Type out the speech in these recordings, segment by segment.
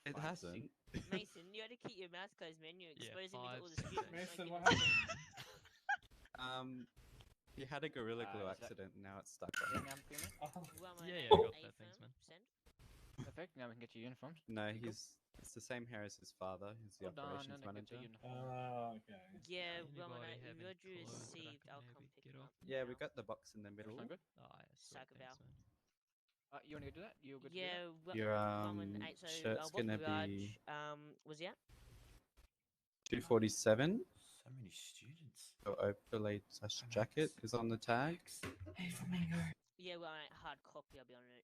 It hasn't. Mason, you had to keep your mouth closed, man. You're exposing me to all the 5, students. Mason, Don't what give me- happened? You had a Gorilla Glue is that- accident, and now it's stuck Is on. that now clear, mate? Oh, Well, Yeah, my I got A that, thanks, firm, man. send. Perfect. Now we can get your uniforms. No, You good? it's the same hair as his father. He's the Well done, operations and then get manager. your uniform. oh, okay. Yeah, well, when Anybody have any Roger is clothes that I received, could I'll maybe come pick get him off? up. Yeah, now. we got the box in the middle. Everything good? Oh, yeah, sweet, Suck thanks, about. man. You want to go do that? You're good Yeah, to well, Your Roman, so shirt's what gonna garage, be was he at? 247. So many students. Your overlay / jacket is on the tag. Hey, Flamingo. Yeah, well, hard copy, I'll be on it.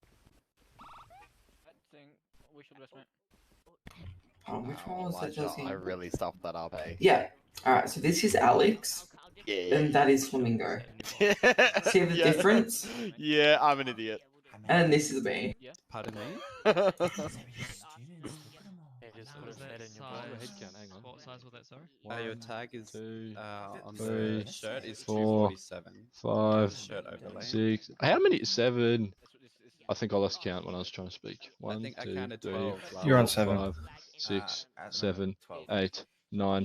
that thing. Wish you the best, mate. Which one was it, Josie? I really stuffed that up, eh? Yeah. Alright, so this is Alex, I'll Yeah. and that is Flamingo. See the Yeah. difference? Yeah, I'm an idiot. And this is me. Pardon me? What is that size? What size was that, sorry? Your tag is Two, on three, the shirt is 4, 247. 5, Shirt overlay. 6. How many? 7. I think I lost count when I was trying to speak. I 1, think I 2, counted 3, 12. You're on 4, 7. 5, 6, at the 7, moment, 12. 8, 9.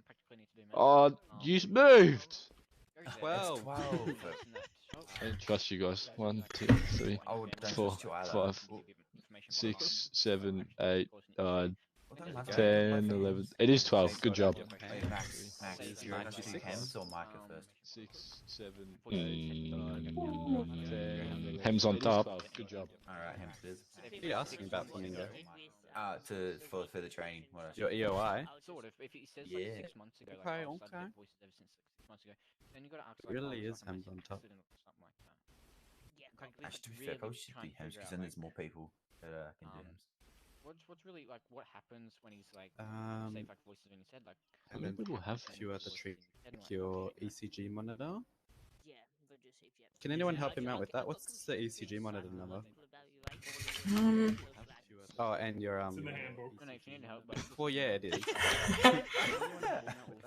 Practically need to do, mate. Oh, you moved! Very 12. 12. I don't trust you guys. 1, 2, 3, I would don't 4, trust you either. 5, 6, 7, 8, 9, Well, doesn't matter. 10, 11. It is 12. Good job. Hey, Max, do you want us to do Hems or Micah first? 6, 7, 8, 9, 10. Hems on top. Good job. Alright, Hems it is. What are you asking about, Flamingo? For the training. What else? Your EOI? Sort of. If he says Yeah. like 6 months ago, like Okay, I've started okay. getting voices ever since 6 months ago, then you got to ask It like, really oh, is like, am I Hems on top. accident or something like that. Yeah, Like, we've Actually, to be fair, really probably should trying be to Hems figure because out, then like, there's more people that can do Hems. what's really like what happens when he's like Um, save like voices in his head, like How many people have if you are the treat head and, like, your okay, like, ECG monitor. yeah, Roger received, yeah. Can anyone Yeah, help I him got- out with I that? got What's the ECG confused, monitor like, number? Um, Oh, and your It's in the handbook. I don't know if you need help, but Well, yeah, it is.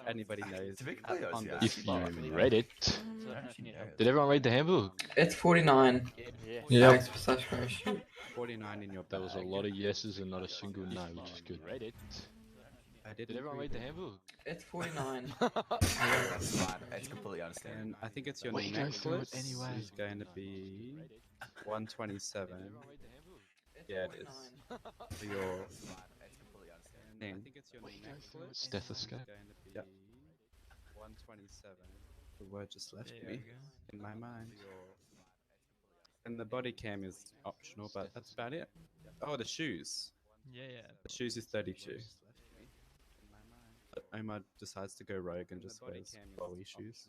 Anybody knows. To be completely honest on with the If spot. you read it. so I don't know if you need help. Did everyone read the handbook? It's 49. Yeah. Yep. Thanks for /. 49 in your bag. There was a lot of yeses and not a single no, which is good. Read it. I didn't Did everyone read the handbook? It's 49. That's fine. It's completely understandable. And I think it's your Well, you go necklace through it anyway. is going to be 127. Yeah, it is. For your thing. I think it's your necklace. Stethoscope. Is going to be 127. The word just left There me we go. in my mind. And the body cam is optional, but that's about it. Oh, the shoes. Yeah, yeah. The shoes is 32. But Omar decides to go rogue and just wears Bowie shoes.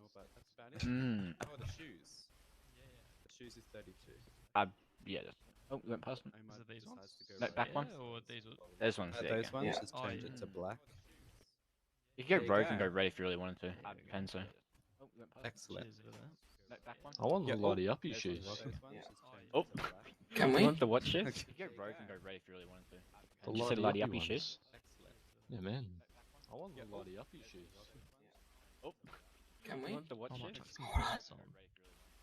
Mm. Oh, the shoes. The shoes is 32. Yeah. Oh, we went past them. Omar Is it these decides ones? to go No, rogue. back one. Or these ones? Those ones. Yeah, Those okay. ones, Yeah. just Oh, change it to yeah. black. You could There go you rogue and go. go red if you really wanted to. Depends. So. Oh, we went past them. Excellent. Cheers for that. No, back one. I want the Yeah, lighty uppy Those shoes. ones, Yeah. just change it Oh. to black. Can You we? want the what shoes? Okay. You could go rogue and go red if you really wanted to. The Did you say lighty uppy ones. shoes? Excellent. Yeah, man. I want the lighty uppy shoes. Oh. Can You we? want the what I shoes? might chuck some pants on.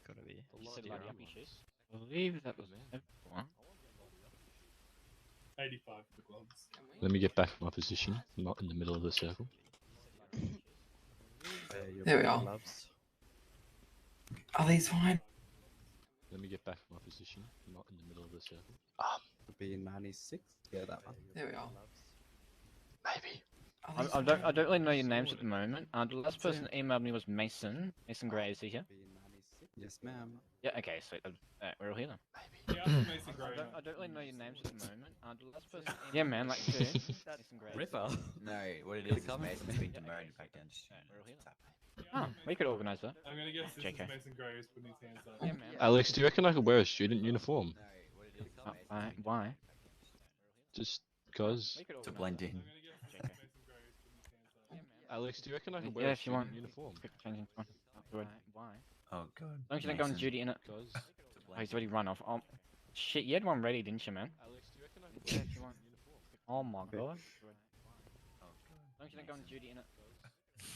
Gotta be. You said steer lighty on. uppy shoes? I believe that was Man. everyone. 85 for the gloves. Let me get back in my position. I'm not in the middle of the circle. Your There we black are. gloves. Are these fine? Let me get back in my position. I'm not in the middle of the circle. Would be 96. Yeah, that one. There we are. Maybe. Are these I don't fine? really know your names at the moment. The last person that emailed me was Mason. Mason Gray, is he here? Be 96. Yes, ma'am. Yeah, okay, sweet. We're all here then. Yeah, I'm Mason Gray. I don't really know your names at the moment. The last person. Yeah, man, like dude. Mason Gray. Ripper. No, what it is Mason's been demoted back down. we're all here. Yeah, Oh, we could organise that. I'm gonna guess this JK. is Mason Gray who's putting his hands up. Yeah, man. Alex, do you reckon I could wear a student uniform? Why? Just cause. We could To organise blend that. in. I'm gonna guess this is Mason Gray who's putting his hands up. Yeah, man. Alex, do you reckon I could wear Yeah, a if you want. student uniform? Quick changing one. Good. Why? Oh god. As long as you don't go on Mason. duty in it. Cause. Oh, he's already run off. Oh, shit, you had one ready, didn't you, man? Alex, do you reckon I could Yeah, wear a if you want. student uniform? Oh my god. Oh god. As long as you don't go on duty in it.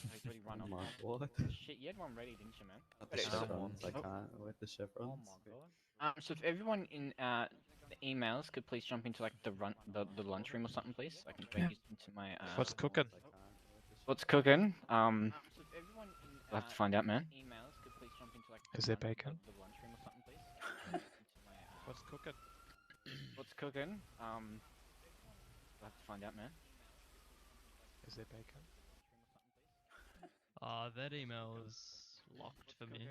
He's already run Oh off. my One. god. Shit, you had one ready, didn't you, man? Not the Wait, chevrons, I oh. can't with the chevrons. Oh my god. So if everyone in the emails could please jump into like the lunchroom or something, please. I can break this into my What's cooking? What's cooking? So if everyone in we'll have to find out, man. Emails could please jump into like Is there bacon? the lunchroom or something, please. I can break this into my What's cooking? What's cooking? We'll have to find out, man. Is there bacon? That email is locked for me.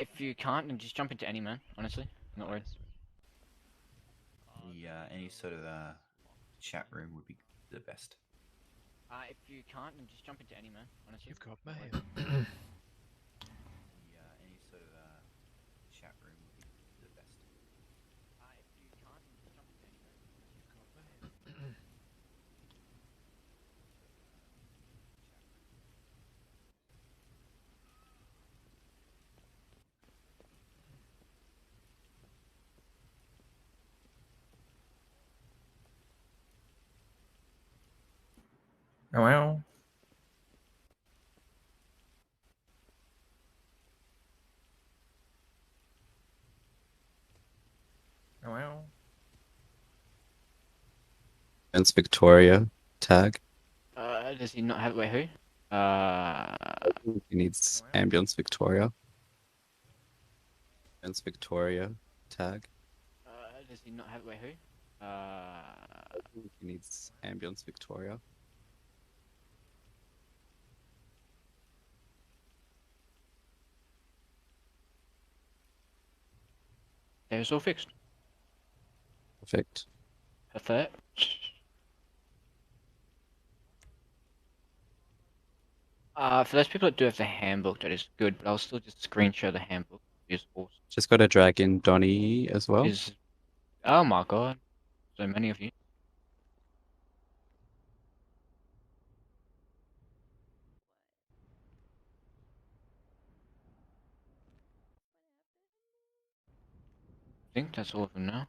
If you can't, then just jump into any, man. Honestly, I'm not worried. Any sort of chat room would be the best. If you can't, then just jump into any, man. Honestly. You've got mail. Any sort of chat room would be the best. If you can't, then just jump into any, man. You've got mail. Wow. Wow. It's Victoria tag. Does he not have wait who? He needs ambulance Victoria. Ambulance Victoria tag. Does he not have wait who? He needs ambulance Victoria. It's all fixed. Perfect. Perfect. For those people that do have the handbook, that is good, but I'll still just screen share the handbook. Is awesome. Just got to drag in Donnie as well. Oh my god, so many of you. I think that's all of them now.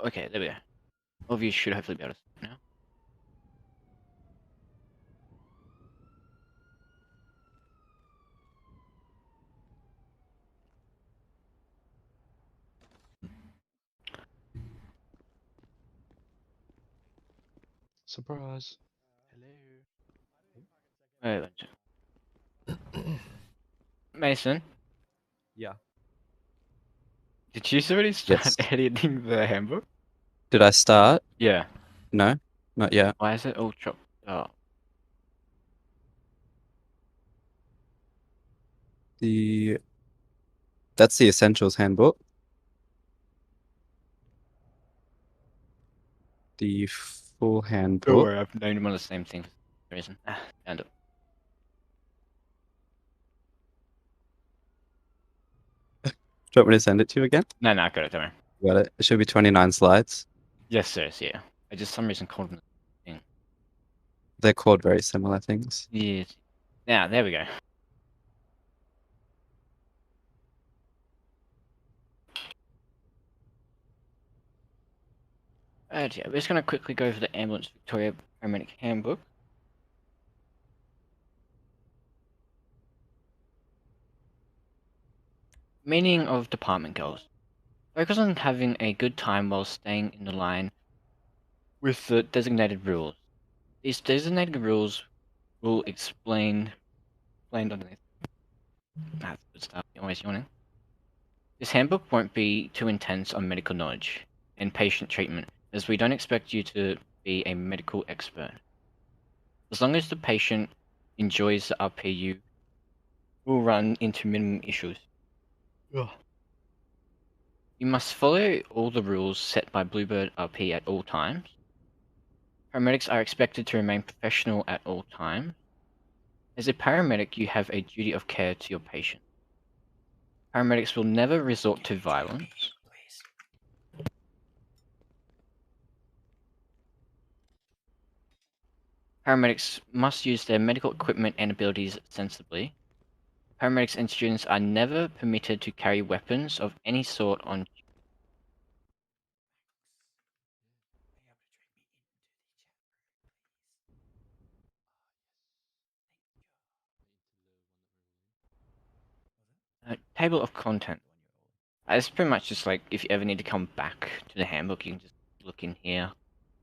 Okay, there we go. All of you should hopefully be able to see it now. Surprise. Wait, Mason, Yeah. did you already start Yes. editing the handbook? Did I start? Yeah. No, not yet. Why is it all chopped up? That's the essentials handbook. The full handbook. Don't worry, I've named them on the same thing for some reason. Found it. Do you want me to send it to you again? No, I got it, don't worry. Got it. It should be 29 slides. Yes, sir, yeah. I just some reason called them the thing. They're called very similar things. Yes. Now, there we go. Right, yeah, we're just going to quickly go over the Ambulance Victoria Paramedic Handbook. Meaning of department goals. Focus on having a good time while staying in the line with the designated rules. These designated rules will explained underneath. That's good stuff. You're always yawning. This handbook won't be too intense on medical knowledge and patient treatment, as we don't expect you to be a medical expert. As long as the patient enjoys the RP, you will run into minimum issues. Ugh. You must follow all the rules set by Bluebird RP at all times. Paramedics are expected to remain professional at all times. As a paramedic, you have a duty of care to your patient. Paramedics will never resort to violence. Paramedics must use their medical equipment and abilities sensibly. Paramedics and students are never permitted to carry weapons of any sort on. Table of content. It's pretty much just like if you ever need to come back to the handbook, you can just look in here,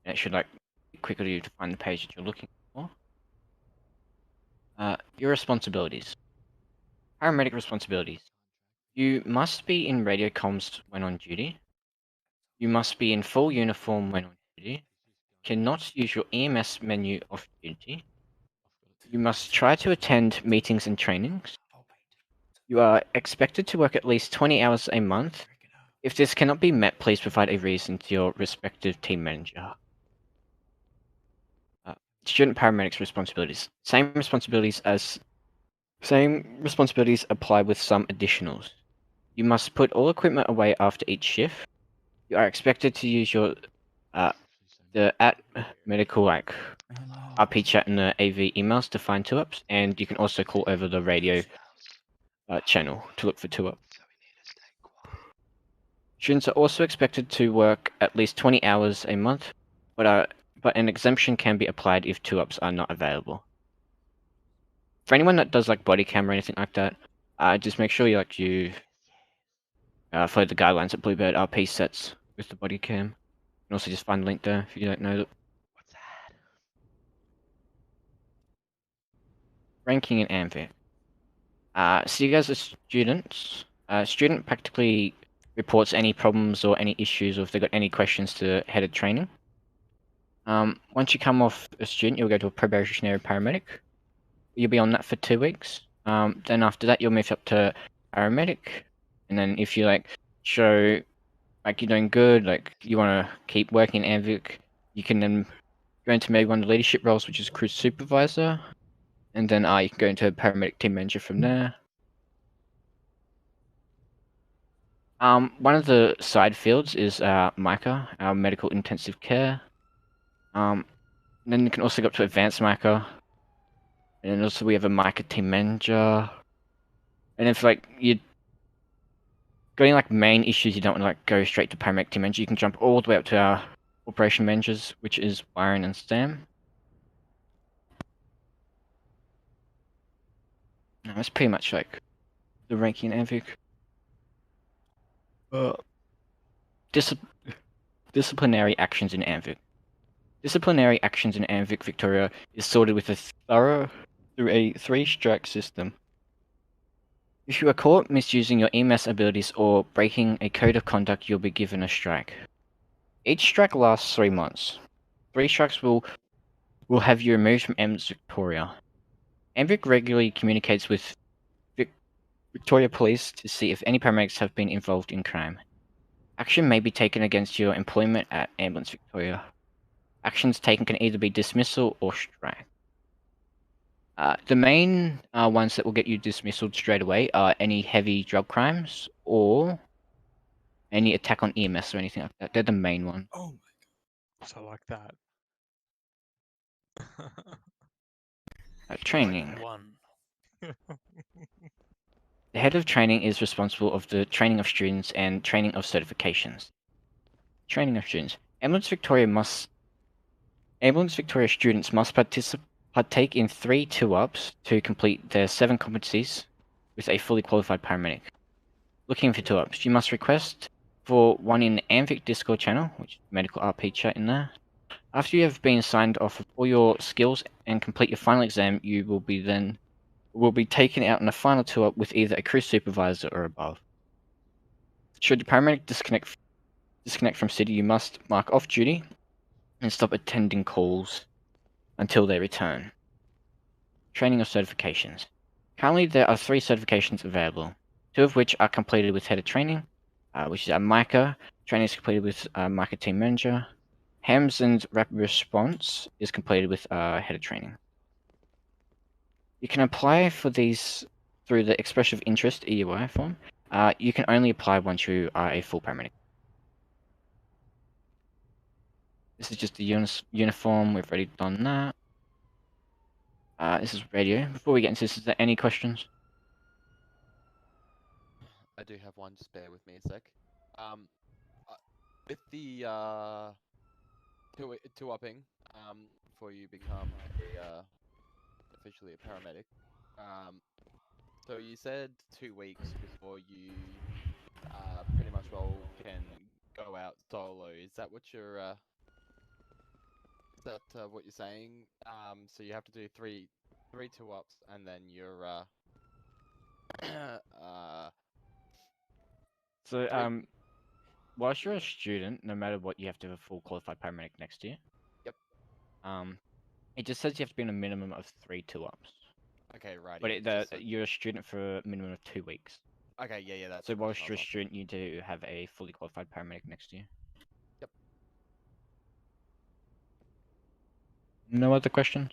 and it should like be quicker to you to find the page that you're looking for. Your responsibilities. Paramedic responsibilities. You must be in radio comms when on duty. You must be in full uniform when on duty. Cannot use your EMS menu off duty. You must try to attend meetings and trainings. You are expected to work at least 20 hours a month. If this cannot be met, please provide a reason to your respective team manager. Student paramedics responsibilities. Same responsibilities apply with some additionals. You must put all equipment away after each shift. You are expected to use your the medical RP chat and the AV emails to find 2-ups, and you can also call over the radio channel to look for 2-up. Students are also expected to work at least 20 hours a month, but an exemption can be applied if 2-ups are not available. For anyone that does like body cam or anything like that, just make sure you follow the guidelines that Bluebird RP sets with the body cam. You can also just find the link there if you don't know that. What's that? Ranking in AMVIC. So you guys are students. Student practically reports any problems or any issues, or if they've got any questions to the head of training. Once you come off a student, you'll go to a probationary paramedic. You'll be on that for 2 weeks. Then after that, you'll move up to paramedic. And then if you show you're doing good, you want to keep working in AMVIC, you can then go into maybe one of the leadership roles, which is crew supervisor. And then you can go into a paramedic team manager from there. One of the side fields is MICA, our medical intensive care. Then you can also go up to advanced MICA. And then also we have a MICA team manager. And if you're getting main issues, you don't want to go straight to paramedic team manager, you can jump all the way up to our operation managers, which is Byron and Sam. That's pretty much the ranking in AMVIC. Disciplinary actions in AMVIC. Disciplinary actions in AMVIC Victoria is sorted with through a 3-strike system. If you are caught misusing your EMS abilities or breaking a code of conduct, you'll be given a strike. Each strike lasts 3 months. 3 strikes will have you removed from AMVIC Victoria. AMVIC regularly communicates with Victoria Police to see if any paramedics have been involved in crime. Action may be taken against your employment at Ambulance Victoria. Actions taken can either be dismissal or strike. The main ones that will get you dismissed straight away are any heavy drug crimes or any attack on EMS or anything like that. They're the main ones. Oh my god. So like that. Training. The head of training is responsible of the training of students and training of certifications. Training of students. Ambulance Victoria students must partake in 3 2-ups to complete their 7 competencies with a fully qualified paramedic. Looking for 2-ups, you must request for one in the AMVIC Discord channel, which is medical RP chat in there. After you have been signed off of all your skills and complete your final exam, you will be taken out in a final 2-up with either a crew supervisor or above. Should your paramedic disconnect from city, you must mark off duty and stop attending calls until they return. Training or certifications. Currently, there are 3 certifications available, 2 of which are completed with header training, which is a MICA. Training is completed with MICA Team Manager. HAMS and Rapid Response is completed with header training. You can apply for these through the Expression of Interest EUI form. You can only apply once you are a full paramedic. This is just the uniform. We've already done that. This is radio. Before we get into this, is there any questions? I do have one, just bear with me a sec. With the two-upping, before you become officially a paramedic, so you said 2 weeks before you pretty much all can go out solo. Is that what you're what you're saying? So you have to do three two-ups, and then you're So, whilst you're a student, no matter what, you have to have a full qualified paramedic next year. Yep. It just says you have to be on a minimum of 3 2-ups. Okay, right. But you're a student for a minimum of 2 weeks. Okay, yeah, that's. So whilst you're a student, you do have a fully qualified paramedic next year. Yep. No other questions?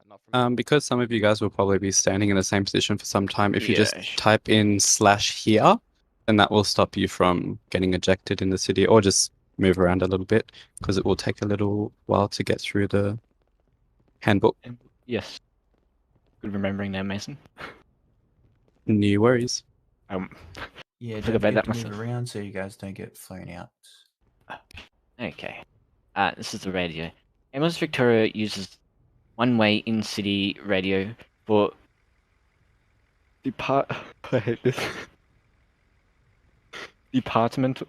Not from Because some of you guys will probably be standing in the same position for some time, if you just Yes. type in /here, then that will stop you from getting ejected in the city, or just move around a little bit, because it will take a little while to get through the handbook. Yes. Good remembering there, Mason. No worries. Yeah, Forgot don't about forget that to myself. move around so you guys don't get flown out. Okay. This is the radio. Ambulance Victoria uses one-way in-city radio for I hate this. Departmental.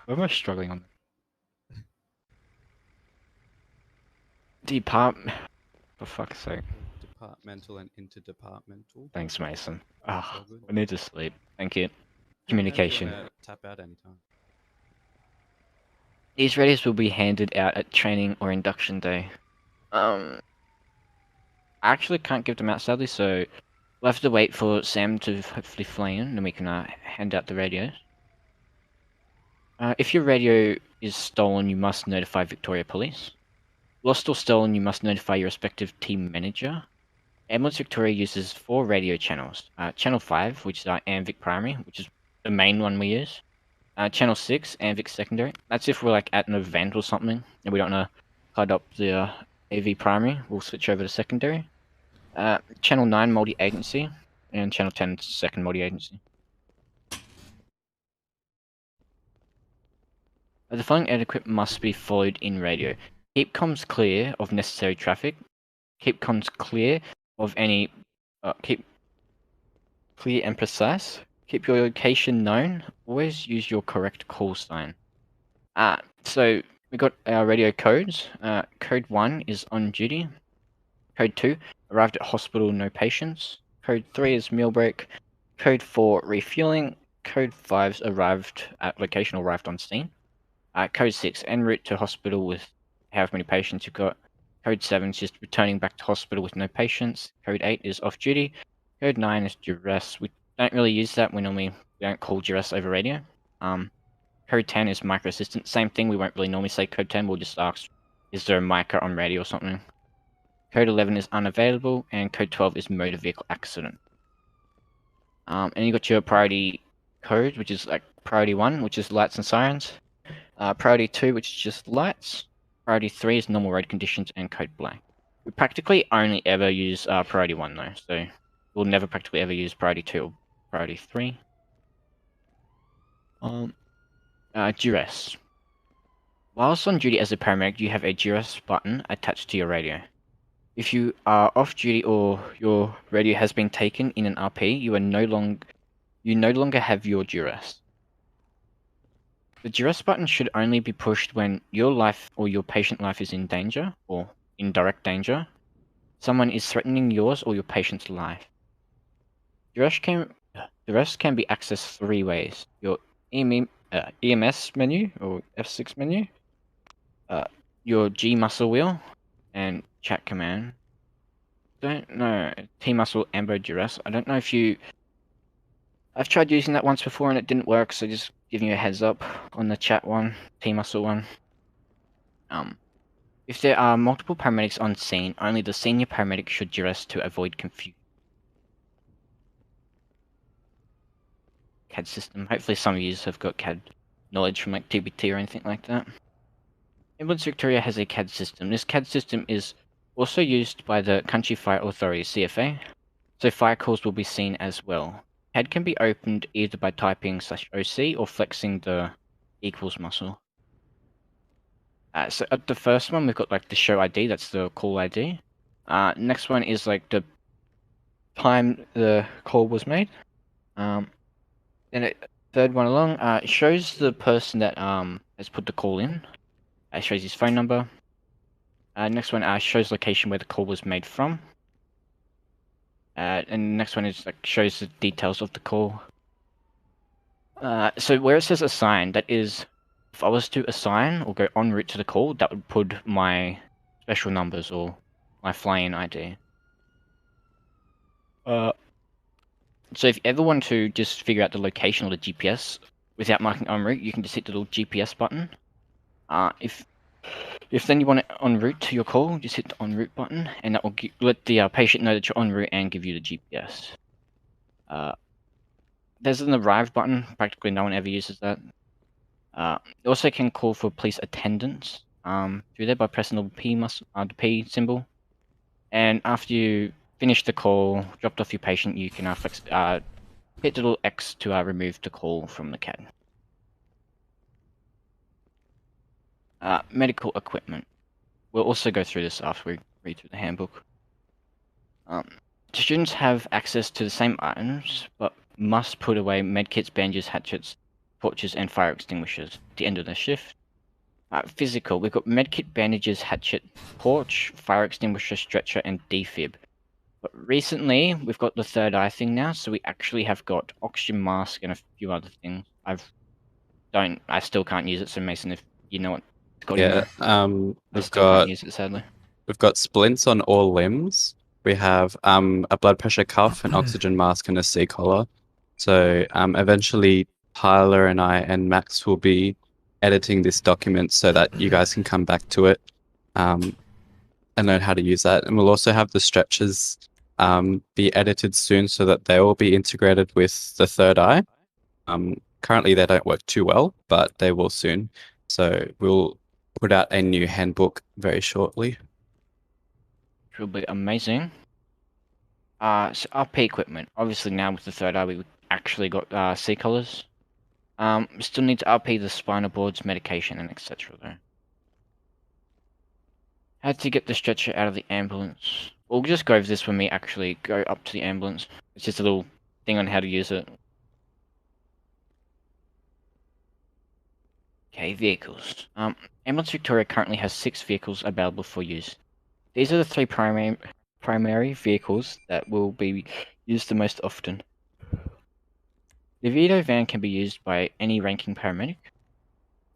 Why am I struggling on? For fuck's sake. Departmental and interdepartmental. Thanks, Mason. That's all good. I need to sleep. Thank you. Communication. And if you wanna tap out anytime. These radios will be handed out at training or induction day. I actually can't give them out sadly, so we'll have to wait for Sam to hopefully fly in, and then we can hand out the radios. If your radio is stolen, you must notify Victoria Police. Lost or stolen, you must notify your respective team manager. Ambulance Victoria uses 4 radio channels. Channel 5, which is our AMVIC primary, which is the main one we use. Channel 6, AMVIC secondary. That's if we're like at an event or something, and we don't want to cut up the AV primary, we'll switch over to secondary. Channel 9, multi-agency, and Channel 10, second multi-agency. The following etiquette must be followed in radio. Keep comms clear of necessary traffic. Keep comms clear of any... keep clear and precise. Keep your location known. Always use your correct call sign. So we got our radio codes. Code 1 is on duty. Code 2, arrived at hospital, no patients. Code 3 is meal break. Code 4, refueling. Code 5 is arrived at location or arrived on scene. Code 6, en route to hospital with however many patients you've got. Code 7 is just returning back to hospital with no patients. Code 8 is off duty. Code 9 is duress. We don't really use that. We don't call duress over radio. Code 10 is micro assistant. Same thing. We won't really normally say code 10. We'll just ask, is there a micro on radio or something? Code 11 is unavailable, and code 12 is motor vehicle accident. And you got your priority code, which is like priority 1, which is lights and sirens. Priority 2, which is just lights. Priority 3 is normal road conditions, and code blank. We practically only ever use priority 1 though, so we'll never practically ever use priority 2 or priority 3. Duress. Whilst on duty as a paramedic, you have a duress button attached to your radio. If you are off duty or your radio has been taken in an RP, you no longer have your duress. The duress button should only be pushed when your life or your patient life is in danger or in direct danger. Someone is threatening yours or your patient's life. Duress can be accessed 3 ways. Your EMS menu or F6 menu, your G muscle wheel, and chat command. Don't know. T muscle ambo duress. I don't know if you. I've tried using that once before and it didn't work, so just giving you a heads up on the chat one, T muscle one. If there are multiple paramedics on scene, only the senior paramedic should duress to avoid confusion. CAD system. Hopefully some of you have got CAD knowledge from like TBT or anything like that. Ambulance Victoria has a CAD system. This CAD system is also used by the Country Fire Authority, CFA, so fire calls will be seen as well. CAD can be opened either by typing /OC or flexing the equals muscle. So at the first one, we've got like the show ID, that's the call ID. Next one is like the time the call was made. Then third one along, it shows the person that has put the call in. It shows his phone number. Next one shows location where the call was made from. And the next one is like shows the details of the call. So where it says assign, that is, if I was to assign or go en route to the call, that would put my special numbers or my fly-in ID. So if you ever want to just figure out the location or the GPS without marking en route, you can just hit the little GPS button. If then you want it en route to your call, just hit the en route button, and that will let the patient know that you're en route and give you the GPS. There's an arrive button. Practically no one ever uses that. You also can call for police attendance through there by pressing the P symbol. And after you finish the call, dropped off your patient, you can hit the little X to remove the call from the CAD. Medical equipment. We'll also go through this after we read through the handbook. Students have access to the same items, but must put away medkits, bandages, hatchets, torches, and fire extinguishers at the end of their shift. Physical, we've got medkit, bandages, hatchet, torch, fire extinguisher, stretcher, and defib. But recently, we've got the third eye thing now, so we actually have got oxygen mask and a few other things. I still can't use it, so Mason, if you know what it's got in there. Can't use it, sadly. We've got splints on all limbs. We have a blood pressure cuff, an oxygen mask, and a C collar. So eventually Tyler and I and Max will be editing this document so that you guys can come back to it and learn how to use that. And we'll also have the stretchers be edited soon so that they will be integrated with the third eye. Currently they don't work too well, but they will soon. So we'll put out a new handbook very shortly. Which will be amazing. So RP equipment. Obviously now with the third eye, we actually got C collars. We still need to RP the spinal boards, medication, and etc. though. How to get the stretcher out of the ambulance. We'll just go over this when we actually go up to the ambulance. It's just a little thing on how to use it. Okay, vehicles. Ambulance Victoria currently has 6 vehicles available for use. These are the 3 primary vehicles that will be used the most often. The Vito van can be used by any ranking paramedic.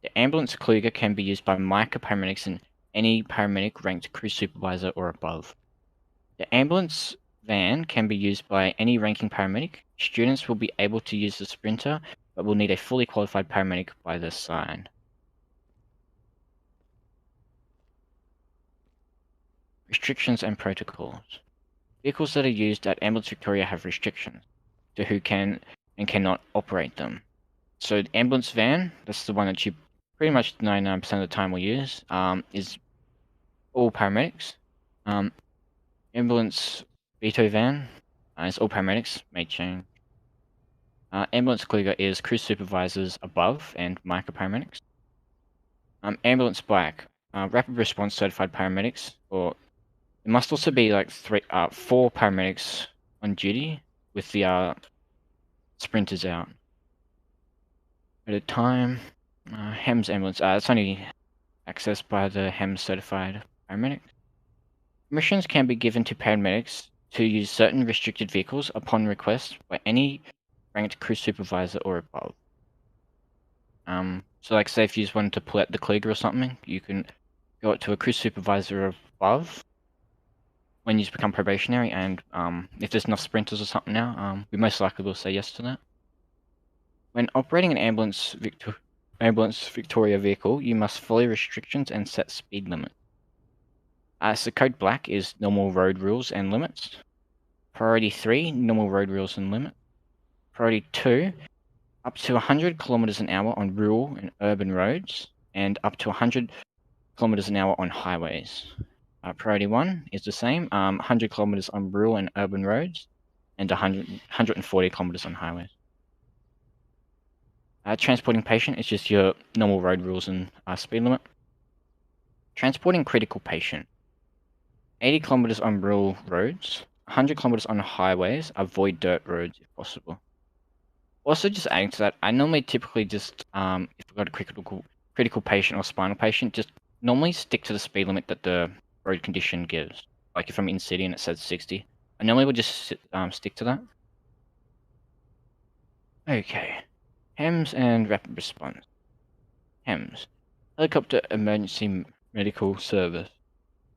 The ambulance Kluger can be used by Micah paramedics and any paramedic ranked crew supervisor or above. The ambulance van can be used by any ranking paramedic. Students will be able to use the Sprinter, but will need a fully qualified paramedic by their side. Restrictions and protocols. Vehicles that are used at Ambulance Victoria have restrictions to who can and cannot operate them. So the ambulance van, that's the one that you pretty much 99% of the time will use, is all paramedics. Ambulance Vito van is all paramedics, may change. Ambulance Kluger is crew supervisors above and micro paramedics. Ambulance Black, rapid response certified paramedics, or it must also be like 4 paramedics on duty with the sprinters out at a time. HEMS ambulance, it's only accessed by the HEMS certified paramedic. Permissions can be given to paramedics to use certain restricted vehicles upon request by any ranked crew supervisor or above. So like say if you just wanted to pull out the Kliger or something, you can go up to a crew supervisor above when you become probationary, and if there's enough sprinters or something now, we most likely will say yes to that. When operating an ambulance Victoria vehicle, you must follow restrictions and set speed limits. So code black is normal road rules and limits. Priority 3, normal road rules and limits. Priority 2, up to 100 kilometers an hour on rural and urban roads, and up to 100 kilometers an hour on highways. Priority 1 is the same, 100 kilometers on rural and urban roads, and 140 kilometers on highways. Transporting patient is just your normal road rules and speed limit. Transporting critical patient. 80 kilometers on rural roads, 100 kilometers on highways, avoid dirt roads if possible. Also, just adding to that, I normally typically just, if I've got a critical patient or spinal patient, just normally stick to the speed limit that the road condition gives. Like if I'm in city and it says 60, I normally would just stick to that. Okay. HEMS and rapid response. HEMS. Helicopter Emergency Medical Service.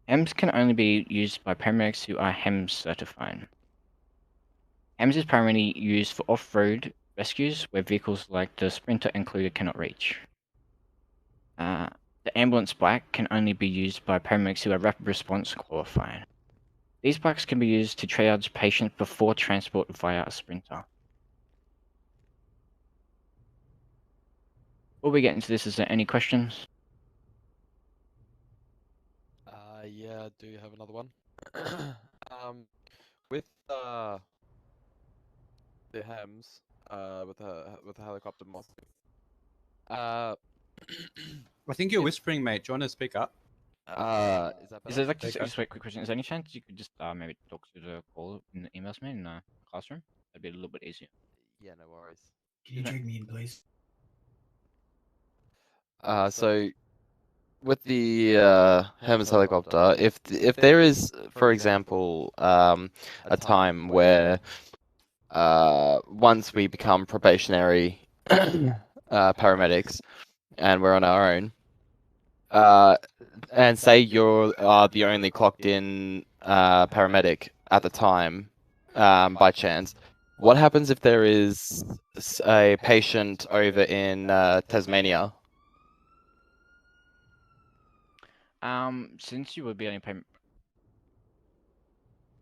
HEMS can only be used by paramedics who are HEMS certified. HEMS is primarily used for off-road rescues where vehicles like the Sprinter and Kluger cannot reach. The ambulance bike can only be used by paramedics who are rapid response qualified. These bikes can be used to triage patients before transport via a Sprinter. Before we get into this, is there any questions? Yeah, I do have another one. With the HEMS, with the helicopter monster. I think you're whispering, mate. Do you want to speak up? Is that Is better? there like just a quick question? Is there any chance you could just maybe talk to the call in the emails, man, in the classroom? That'd be a little bit easier. Yeah, no worries. Can you drag me in, please? So with the HEMS helicopter, if there is, for example, a time where once we become probationary paramedics and we're on our own, and say you're the only clocked in paramedic at the time, by chance, what happens if there is a patient over in Tasmania? Since you would be only paying.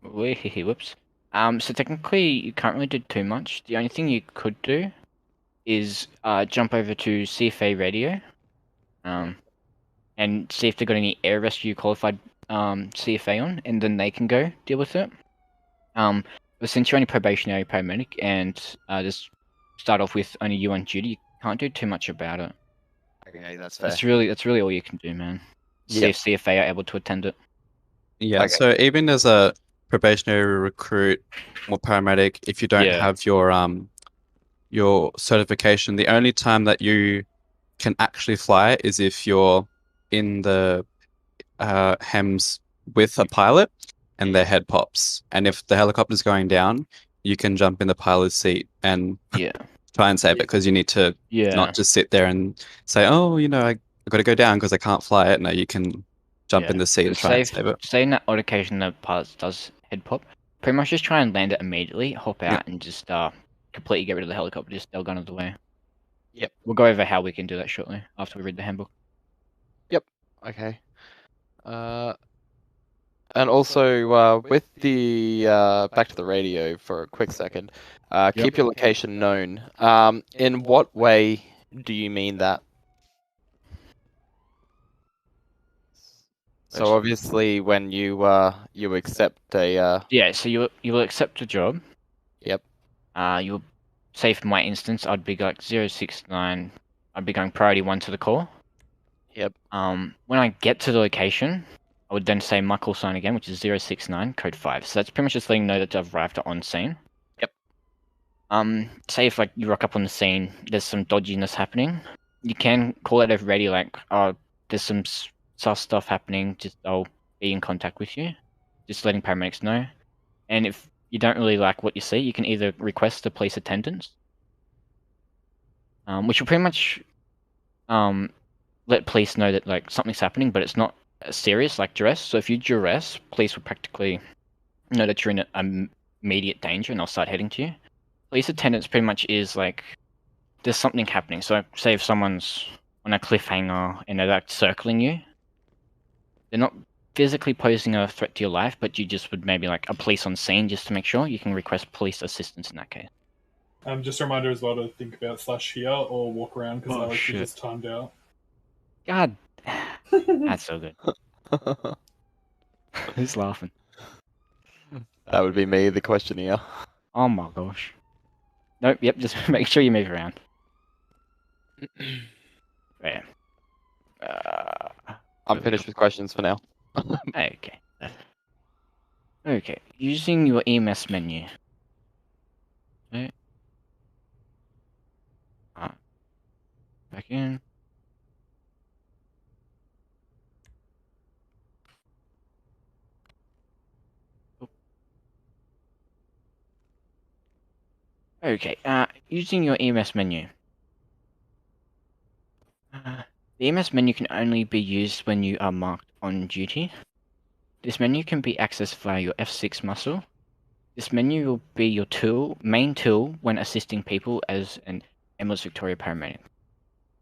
Whoops. So technically you can't really do too much. The only thing you could do is jump over to CFA radio, and see if they've got any air rescue qualified CFA on, and then they can go deal with it. But since you're only probationary paramedic and just start off with only you on duty, you can't do too much about it. Okay, that's fair. That's really all you can do, man. See if CFA are able to attend it. Yeah, so even as a probationary recruit or paramedic, if you don't have your certification, the only time that you can actually fly is if you're in the HEMS with a pilot and their head pops. And if the helicopter's going down, you can jump in the pilot's seat and try and save it, because you need to not just sit there and say, oh, you know, I got to go down because I can't fly it. No, you can jump in the seat and try and save it. Say in that odd occasion the pilot does head pop, pretty much just try and land it immediately, hop out, and just completely get rid of the helicopter, just they'll gun out of the way. Yep. We'll go over how we can do that shortly after we read the handbook. Yep. Okay. And also, with the back to the radio for a quick second, keep your location known. In what way do you mean that? So obviously, when you accept a so you will accept a job. Yep. You'll say for my instance, I'd be like 069. I'd be going priority 1 to the call. Yep. When I get to the location, I would then say my call sign again, which is 069 code 5. So that's pretty much just letting you know that I've arrived on scene. Yep. Say if like you rock up on the scene, there's some dodginess happening, you can call out over radio like, oh, there's some sus stuff happening, just I'll be in contact with you. Just letting paramedics know. And if you don't really like what you see, you can either request the police attendance, which will pretty much let police know that like something's happening, but it's not serious like duress. So if you duress, police will practically know that you're in immediate danger and they'll start heading to you. Police attendance pretty much is like there's something happening. So say if someone's on a cliffhanger and they're like circling you, they're not physically posing a threat to your life, but you just would maybe like a police on scene just to make sure. You can request police assistance in that case. Just a reminder as well to think about slash here or walk around because Alex is just timed out. God, that's so good. Who's laughing? That would be me, the questionnaire. Oh my gosh. Nope, yep, just make sure you move around. Yeah. I'm finished with questions for now. Okay. Okay, using your EMS menu. Okay. Back in. Okay, using your EMS menu. The EMS menu can only be used when you are marked on duty. This menu can be accessed via your F6 muscle. This menu will be your main tool when assisting people as an Ambulance Victoria paramedic.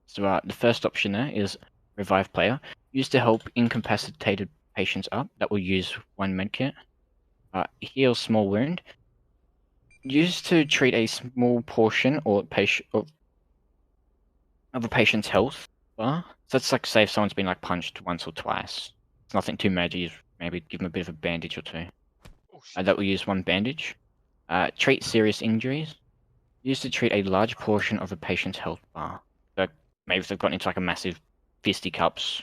So the first option there is Revive Player, used to help incapacitated patients up. That will use 1 medkit. Heal Small Wound, used to treat a small portion or of a patient's health bar. So it's like say if someone's been like punched once or twice. It's nothing too major. You maybe give them a bit of a bandage or two. That will use 1 bandage. Treat serious injuries. Used to treat a large portion of a patient's health bar. So maybe if they've gotten into like a massive fisticuffs,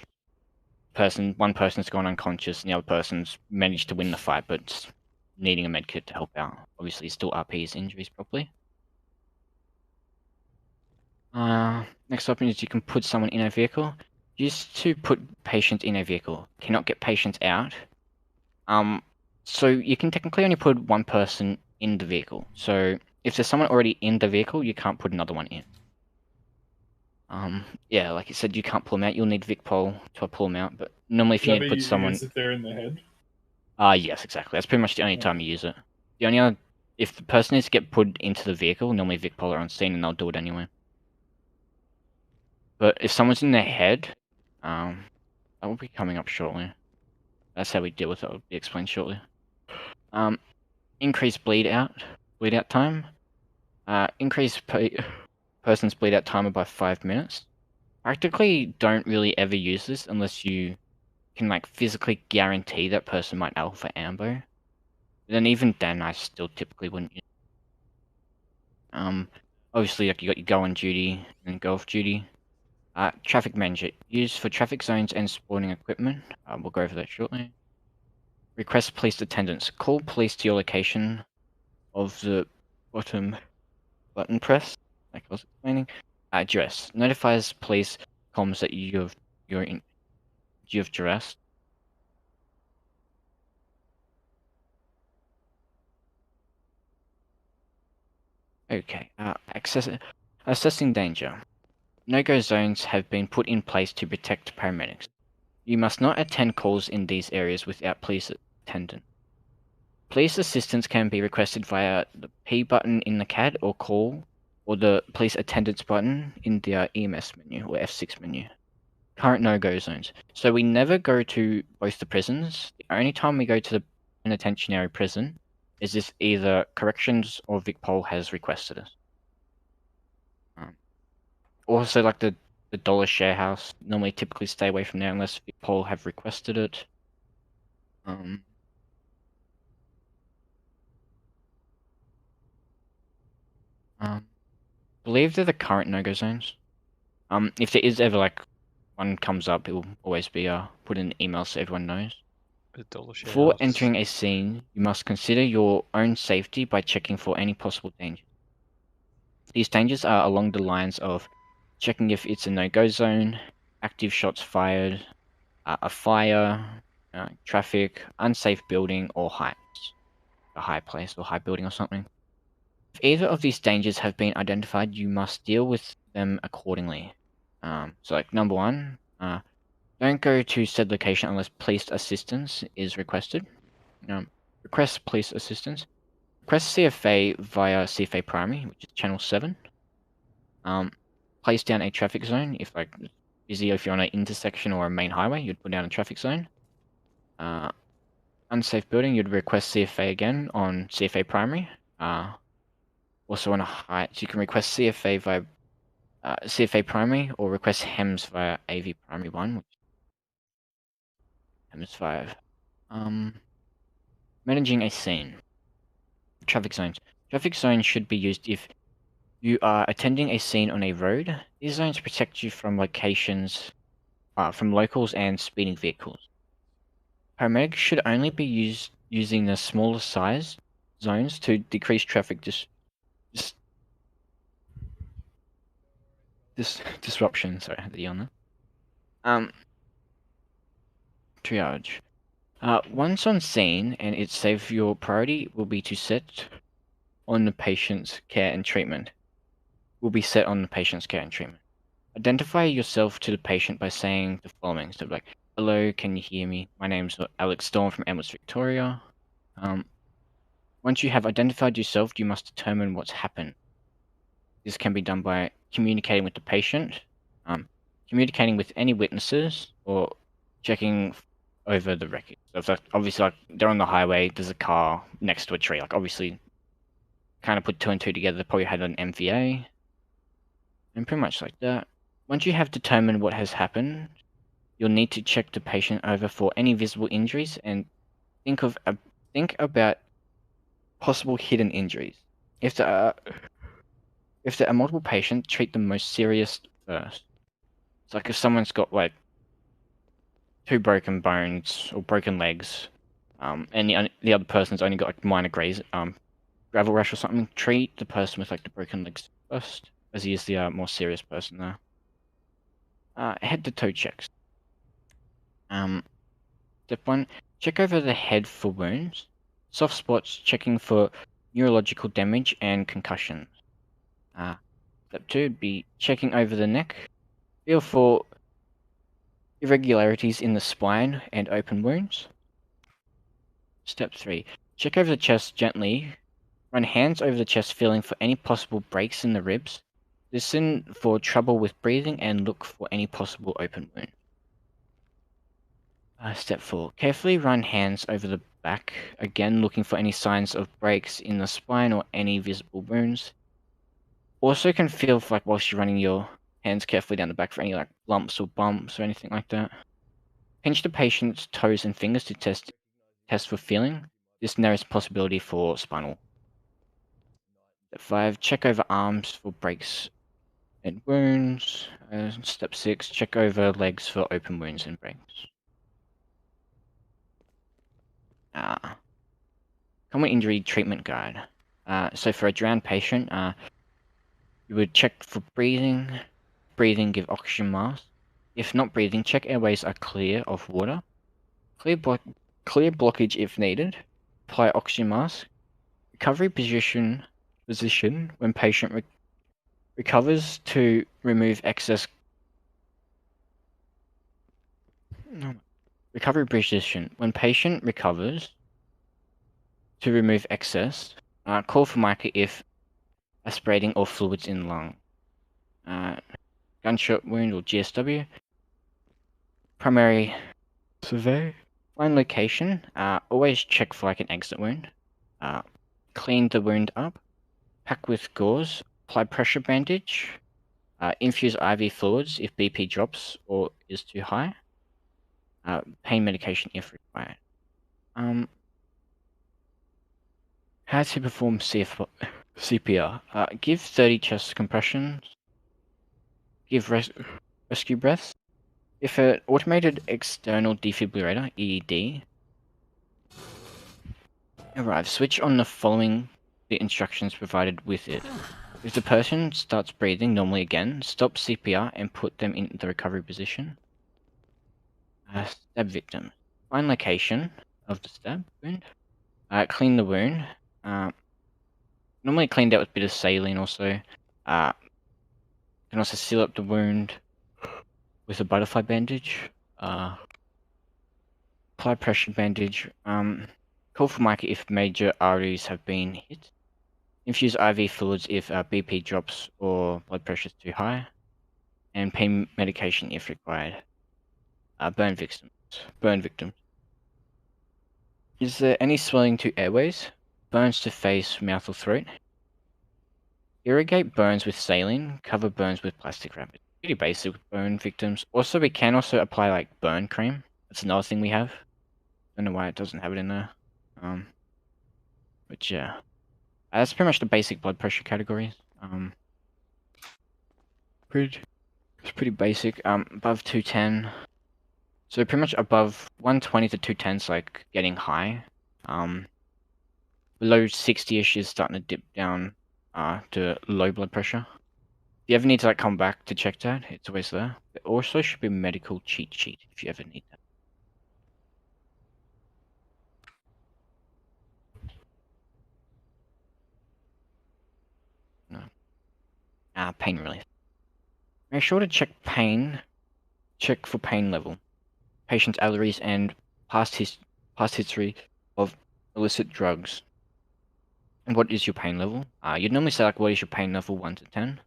one person's gone unconscious and the other person's managed to win the fight, but needing a medkit to help out. Obviously, still RPs injuries properly. Next option is you can put someone in a vehicle. Used to put patients in a vehicle. Cannot get patients out. So you can technically only put 1 person in the vehicle. So if there's someone already in the vehicle, you can't put another one in. Yeah, like I said, you can't pull them out. You'll need Vicpol to pull them out. But normally, if you put someone, if they're in the head. Yes, exactly. That's pretty much the only time you use it. The only other, if the person needs to get put into the vehicle, normally Vicpol are on scene and they'll do it anyway. But if someone's in their head, that will be coming up shortly. That's how we deal with it. It'll be explained shortly. Increase bleed out time. Increase person's bleed out timer by 5 minutes. Practically don't really ever use this unless you can like physically guarantee that person might alpha ambo. Then even then, I still typically wouldn't use it. Obviously, like you got your go on duty and go off duty. Traffic manager, used for traffic zones and spawning equipment. We'll go over that shortly. Request police attendance. Call police to your location of the bottom button press, like I was explaining. Address. Notifies police comms that you have duress. Okay. Assessing danger. No-go zones have been put in place to protect paramedics. You must not attend calls in these areas without police attendance. Police assistance can be requested via the P button in the CAD or call, or the police attendance button in the EMS menu or F6 menu. Current no-go zones. So we never go to both the prisons. The only time we go to the penitentiary prison is if either corrections or Vicpol has requested us. Also, like the Dollar Share House, normally typically stay away from there unless Vicpol have requested it. Believe they're the current no-go zones. If there is ever like one comes up, it will always be put in an email so everyone knows. Before entering a scene, you must consider your own safety by checking for any possible danger. These dangers are along the lines of checking if it's a no-go zone, active shots fired, a fire, traffic, unsafe building, or heights. A high place or high building or something. If either of these dangers have been identified, you must deal with them accordingly. So like number 1, don't go to said location unless police assistance is requested. Request police assistance. Request CFA via CFA primary, which is channel 7. Place down a traffic zone if like busy, if you're on an intersection or a main highway, you'd put down a traffic zone. Unsafe building, you'd request CFA again on CFA primary. Also on a height, you can request CFA via CFA primary or request HEMS via AV primary 1, which HEMS 5. Managing a scene. Traffic zones. Traffic zones should be used if you are attending a scene on a road. These zones protect you from locations, from locals and speeding vehicles. Paramedics should only be using the smaller size zones to decrease traffic disruption. Sorry, I had to yawn there. Triage. Once on scene and it's safe, your priority will be to set on the patient's care and treatment. Identify yourself to the patient by saying the following. So like, hello, can you hear me? My name's Alex Storm from Amherst, Victoria. Once you have identified yourself, you must determine what's happened. This can be done by communicating with the patient, communicating with any witnesses, or checking over the record. So if obviously like they're on the highway, there's a car next to a tree. Like obviously, kind of put 2 and 2 together. They probably had an MVA, and pretty much like that. Once you have determined what has happened, you'll need to check the patient over for any visible injuries and think about possible hidden injuries. If there are multiple patients, treat the most serious first. It's like if someone's got like 2 broken bones or broken legs, and the other person's only got like minor gravel rash or something, treat the person with like the broken legs first, as he is the more serious person there. Head to toe checks. Step 1, check over the head for wounds. Soft spots, checking for neurological damage and concussions. Step 2 would be checking over the neck. Feel for irregularities in the spine and open wounds. Step 3, check over the chest gently. Run hands over the chest, feeling for any possible breaks in the ribs. Listen for trouble with breathing and look for any possible open wound. Step 4, carefully run hands over the back, again looking for any signs of breaks in the spine or any visible wounds. Also can feel for, like, whilst you're running your hands carefully down the back for any like lumps or bumps or anything like that. Pinch the patient's toes and fingers to test for feeling. This narrows the possibility for spinal. Step 5, check over arms for breaks and wounds. Step 6, check over legs for open wounds and breaks. Common injury treatment guide. So for a drowned patient, you would check for breathing. Breathing, give oxygen mask. If not breathing, check airways are clear of water. Clear blockage if needed. Apply oxygen mask. Recovery position when patient recovers to remove excess. Recovery position when patient recovers to remove excess. Call for Micah if aspirating or fluids in lung. Gunshot wound or GSW. Primary survey. Find location. Always check for like an exit wound. Clean the wound up. Pack with gauze. Apply pressure bandage. Infuse IV fluids if BP drops or is too high. Pain medication if required. How to perform CPR. Give 30 chest compressions. Give rescue breaths. If an automated external defibrillator, EED, arrives, switch on the following the instructions provided with it. If the person starts breathing normally again, stop CPR and put them in the recovery position. Stab victim. Find location of the stab wound. Clean the wound. Normally cleaned out with a bit of saline also. Can also seal up the wound. with a butterfly bandage. Apply pressure bandage. Call for mica if major arteries have been hit. Infuse IV fluids if BP drops or blood pressure is too high. And pain medication if required. Burn victims. Is there any swelling to airways? Burns to face, mouth or throat? Irrigate burns with saline. Cover burns with plastic wrap. Pretty basic with burn victims. Also, we can also apply like burn cream. That's another thing we have. Don't know why it doesn't have it in there. But yeah, that's pretty much the basic blood pressure categories. It's pretty basic. Above 210. So pretty much above 120 to 210 is like getting high. Below 60-ish is starting to dip down to low blood pressure. If you ever need to like come back to check that, it's always there. There also should be a medical cheat sheet if you ever need that. No. Pain relief. Make sure to check for pain level, patient's allergies, and past history of illicit drugs. And what is your pain level? You'd normally say like, what is your pain level 1 to 10?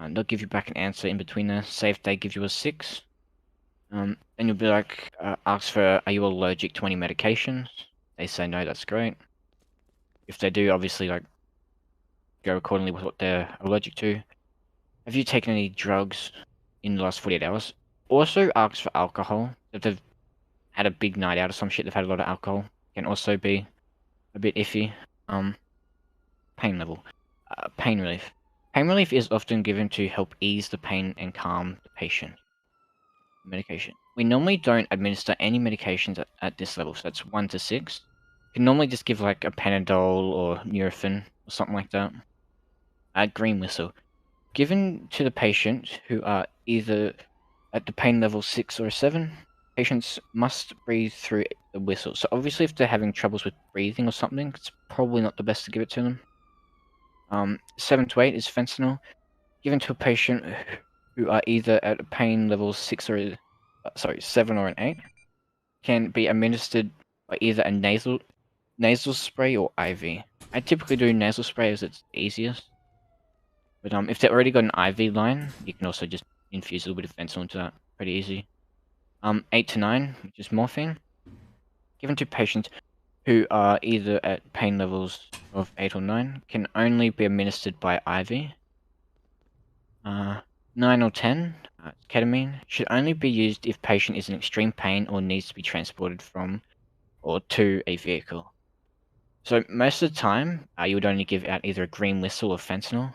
They'll give you back an answer in between there. Say if they give you a 6. And you'll be like, ask for, are you allergic to any medications? They say no, that's great. If they do, obviously like, go accordingly with what they're allergic to. Have you taken any drugs in the last 48 hours? Also ask for alcohol. If they've had a big night out or some shit, they've had a lot of alcohol. Can also be a bit iffy. Pain level. Pain relief. Pain relief is often given to help ease the pain and calm the patient. Medication. We normally don't administer any medications at this level, so that's 1 to 6. You can normally just give like a Panadol or Nurofen or something like that. Green whistle. Given to the patient who are either at the pain level 6 or 7, patients must breathe through the whistle. So obviously if they're having troubles with breathing or something, it's probably not the best to give it to them. 7 to 8 is fentanyl. Given to a patient who are either at a pain level 6 or 7 or an 8, can be administered by either a nasal spray or IV. I typically do nasal spray as it's easiest. But if they've already got an IV line, you can also just infuse a little bit of fentanyl into that. Pretty easy. 8 to 9, which is morphine. Given to patients who are either at pain levels of 8 or 9, can only be administered by IV. 9 or 10, ketamine, should only be used if patient is in extreme pain or needs to be transported from or to a vehicle. So most of the time, you would only give out either a green whistle or fentanyl.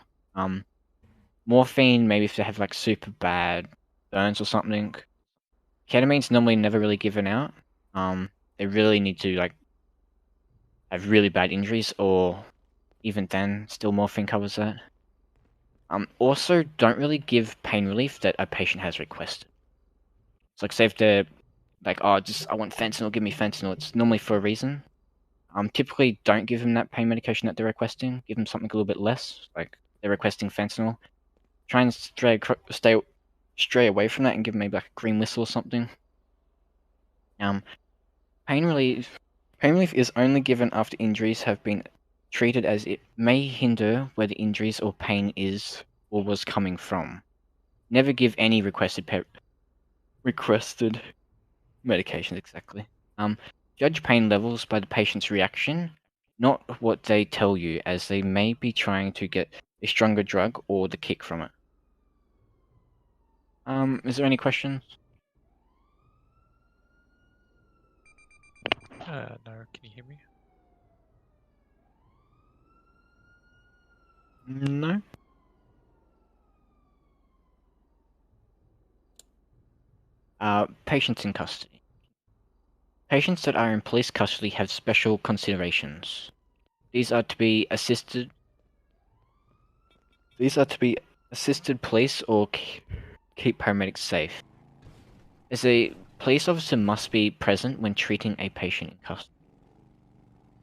Morphine, maybe if they have like super bad burns or something. Ketamine's normally never really given out. They really need to like have really bad injuries, or even then, still morphine covers that. Also, don't really give pain relief that a patient has requested. It's like, say if they're like, oh, I want fentanyl, give me fentanyl. It's normally for a reason. Typically don't give them that pain medication that they're requesting. Give them something a little bit less, like they're requesting fentanyl. Try and stray away from that and give them maybe like a green whistle or something. Pain relief is only given after injuries have been treated, as it may hinder where the injuries or pain is or was coming from. Never give any requested medications, exactly. Judge pain levels by the patient's reaction, not what they tell you, as they may be trying to get a stronger drug or the kick from it. Is there any questions? No, can you hear me? No. Patients in custody. Patients that are in police custody have special considerations. These are to be assisted police or keep paramedics safe. As a police officer must be present when treating a patient in custody.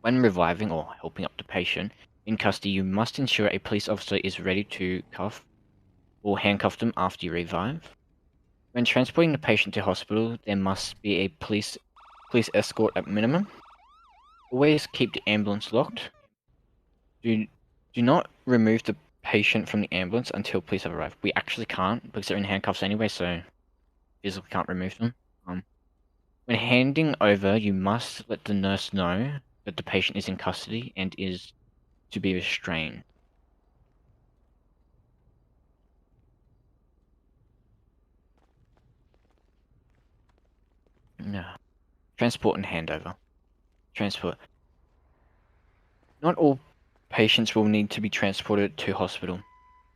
When reviving or helping up the patient in custody, you must ensure a police officer is ready to cuff or handcuff them after you revive. When transporting the patient to hospital, there must be a police escort at minimum. Always keep the ambulance locked. Do not remove the patient from the ambulance until police have arrived. We actually can't because they're in handcuffs anyway, so physically can't remove them. When handing over, you must let the nurse know that the patient is in custody and is to be restrained. No. Transport and handover. Transport. Not all patients will need to be transported to hospital,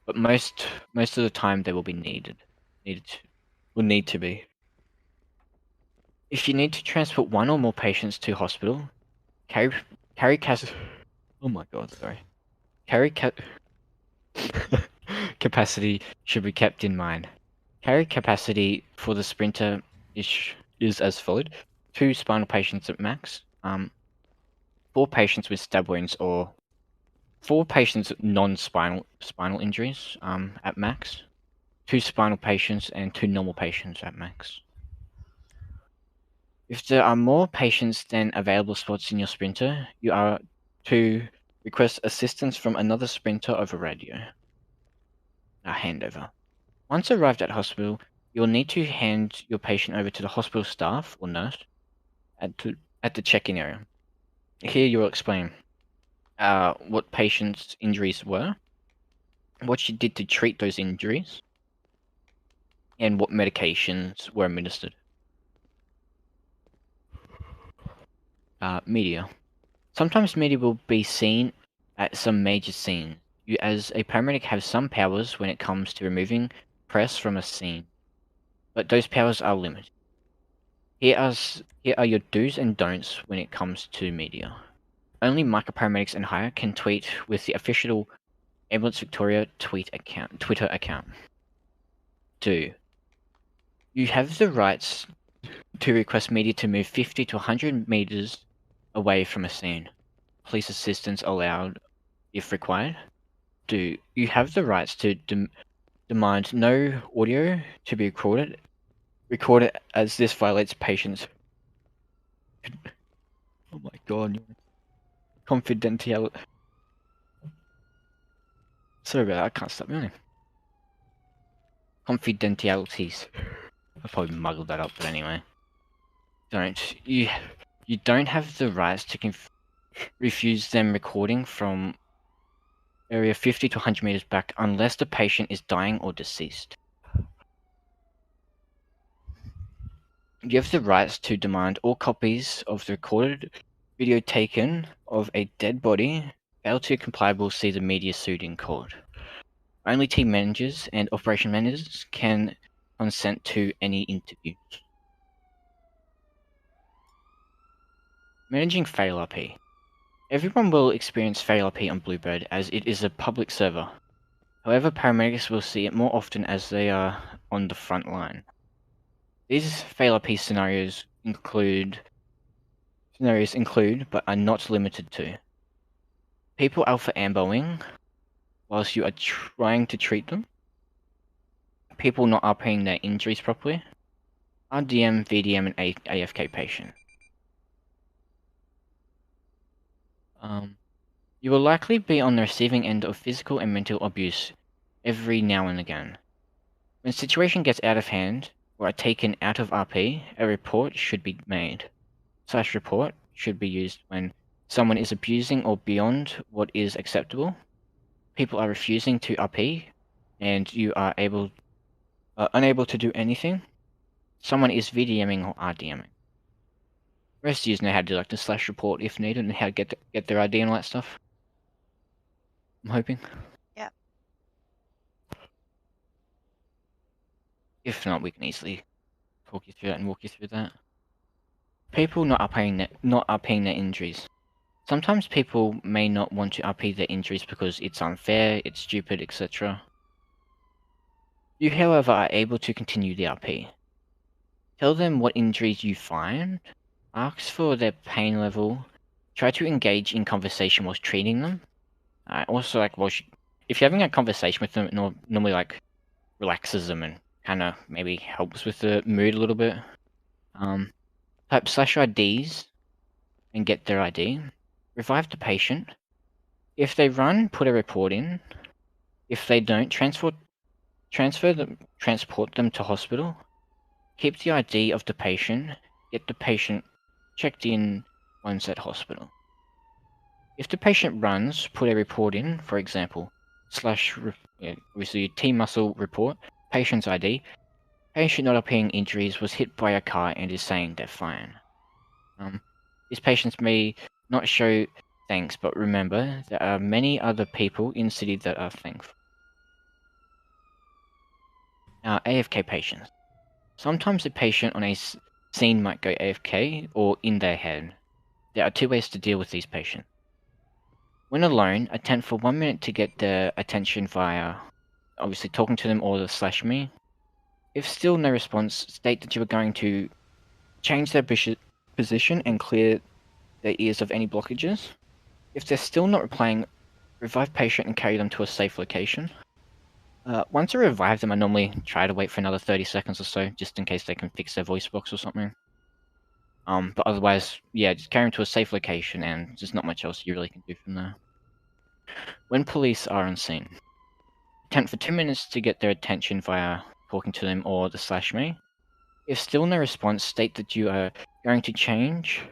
but most of the time they will be will need to be. If you need to transport one or more patients to hospital, carry oh my god, sorry. Capacity should be kept in mind. Carry capacity for the sprinter is as followed: 2 spinal patients at max, 4 patients with stab wounds or 4 patients non-spinal injuries at max, 2 spinal patients and 2 normal patients at max. If there are more patients than available spots in your sprinter, you are to request assistance from another sprinter over radio. A handover. Once arrived at hospital, you'll need to hand your patient over to the hospital staff or nurse at the check-in area. Here you'll explain what patient's injuries were, what you did to treat those injuries, and what medications were administered. Media. Sometimes media will be seen at some major scenes. You as a paramedic have some powers when it comes to removing press from a scene, but those powers are limited. Here are your do's and don'ts when it comes to media. Only micro paramedics and higher can tweet with the official Ambulance Victoria Twitter account. 2. You have the rights to request media to move 50 to 100 meters away from a scene. Police assistance allowed if required. 2. You have the rights to demand no audio to be recorded as this violates patients' oh my god, confidentiality. Sorry about that, I can't stop yawning. Confidentialities. I probably muggled that up, but anyway. You don't have the rights to refuse them recording from area 50 to 100 meters back unless the patient is dying or deceased. You have the rights to demand all copies of the recorded video taken of a dead body. Fail to comply will see the media sued in court. Only team managers and operation managers can consent to any interviews. Managing fail RP. Everyone will experience fail RP on Bluebird as it is a public server. However, paramedics will see it more often as they are on the front line. These fail RP scenarios include, but are not limited to: people alpha amboing whilst you are trying to treat them, people not RPing their injuries properly, RDM, VDM, and AFK patient. You will likely be on the receiving end of physical and mental abuse every now and again. When the situation gets out of hand or are taken out of RP, a report should be made. Such report should be used when someone is abusing or beyond what is acceptable, people are refusing to RP, and you are unable to do anything, someone is VDMing or RDMing. Rest users know how to do like the slash report if needed and how to get their ID and all that stuff. I'm hoping. Yeah. If not, we can easily talk you through that and walk you through that. People not RPing their injuries. Sometimes people may not want to RP their injuries because it's unfair, it's stupid, etc. You, however, are able to continue the RP. Tell them what injuries you find, ask for their pain level, try to engage in conversation whilst treating them. Also, like, if you're having a conversation with them, it normally like relaxes them and kind of maybe helps with the mood a little bit. Type /IDs and get their ID. Revive the patient. If they run, put a report in. If they don't, transport them to hospital. Keep the ID of the patient. Get the patient checked in once at hospital. If the patient runs, put a report in, for example, obviously T-muscle report, patient's ID. Patient not appearing injuries was hit by a car and is saying they're fine. These patients may not show thanks, but remember, there are many other people in the city that are thankful. Now, AFK patients. Sometimes a patient on a scene might go AFK or in their head. There are 2 ways to deal with these patients. When alone, attempt for 1 minute to get their attention via, obviously, talking to them or the /me. If still no response, state that you are going to change their position and clear their ears of any blockages. If they're still not replying, revive patient and carry them to a safe location. Once I revive them, I normally try to wait for another 30 seconds or so, just in case they can fix their voice box or something. But otherwise, yeah, just carry them to a safe location, and there's not much else you really can do from there. When police are on scene, attempt for 2 minutes to get their attention via talking to them or the /me. If still no response, state that you are going to change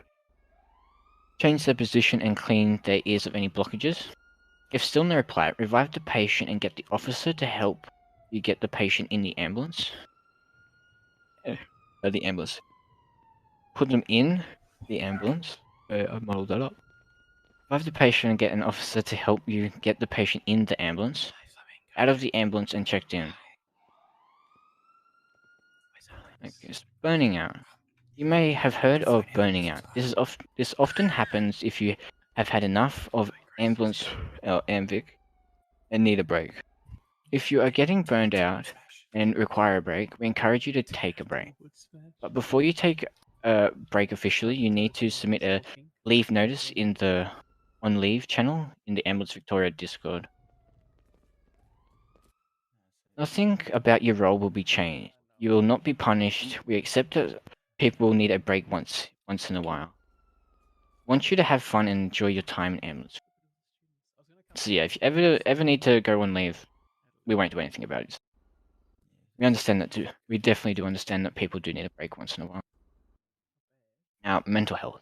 their position and clean their ears of any blockages. If still no reply, revive the patient and get the officer to help you get the patient in the ambulance. Put them in the ambulance. I modeled that up. Revive the patient and get an officer to help you get the patient in the ambulance, out of the ambulance and checked in. Okay, burning out. You may have heard of burning out. This often happens if you have had enough of ambulance or AMVIC and need a break. If you are getting burned out and require a break, we encourage you to take a break. But before you take a break officially, you need to submit a leave notice in the on leave channel in the Ambulance Victoria Discord. Nothing about your role will be changed. You will not be punished. We accept that people will need a break once in a while. Want you to have fun and enjoy your time in ambulance. So yeah, if you ever need to go on leave, we won't do anything about it. We understand that too. We definitely do understand that people do need a break once in a while. Now, mental health.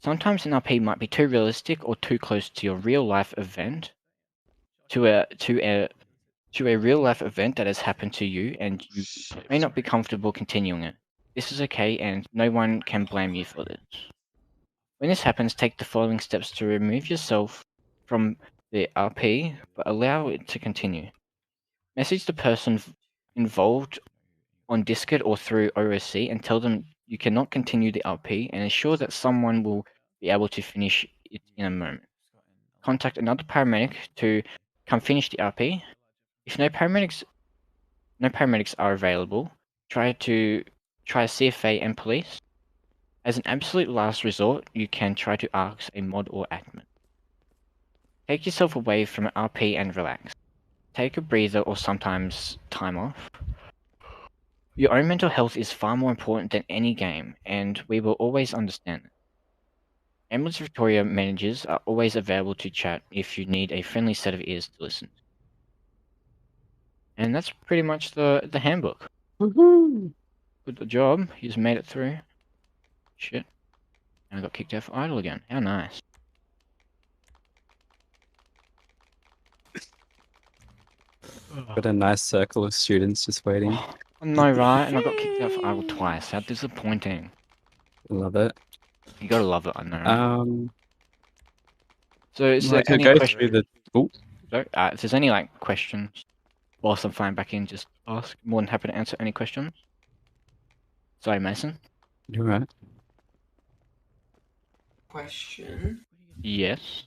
Sometimes an RP might be too realistic or too close to your real life event, to a real life event that has happened to you, and you may not be comfortable continuing it. This is okay, and no one can blame you for this. When this happens, take the following steps to remove yourself from the RP, but allow it to continue. Message the person involved on Discord or through OSC and tell them you cannot continue the RP and ensure that someone will be able to finish it in a moment. Contact another paramedic to come finish the RP. If no paramedics are available, try CFA and police. As an absolute last resort, you can try to ask a mod or admin. Take yourself away from an RP and relax. Take a breather or sometimes time off. Your own mental health is far more important than any game, and we will always understand it. Ambulance Victoria managers are always available to chat if you need a friendly set of ears to listen to. And that's pretty much the handbook. Woohoo! Good job. You just made it through. Shit. And I got kicked out for idle again. How nice. Got a nice circle of students just waiting. I know, right? And I got kicked out for idle twice. How disappointing. Love it. You gotta love it, I know. So is there I can any go question? through the... Oh, if there's any questions whilst I'm flying back in, just ask. More than happy to answer any questions. Sorry, Mason. you're right. Question. Yes.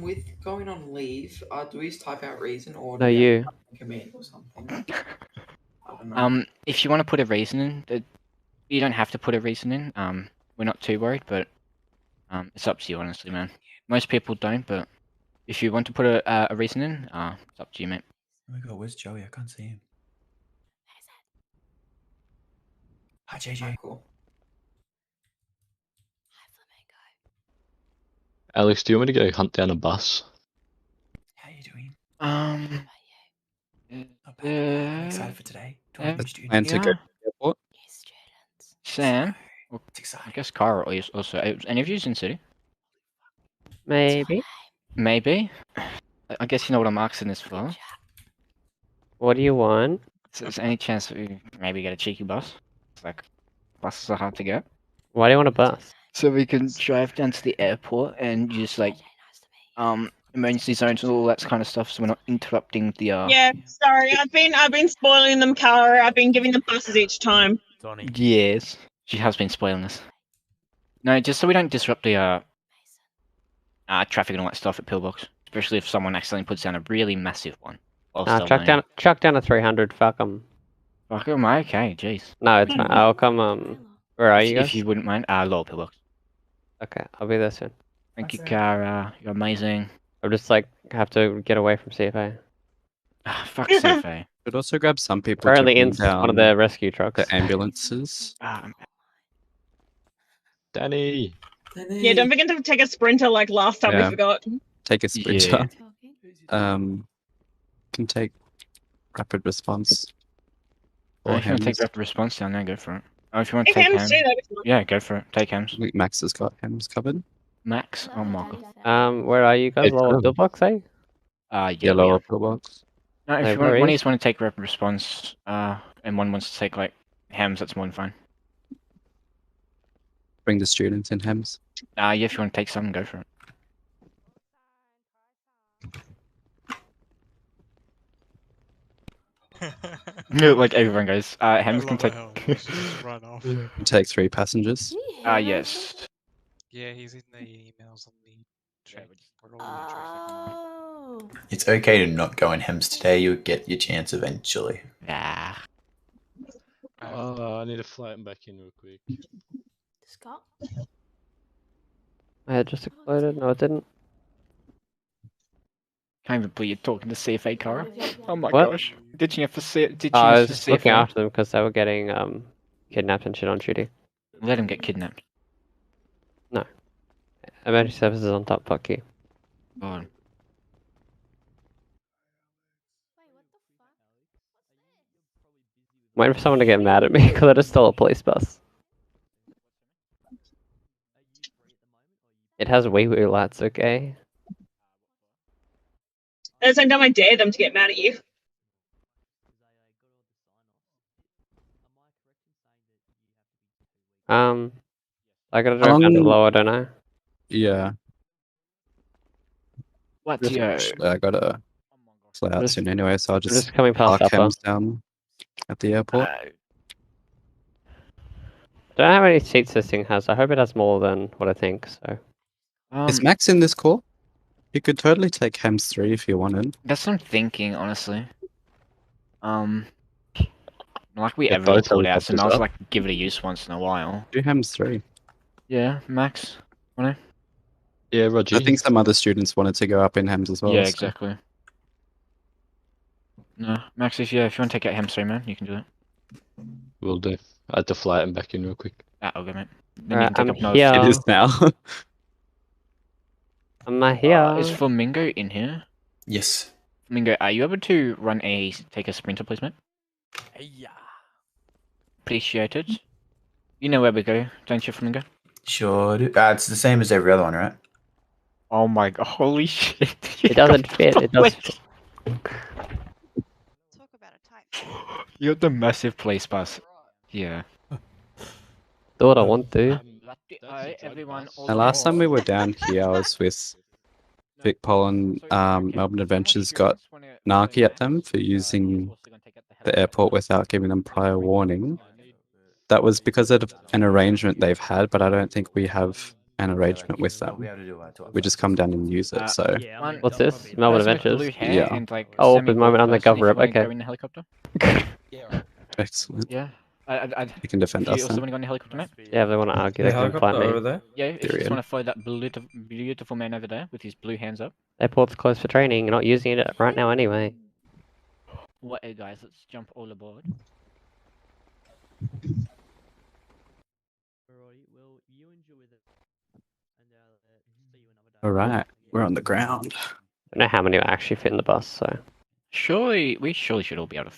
With going on leave, do we just type out reason or No, do we you. have a command or something? I don't know. If you want to put a reason in, you don't have to put a reason in. We're not too worried, but it's up to you, honestly, man. Most people don't, but if you want to put a reason in, it's up to you, mate. Oh my god, where's Joey? I can't see him. Hi, JJ. Alright, cool. Alex, do you want me to go hunt down a bus? How you doing? Not bad. I'm excited for today. Let's plan to go to the airport. Sam, well, It's exciting. I guess Kara is also. Any of you in city? Maybe. Maybe. I guess you know what I'm asking this for. What do you want? So is there any chance that we maybe get a cheeky bus? It's like buses are hard to get. Why do you want a bus? So we can drive down to the airport and use like emergency zones and all that kind of stuff, so we're not interrupting the Yeah, sorry, I've been spoiling them, Kara. I've been giving them buses each time. Yes, she has been spoiling us. No, just so we don't disrupt the traffic and all that stuff at Pillbox, especially if someone accidentally puts down a really massive one. Chuck down a 300. Fuck 'em. Fuck, am I okay? Jeez. No, it's fine. I'll come. Where are you guys? If you wouldn't mind, lower Pillbox. Okay, I'll be there soon. Thank you, Kara. You're amazing. I'll just like have to get away from CFA. Fuck CFA. Could also grab some people Apparently to bring in down one of the rescue trucks. the ambulances. Danny. Yeah, don't forget to take a sprinter like last time we forgot. Take a sprinter. Can take rapid response. Or if you want to take rapid response down there, go for it. Oh, if you want to Take take Hems Hems, too, that'd be fine. yeah, go for it. Take Hems. I think Max has got Hems covered. Max? Oh my god. Where are you guys? Lower Pillbox, eh? Yeah, Lower Pillbox. No, if No you want, one of worries. you want to take rapid response, and one wants to take like Hems, that's more than fine. Bring the students in Hems. Yeah, if you want to take some, go for it. No, like everyone goes. Hems can take. Run off. Take 3 passengers. Yes. Yeah, he's in the emails on the chat. It's okay to not go in Hems today. You'll get your chance eventually. Yeah. Oh, I need to flight him back in real quick. Scott? My head just exploded. No, it didn't. Can't even believe you're talking to CFA, Kara. Oh my What? gosh. Did you have to see it? Did you I use was the looking CFA? after them because they were getting kidnapped and shit on duty. Let him get kidnapped. No. Emergency services on top. Fuck you. God. I'm waiting for someone to get mad at me because I just stole a police bus. It has wee wee lights, okay? At the same time, I dare them to get mad at you. I gotta drive down to lower, don't I? Yeah. What? I gotta fly out soon anyway, so I'll just coming past park Upper. Hems down at the airport. Don't know how many seats this thing has. I hope it has more than what I think, so. Is Max in this call? You could totally take Hems 3 if you wanted. That's what I'm thinking, honestly. Like we Yeah, ever both pulled out, so helicopters I was up. like, give it a use once in a while. Do Hems 3. Yeah, Max. Wanna? Yeah, Roger. I think some other students wanted to go up in Hems as well. Yeah, so- exactly. No, Max, if you want to take out Hems 3, man, you can do it. Will do. I had to flight him back in real quick. Okay, mate. Alright, you can I'm take up here. It is now. Am I here? Is Flamingo in here? Yes. Flamingo, are you able to take a sprinter, please, mate? Yeah. Appreciate it. You know where we go, don't you, Flamingo? Sure do. It's the same as every other one, right? Oh my god, holy shit. It doesn't fit. It does fit. You have the massive police bus. Yeah. Do what I want to. Everyone, And last time we were down here, I was with Vic Pol and Melbourne Adventures got Narky at them for using the airport without giving them prior warning. That was because of an arrangement they've had, but I don't think we have an arrangement with them. We just come down and use it, so... What's this? Melbourne Adventures? Yeah. Oh, the moment undercover up. Okay. Go in the helicopter? Excellent. Yeah. You can defend Do you us also then. want to go in the helicopter, mate? Yeah, if they want to argue, they can fight me. Yeah, if you just Period. want to follow that beautiful man over there with his blue hands up. Airport's closed for training. You're not using it right now anyway. What, guys? Let's jump all aboard. Alright, we're on the ground. I don't know how many will actually fit in the bus, so. We surely should all be able to.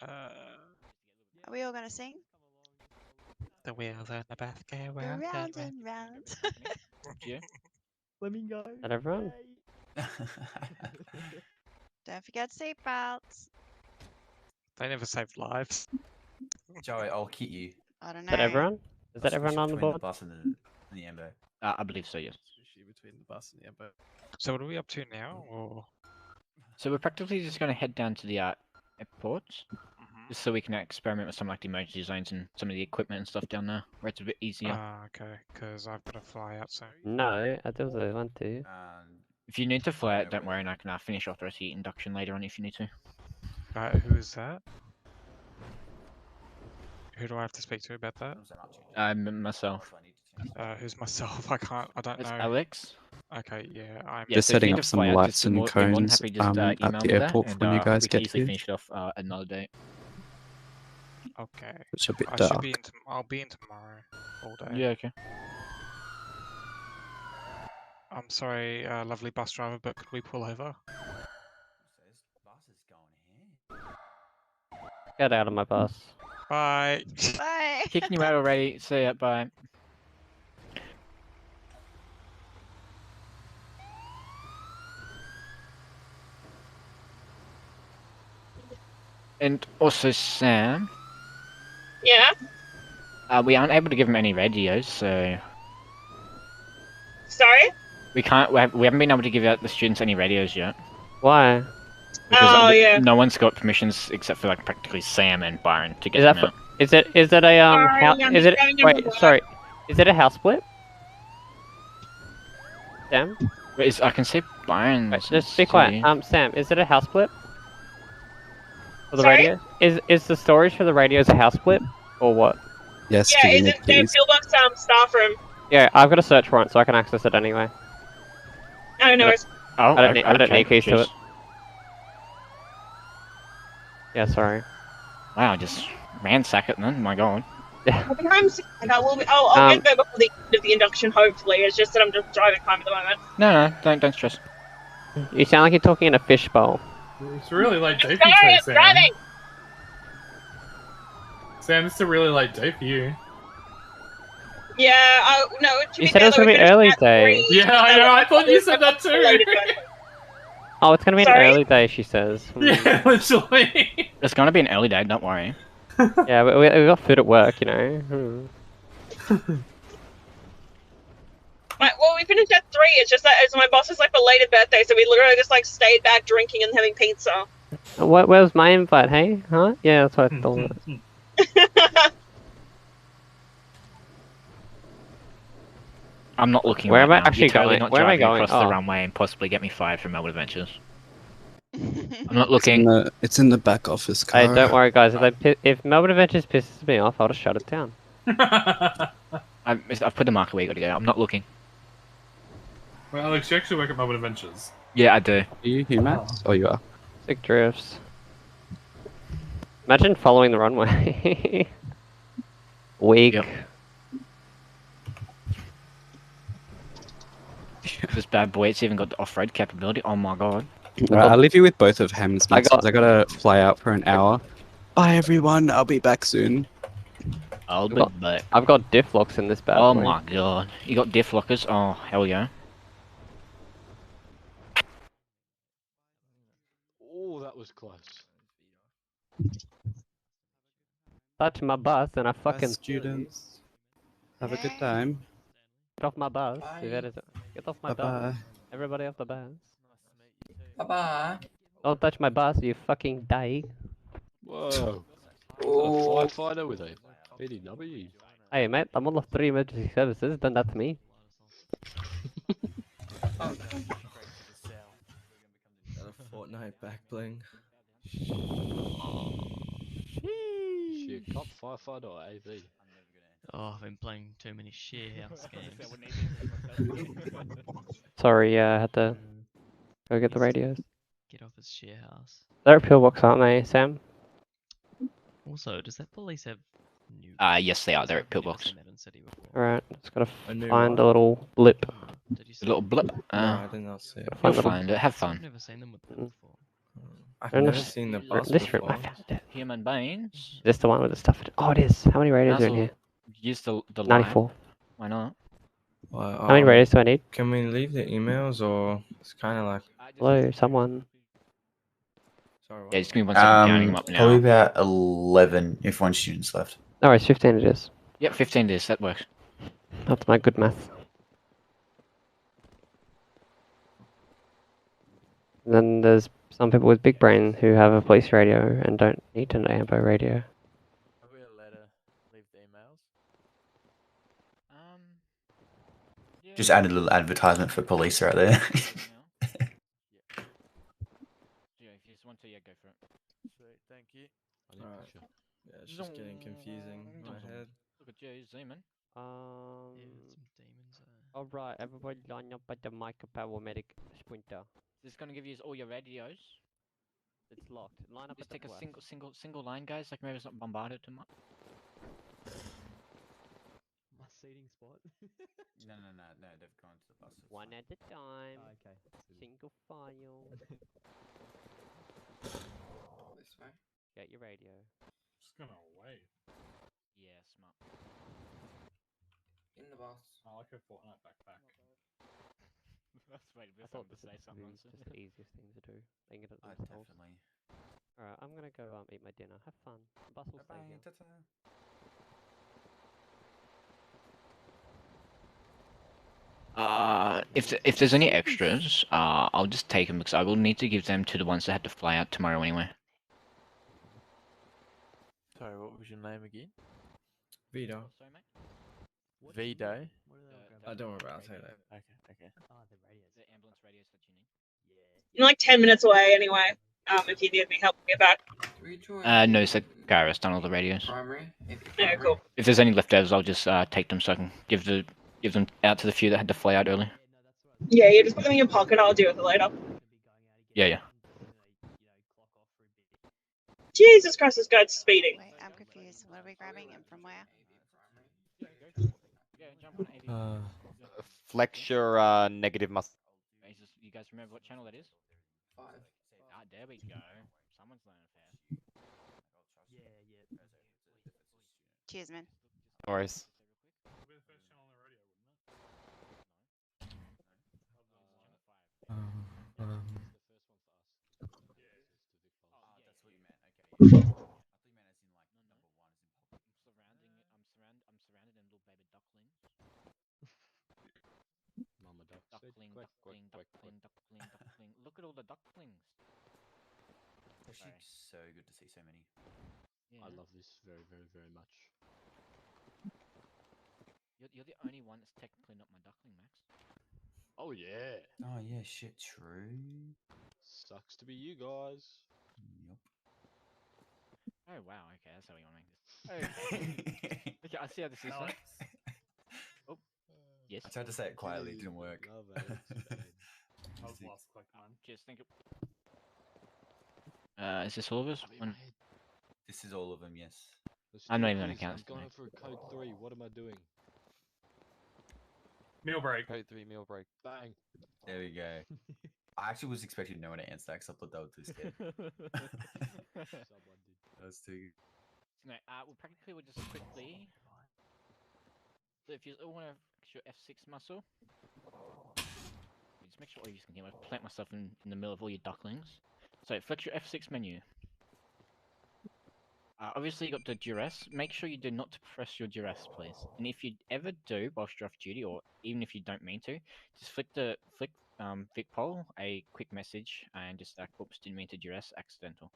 Are we all gonna sing? The wheels on the bus go round Round and round. Yeah. Let me go. Is that everyone? Don't forget seatbelts. They never saved lives. Joey, I'll kit you. I don't Is know. that everyone? Is that I'll switch everyone on the between board? bus and the Ambo. I believe so, yes. Between the bus and the Ambo. So what are we up to now? Or So we're practically just going to head down to the airport, just so we can experiment with some like the emergency zones and some of the equipment and stuff down there, where it's a bit easier. okay, because I've got to fly out soon. No, I do want to. If you need to fly it, don't worry, and I can finish off the rest of the induction later on if you need to. Who is that? Who do I have to speak to about that? Myself. Who's myself? I don't It's know. Alex. Okay, yeah, I'm. Just setting up some lights and cones at the airport for when you guys get here. Finish it off another day. Okay. It's a bit I dark. should be in. I'll be in tomorrow, all day. Yeah, okay. I'm sorry, lovely bus driver, but could we pull over? Get out of my bus. Bye. Bye. Kicking you out already. See ya. Bye. And also, Sam. Yeah. We aren't able to give him any radios, so Sorry. we can't. We haven't been able to give out the students any radios yet. Why? Oh, yeah. No one's got permissions except for like practically Sam and Byron to get Is them that out. is it a Sorry, I'm is it staying in wait the sorry is it a house split? Sam? Wait, I can see Byron. Wait, just be quiet. Sam, is it a house split? For the Sorry? radio? Is the storage for the radios a house split or what? Yes, Yeah, is it the pillbox staff room? Yeah, I've got a search warrant, so I can access it anyway. I don't know. Oh, I don't need keys to jeez. it. Yeah, sorry. Wow, just ransack it then. My God. I'm sick. I'll get there before the end of the induction, hopefully. It's just that I'm just driving home at the moment. No, don't stress. You sound like you're talking in a fishbowl. It's a really late day for Sorry, you, I'm Sam. driving! Sam, it's a really late day for you. Yeah, no, to You be said it fair, was gonna we be finished early at day. 3, Yeah, I know, I thought you said that too. Oh, it's gonna be Sorry? an early day, she says. Yeah, literally. It's gonna be an early day. Don't worry. Yeah, we got food at work, you know. Right, well, we finished at 3. It's just that it's my boss's like belated birthday, so we literally just like stayed back drinking and having pizza. Where was my invite? Hey, huh? Yeah, that's what I thought. I'm not looking. Where right am I now. actually You're totally going? Not Where am I driving going? across the Oh. runway and possibly get me fired from Melbourne Adventures. I'm not looking. It's in the back office car. Hey, don't worry, guys. If Melbourne Adventures pisses me off, I'll just shut it down. I've put the marker where you got to go. I'm not looking. Well, Alex, you actually work at Melbourne Adventures. Yeah, I do. Are you here, Max? Oh, you are. Sick drifts. Imagine following the runway. Weak. Yep. This bad boy, it's even got the off-road capability. Oh my God. Alright, I'll leave you with both of Hems, Max, I got- because I gotta fly out for an hour. Bye, everyone. I'll be back soon. I'll be back. I've got diff locks in this bad Oh boy. my God. You got diff lockers? Oh, hell yeah. Oh, that was close. Touch my bus and I fucking students. Have a good time. Get off my bus. Get off my bus. Bye-bye. Everybody off the bus. Bye-bye. Don't touch my bus, you fucking die. Whoa. Oh. A firefighter with a BDW. Hey mate, I'm on 3 emergency services, done that to me. A Fortnite back bling. Shit, cop, firefighter, or AV? Oh, I've been playing too many sharehouse games. Sorry, yeah, I had to go get the radios. Get off his share house. They're at pillbox, aren't they, Sam? Also, does that police have new? Yes, they are. They're at pillbox. Alright, just gotta A new find what? a little blip. Did you A see little it? blip. No, I did not see it. Gotta You'll find a little. find it. Have I've fun. never seen them with that Mm. before. I've They're in never this- seen the they're in bus this room. before. I found it. Human beings. Is this the one with the stuff? Oh, it is. How many radios are in Basil, here? use the line. 94. Why not? Well, How many radios do I need? Can we leave the emails or it's kind of like? Hello, someone. Sorry. Yeah, just give me 1 second. Counting them up now. Probably about 11 if one student's left. No, it's 15 it is. Yep, 15 it is. That works. That's my good math. And then there's some people with big brain who have a police radio and don't need an AMBO radio. Have we let her leave the emails? Just added a little advertisement for police right there. Yeah, if you just want to, yeah, go for it. Sweet, thank you. Alright. Yeah, it's just getting confusing in my head. Look at you, zooming. Alright, everybody line up at the micro paramedic sprinter. This is gonna give you all your radios. It's locked. Line up Just at take the a west. single line, guys. Like maybe it's not bombarded too much. My seating spot. No, they've gone to the bus. One at a time. Okay. Single file. This way. Get your radio. Just gonna wait. Yeah, smart. In the bus. I like her Fortnite backpack. That's right. I thought this would be just the easiest thing to do. They can get it themselves. Definitely. Alright, I'm gonna go eat my dinner. Have fun. The bus will stay here. If there's any extras, I'll just take them because I will need to give them to the ones that had to fly out tomorrow anyway. Sorry, what was your name again? Vito. Sorry, mate. Vito. Don't worry about it. I'll say that. Okay. The ambulance radios that you need. I'm like 10 minutes away anyway. If you need me help get back. No, so Gareth's done all the radios. Primary. Yeah, cool. If there's any leftovers, I'll just take them so I can give them out to the few that had to fly out early. Yeah, you just put them in your pocket. I'll deal with it later. Yeah. Jesus Christ, this guy's speeding. Wait, I'm confused. What are we grabbing and from where? Flex your negative muscle. You guys remember what channel that is? 5. There we go. Someone's learning fast. Cheers, man. No worries. I'm surrounded in little baby ducklings. Mama duck. Duckling. Look at all the ducklings. It's actually so good to see so many. Yeah. I love this very, very, very much. You're the only one that's technically not my duckling, Max. Oh yeah. Oh yeah, shit, true. Sucks to be you guys. Yep. Oh wow, okay, that's how we want to make this. Okay, I see how this is. Alex. Oh, yes. I tried to say it quietly, it didn't work. Love it. I was last click mine. Cheers, thank you. Is this all of us? This is all of them, yes. I'm not even on account. I'm going for code 3. What am I doing? Meal break. Code 3 meal break. Bang. There we go. I actually was expecting no one to answer that because I thought they were too scared. Someone did. That's too. No, we'll just quickly. So if you all want to fix your F6 muscle, just make sure all you can hear. I plant myself in the middle of all your ducklings. So flex your F6 menu. Obviously you got the duress. Make sure you do not press your duress, please. And if you ever do whilst you're off duty, or even if you don't mean to, just flick Vic Pol a quick message and just whoops, didn't mean to duress, accidental.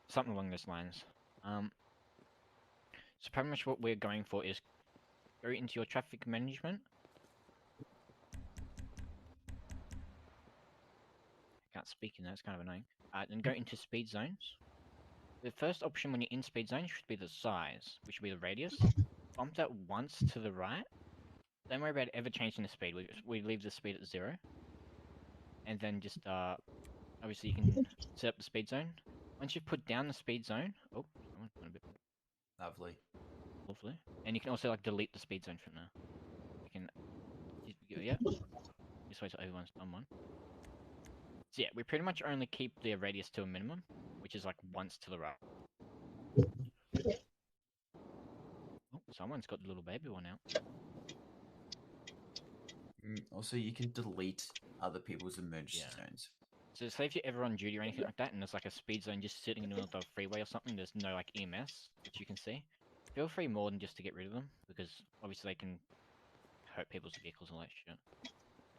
Something along those lines. So pretty much what we're going for is go into your traffic management. I can't speak in that, it's kind of annoying. Then go into speed zones. The first option when you're in speed zone should be the size, which will be the radius. Bump that once to the right. Don't worry about ever changing the speed. We leave the speed at 0. And then just obviously you can set up the speed zone. Once you've put down the speed zone, oh, someone's gone a bit Lovely. lovely, and you can also like delete the speed zone from there. You can, yeah. Just wait till everyone's done one. So yeah, we pretty much only keep the radius to a minimum, which is like once to the right. Oh, someone's got the little baby one out. Also, you can delete other people's emergency zones. So say if you're ever on duty or anything like that, and there's like a speed zone just sitting in the middle of the freeway or something, there's no like EMS, which you can see. Feel free more than just to get rid of them, because obviously they can hurt people's vehicles and all that shit.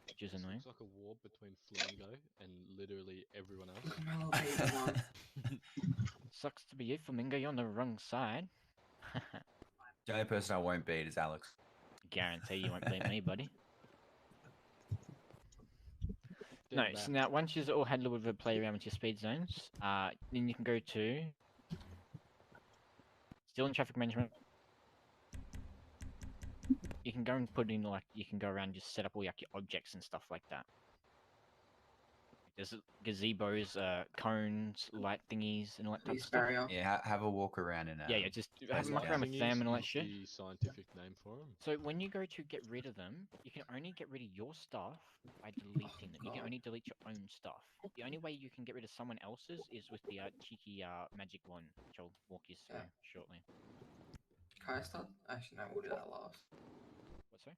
Which is annoying. It's like a war between Flamingo and literally everyone else. Look at my little baby one. Sucks to be you, Flamingo. You're on the wrong side. The only person I won't beat is Alex. Guarantee you won't beat me, buddy. No, so now once you've all had a little bit of a play around with your speed zones, then you can go to still in traffic management. You can go and put in like you can go around and just set up all your objects and stuff like that. There's gazebos, cones, light thingies, and all that type of stuff. Yeah, have a walk around in Yeah, just have a muck around with them and all that shit. The scientific name for them. So when you go to get rid of them, you can only get rid of your stuff by deleting them. You can only delete your own stuff. The only way you can get rid of someone else's is with the cheeky magic wand, which I'll walk you through shortly. Can I start? Actually, no, we'll do that last. What's that?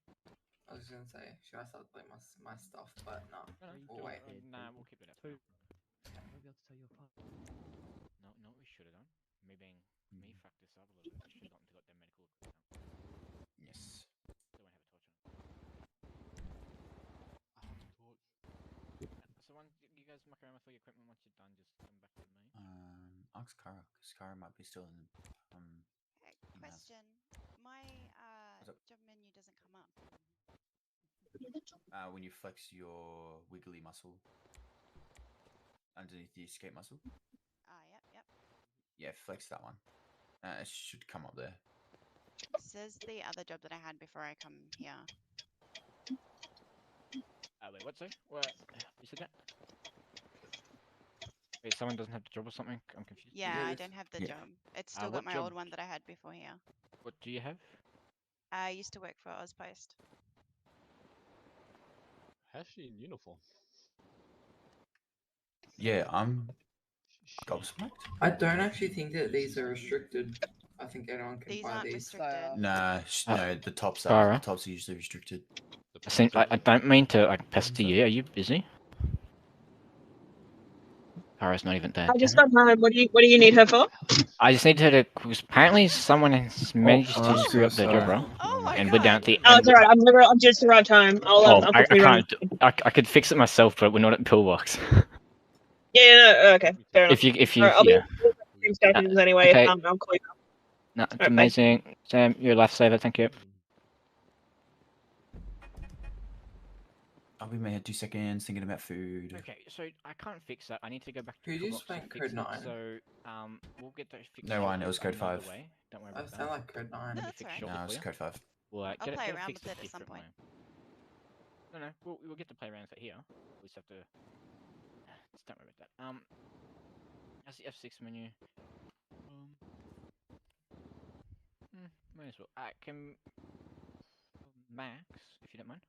I was just gonna say, should I start playing my stuff? But no, we'll wait. Nah, we'll keep it up. Maybe I'll tell you apart. No, we should have done. Me fucked this up a little bit. I should have gotten to got their medical equipment out. Yes. They won't have a torch on. So once you guys muck around with all your equipment, once you're done, just come back to me. Ask Kara, because Kara might be still in. Question. My job menu doesn't come up. When you flex your wiggly muscle underneath the escape muscle. Yep. Yeah, flex that one. It should come up there. Says the other job that I had before I come here. Wait, what's that? What? You said that? Wait, someone doesn't have the job or something? I'm confused. Yeah, I don't have the job. It's still got my old one that I had before here. What do you have? I used to work for Ozpost. How's she in uniform? Yeah, I'm gobsmacked. I don't actually think that these are restricted. I think anyone can buy these. Restricted. Nah, no, the tops are. The tops are usually restricted. I don't mean to like pester you. Are you busy? Kara's not even there. I just got home. What do you need her for? I just need her to. Cause apparently, someone has managed to screw up their job, bro. And we're down at the. Oh, it's alright. I'm just arrived home. I'll I quickly run. can't. I could fix it myself, but we're not at Pillbox. Yeah, no, okay, fair enough. If you, Alright, I'll yeah. be in seconds anyway. Okay. I'll call you. No, it's Alright, amazing. Sam, you're a lifesaver. Thank you. I'll be in my head 2 seconds thinking about food. Okay, so I can't fix that. I need to go back to Who Pillbox just went to fix code it. 9? So we'll get that fixed. No one, it shortly. was code I'm on the 5. way. Don't worry I about sound that. like code 9. That's alright. No, it's code 5. We'll I'll get play it around fixed with a it at some different point. way. No, we'll get the play around with it here. We just have to. Just don't worry about that. That's the F6 menu. Might as well. Can Max, if you don't mind.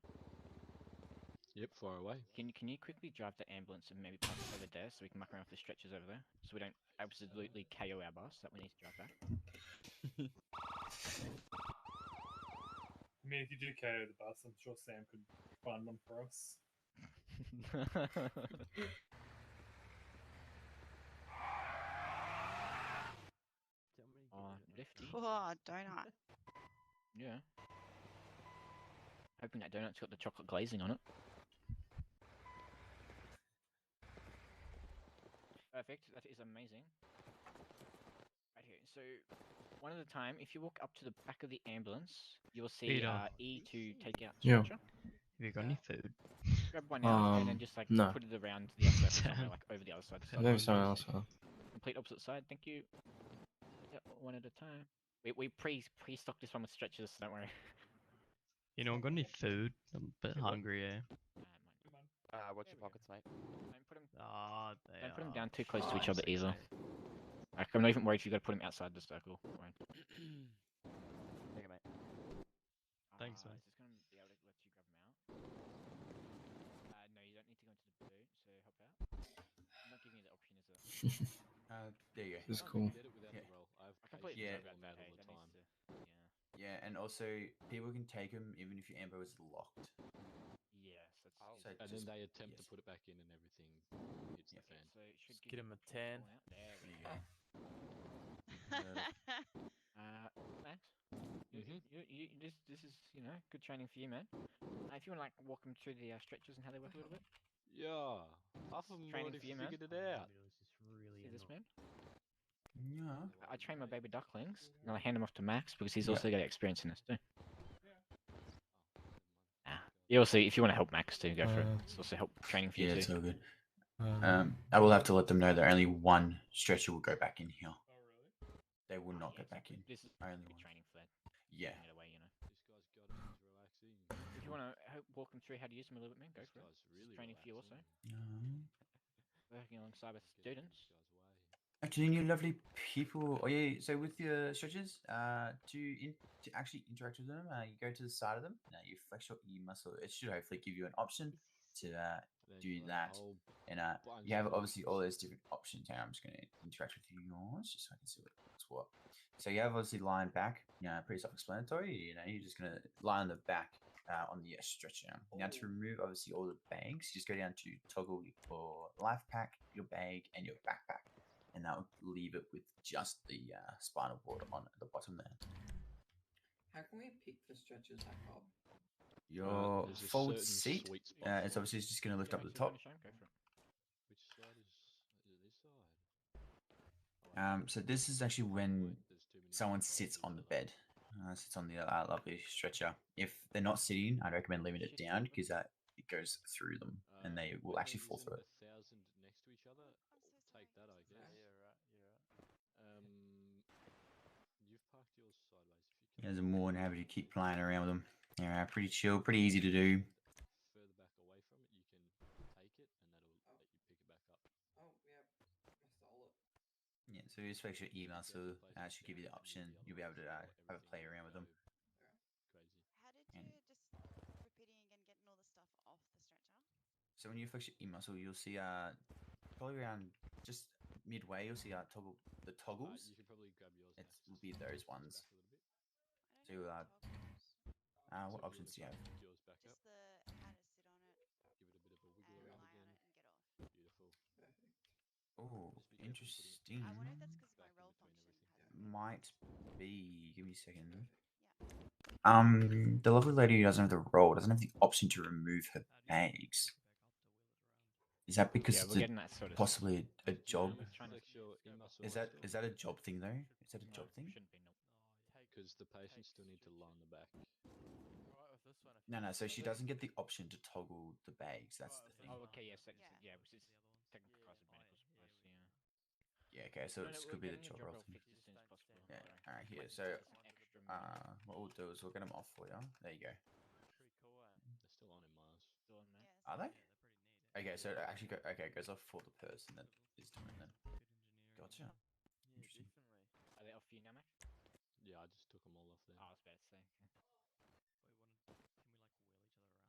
Yep, far away. Can you quickly drive the ambulance and maybe park it over there so we can muck around with the stretchers over there, so we don't absolutely KO our bus that we need to drive back. I mean, if you do KO the bus, I'm sure Sam could find one for us. Lefty. Oh, donut. Yeah. Hoping that donut's got the chocolate glazing on it. Perfect. That is amazing. Right here. So, one at a time. If you walk up to the back of the ambulance, you will see E to take out the stretcher. Have you got any food? Grab one out and then just like no. put it around the other side, somewhere, like over the other side. I think someone else will. Complete opposite side. Thank you. Yep, one at a time. We pre-stocked this one with stretchers, so don't worry. You know, got any food? I'm a bit hungry, yeah. Watch your pockets, mate. Don't put them down too close to each other either. Like, I'm not even worried if you got to put them outside the circle. Right. Thank you, mate. Thanks, mate. Is this going to be able to let you grab them out? No, you don't need to go into the boot, so help out. I'm not giving you the option, is it? There you go. This is cool. I completely Yeah. forgot about that all the time. Yeah, and also people can take them even if your ambo is locked. Yes, that's So And just- then they attempt to yes. put it back in and everything hits the fan. So it should Just give get you him a the 10. ball out. There we There you go. Max, this is good training for you, man. If you want to like walk them through the stretches and how they work a little bit. Yeah, half of them Training already for you, man. figured it out. See this, man? Yeah. I train my baby ducklings, and I hand them off to Max because he's Yeah. also got experience in this too. You also, if you want to help Max too, go for it. It's also help training for you Yeah, too. it's all good. I will have to let them know that only one stretcher will go back in here. They will not go back in. This is Only good one. training for that. Yeah. Giving it away, This guy's got it. He's relaxing. If you want to walk them through how to use them a little bit, man, go This for it. guy's It's really training for you also. Working alongside with students. Actually, you lovely people. Oh yeah. So with your stretchers, to actually interact with them, you go to the side of them. You flex your E muscle. It should hopefully give you an option to do that. And you have obviously all those different options. Here, I'm just going to interact with yours just so I can see what's what. So you have obviously lie on back. Pretty self-explanatory. You're just going to lie on the back on the stretcher. Now to remove obviously all the bags, you just go down to toggle your life pack, your bag, and your backpack. And that will leave it with just the spinal board on the bottom there. How can we pick the stretchers back up? Your there's a fold certain seat, sweet spot it's for it. obviously just going to lift up the Max, if you top. wanna show 'em, go for it. Which side is this side? So this is actually when someone sits on the bed, sits on the lovely stretcher. If they're not sitting, I'd recommend leaving it down because it goes through them and they will when actually there fall through it. isn't 1,000 next to each other, take that, I guess. Yeah, right. You've parked yours sideways. If You guys are more than happy to keep playing around with them. Yeah, pretty chill, pretty easy to do. further back away from it, you can take it, and that'll let you pick it back up. Oh, yeah. I stole it. Yeah, so just flex your E muscle. Should give you the option. You'll be able to have a play around with them. Crazy. How did And- you just repeating again, getting all the stuff off the stretcher? So when you flex your E muscle, you'll see probably around just midway, you'll see the toggles. You can probably grab yours. It Max, will just be push those it ones. back a little bit. So what options do you have? Yours back up. Just the how to sit on it Give it a bit of a wiggle and around lie on again. it and get off. Beautiful. Oh, Just be careful putting it interesting. I wonder if that's because my back in roll between function everything. Might be. Give me a second. Yeah. The lovely lady who doesn't have the roll doesn't have the option to remove her bags. Is that because Yeah, it's we're getting that sort of possibly a job? Flex your E-muscle Is that a job thing though? Is that a job thing? Shouldn't be, no. Because the patients still need to lie on the back. Right with this one. if No, you- so she doesn't get the option to toggle the bags. That's the thing. Oh, okay, yes, Yeah. which is technically class of medical supplies, yeah. Yeah. Okay. So No, this we're could be the getting job your role role thing. fixed as soon as possible. Yeah. Sorry. All right. Here. Just So some extra what we'll do is we'll get them off for you. There you go. Pretty cool, They're still on in Mars. still on, man. Yeah, Are they? Okay. So it actually it goes off for the person that is doing them. Gotcha. Yeah, Interesting. definitely. Are they off for you now, Max? Yeah, I just took them all off there. Oh, I was about to say.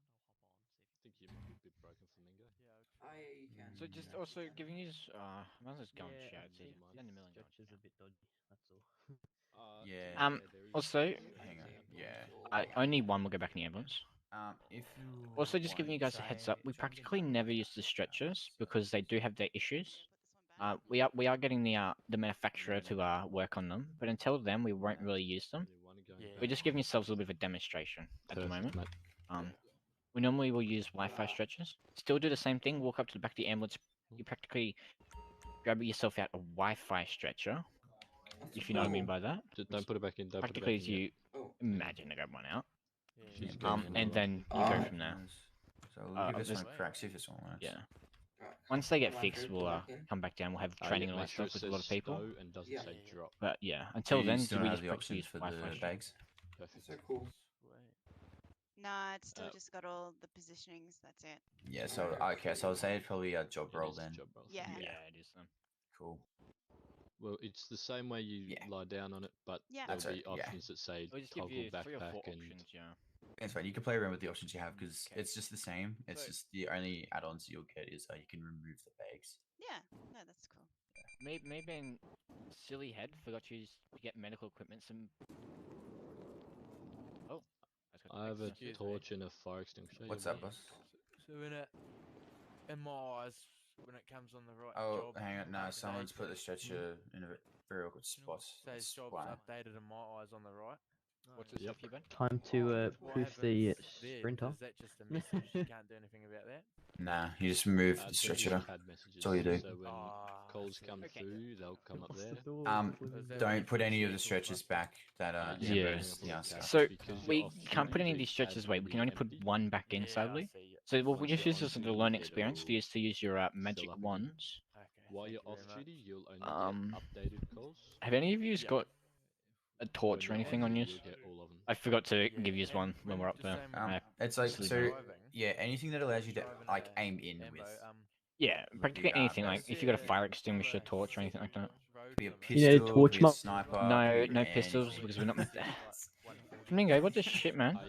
I think you might be a bit broken, Flamingo. You can. So just also giving you, I might as well go and Yeah, shout I it to you. think Send a million this dollars. stretch is a bit dodgy. That's all. Yeah. there is Also, Hang on. Yeah. only one will go back in the ambulance. If you Also, just giving you guys a heads up, we practically never use the stretchers because they do have their issues. We are getting the manufacturer to work on them, but until then, we won't really use them. We're just giving yourselves a little bit of a demonstration at the moment. We normally will use Wi-Fi stretchers. Still do the same thing. Walk up to the back of the ambulance. You practically grab yourself out a Wi-Fi stretcher, if you know what I mean by that. Just don't put it back in. Don't Practically, put it back in as you imagine to grab one out. She's going in And now. then you go from there. So we'll give this just- one a crack. See if this one works. Yeah. Once they get fixed, we'll come back down. We'll have training and all make that sure stuff it with a lot of says people. stow and doesn't say drop. But yeah, Do until you then, still we have just the practically options use for Wi-Fi the stretchers. bags? Perfect. So cool. No, Nah, it's still just got all the positionings. That's it. Yeah. So okay. So I'll say it's probably a job role then. Yeah. Yeah, it is then. Cool. Well, it's the same way you lie down on it, but Yeah. there'll That's be it, yeah. options that say It'll just give toggle you 3 or 4 backpack and options, yeah. That's fine. You can play around with the options you have because it's just the same. It's just the only add-ons you'll get is you can remove the bags. Yeah. No, that's cool. Maybe in silly head forgot to get medical equipment. Oh, I have a Excuse torch and a fire extinguisher. What's you'll that, be- boss? So in my eyes, when it comes on the right Oh, job, hang on. No, someone's put the updated, stretcher in a very awkward spot. says That's jobs why. updated in my eyes on the right. What's it say for you, Ben? Time to What poof the happens there? sprinter. Is that just a message? You can't do anything about that. Nah, you just remove the they're just stretcher. CAD messages. That's all you do. So when calls come through, they'll come up there. Don't put any of the stretchers back that Yeah, yeah. bang Yeah. up So. So because we you're off can't put any of duty, these stretches CAD away. will We be can only put empty. one back in, sadly. So we'll Once just you're use this on as a learning duty, experience for you to use your magic fill up again. wands. While you're off duty, you'll only Um, get updated calls. Have any of you got a torch or When you're anything on on you? duty, you'll get all of them. I forgot to give you one when we're up there. It's like Silly so. me. Yeah, anything that allows you to aim in with. Yeah, practically anything. Like if you got a fire extinguisher, torch, or anything like that. Could be a You know, pistol, torch could be a mark- sniper. No, could be no pistols because we're not meant to. Flamingo, what the shit, man?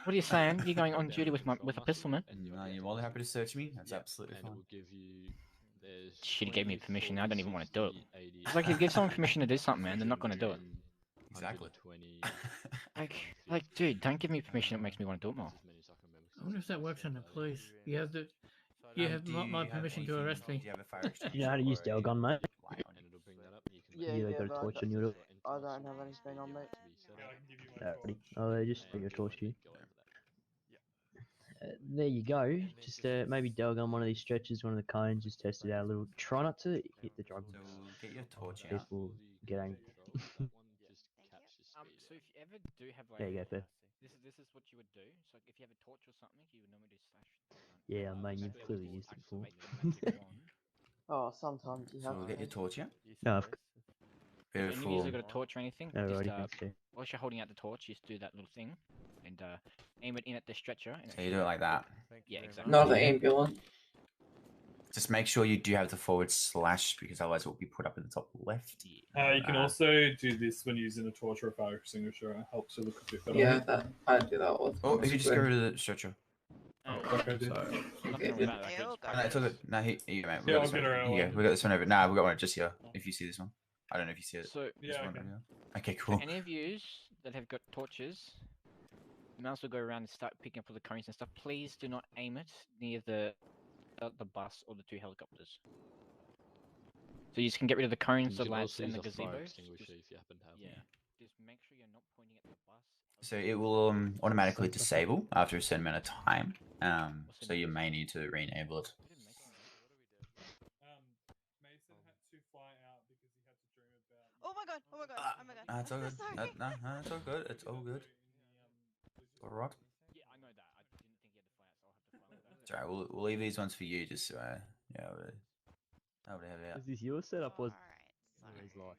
What are you saying? You're going on duty with a pistol, man? No, you're more than happy to search me. That's absolutely And it fine. will give you. There's Shit, he gave me 20, permission. 40, I don't even want to do it. 60, 80, It's like you give someone permission to do something, man. They're not going to do it. Exactly. 120, Like, dude, don't give me permission. It makes me want to do it more. I wonder if that works on the police. You have the. You have do my you have permission to anything- arrest me. Do you have a fire extinguisher? You know how to use or Delgun, mate? light on and it'll bring that up. And you can Yeah, you got a torch on you. I don't have anything on me. Alrighty. I'll just bring a torch to you. There you go. Just maybe Delgun one of these stretches, one of the cones, just test it out a little. Try not to hit the drug. So get your torch out. People get angry. So if you ever do have like, There you go, Fair. this is what you would do. So if you have a torch or something, you would normally do slash. Yeah, I mean, you've clearly used it before. Oh, sometimes you So have we'll to. get your torch out. No, I've If any of you Beautiful. got a torch or anything, Alrighty, just thanks, Steve. whilst you're holding out the torch, just do that little thing, and aim it in at the stretcher. And So you do it like that. Yeah, exactly. Not the ambulance. Just make sure you do have the forward slash because otherwise it will be put up in the top left. You can also do this when using a torch or a fire extinguisher. It helps to look a bit better. Yeah, I do that with. Oh, if you just go to the stretcher. Okay, dude. Okay, No, it's all good. No, here you go, mate. Yeah, I'll get around Here you one. go. We got this one over. Nah, we got one just here. If you see this one, I don't know if you see it. So This Yeah, one I over can. here. Okay, for cool. any of yous that have got torches, you might as well go around and start picking up all the cones and stuff. Please do not aim it near the bus or the 2 helicopters. So you just can get rid of the cones, the You can lights, also and the use a fire gazebos. extinguisher Just, if you happen to have yeah, one. just make sure you're not pointing at the bus. So it will automatically disable after a certain amount of time. So you may need to re-enable it. Mason had to fly out because he had to dream about. Oh my god! Oh my god! Oh my god! It's all good. Sorry. No, it's all good. It's all good. All right. Yeah, I know that. I didn't think you had to fly out, so I'll have to fly out. It's alright. We'll leave these ones for you, just so yeah, I'll have it out. Is this your setup or? Alright, so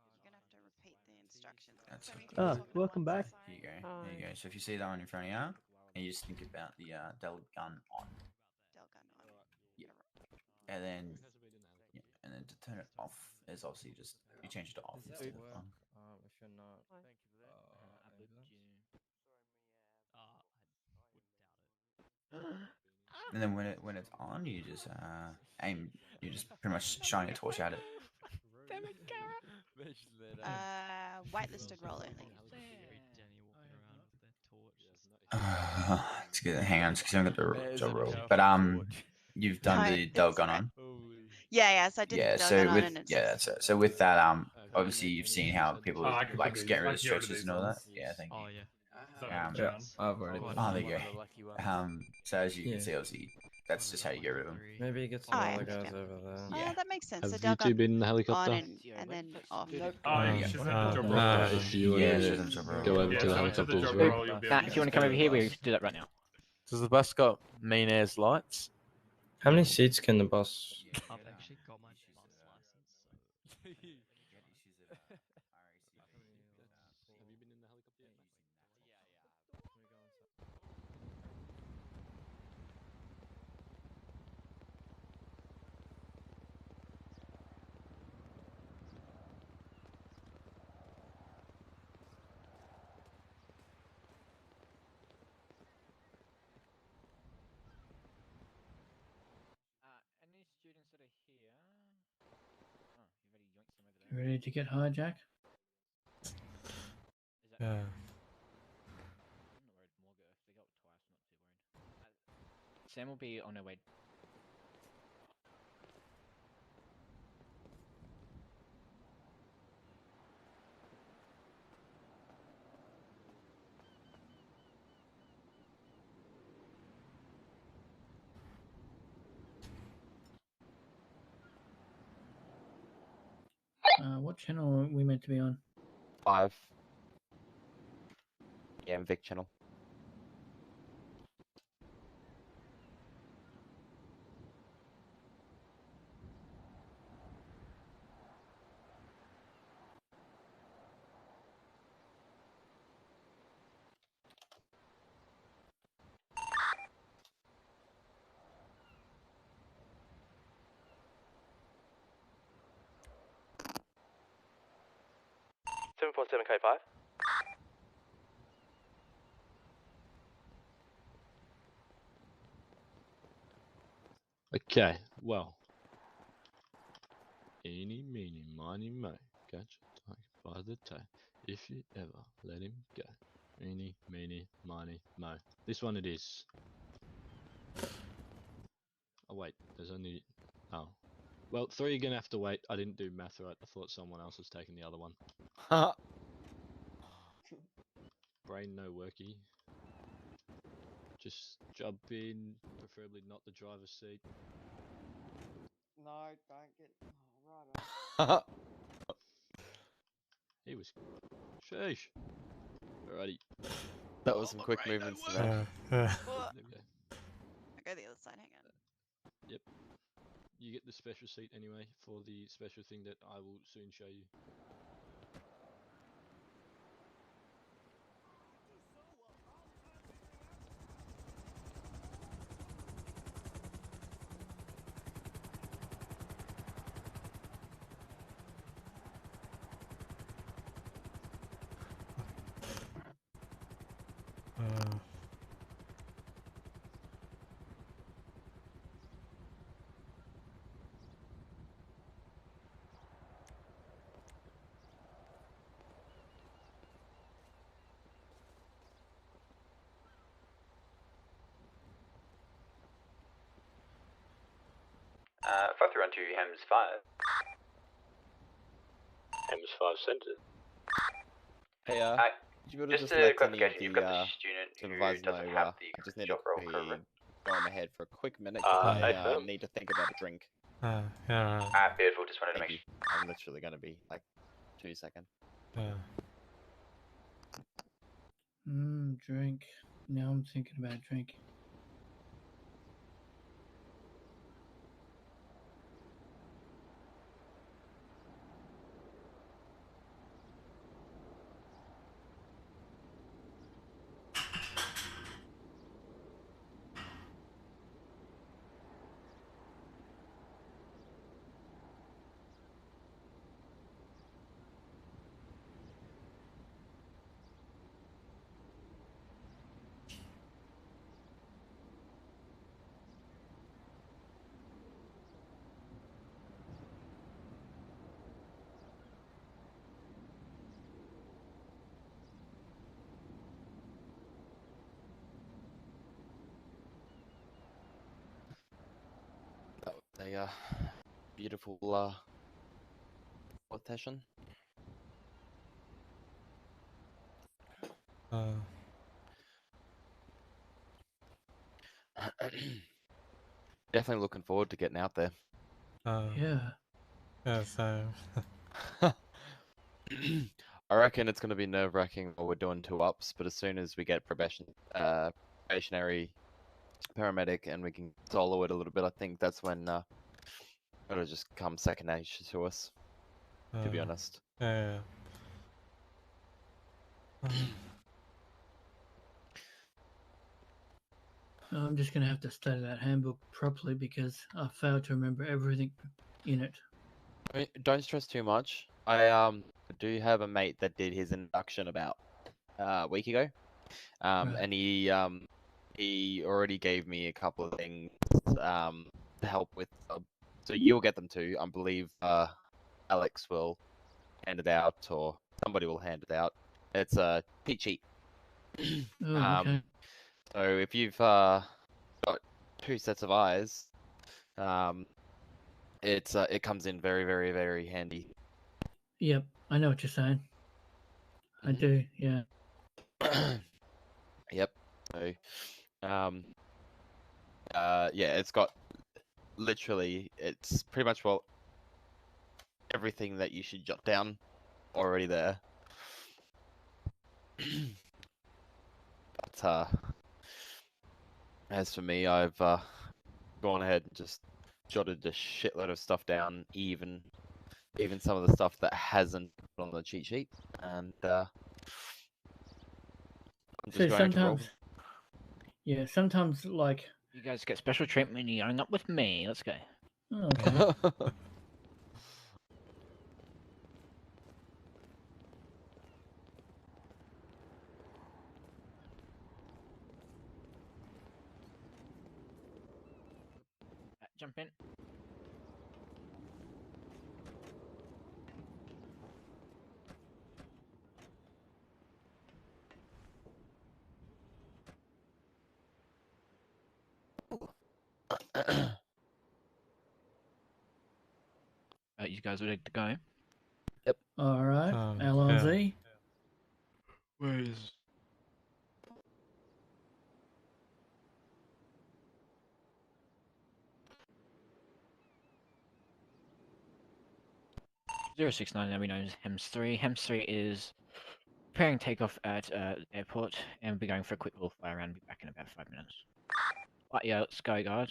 you're gonna have to repeat the instructions. That's So we okay. can Ah, talk about welcome that. back. Here you go. There you go. So if you see that one in front of you, and you just think about the Del gun on. Del gun on. Yeah. And then to turn it off is obviously just you change it to off instead of on. If you're not. Thank you for that. And then when it's on, you just aim. You just pretty much shine your torch at it. Damn it, Whitelisted roll only. It's good. Hang on, because I haven't got the job roll. But you've done the Del gun on. Yeah, so I did Yeah, the Del so gun on with and it's so with that obviously you've seen how people I can like put get rid of these- I can get rid of stretches these and all that. ones. Yeah, thank you. Oh, yeah. Yeah, I've already. Oh, there you go. So as you can see, obviously that's just how you get rid of them. Maybe get some Oh, other yeah. guys over there. Oh, that makes sense. So Have Del you two gun been in the on helicopter? and then off. She's not the job role. If you Yeah, wanna she doesn't job roll. go over Yeah, to the so into the helicopter as job well. role, you'll be Nah, able if you want to come over here, we can do that right now. Does the bus got mean ass lights? How many seats can the bus? I've actually got my bus license. Have you been in the helicopter yet? Ready to get hijacked? Yeah. Sam will be on her way. What channel are we meant to be on? 5. Yeah, Vic channel. K5. Okay, well. Eeny, meeny, miny, mo. Catch a tiger by the tail. If you ever let him go. Eeny, meeny, miny, mo. This one it is. Oh wait, there's only... Oh. Well, 3 are gonna have to wait. I didn't do math right. I thought someone else was taking the other one. Brain no worky. Just jump in, preferably not the driver's seat. No, don't get. Oh, right. He was... Sheesh. Alrighty. That was some quick movements there. There we go. I go the other side, hang on. Yep. You get the special seat anyway for the special thing that I will soon show you. Five through on to Hems 5. Hems 5 centre. Hey, would you be able to just just a let any of clarification, the you've got the student who supervisors doesn't know, have the I just need job to role, be correct? going ahead for a quick minute 'cause I need to think about a drink. Yeah. Beautiful, just wanted to Thank make you. I'm literally going to be like 2 seconds. Drink. Now I'm thinking about drinking. That was a beautiful quotation. Definitely looking forward to getting out there. Yeah. Yeah, same. I reckon it's going to be nerve-wracking while we're doing 2-ups, but as soon as we get probationary paramedic and we can solo it a little bit, I think that's when it'll just come second nature to us, to be honest. Yeah. I'm just gonna have to study that handbook properly because I failed to remember everything in it. Don't stress too much. I do have a mate that did his induction about a week ago, and he already gave me a couple of things to help with. So you'll get them too. I believe Alex will handed out, or somebody will hand it out. It's a cheat sheet. Oh, okay. So if you've got 2 sets of eyes, it comes in very, very, very handy. Yep, I know what you're saying. I do, yeah. Yep. So, yeah, it's got literally, it's pretty much everything that you should jot down already there. But as for me, I've gone ahead and just jotted a shitload of stuff down, even some of the stuff that hasn't been on the cheat sheet, and I'm just So going to roll. sometimes, yeah, sometimes like. You guys get special treatment when you're going up with me. Let's go. Oh, okay. Jump in. You guys ready to go? Yep. All right, LRZ. Where is? 069, now we know is HEMS 3. HEMS 3 is preparing takeoff at airport, and we'll be going for a quick little fly around. Be back in about 5 minutes. Right, yeah, let's go, guys.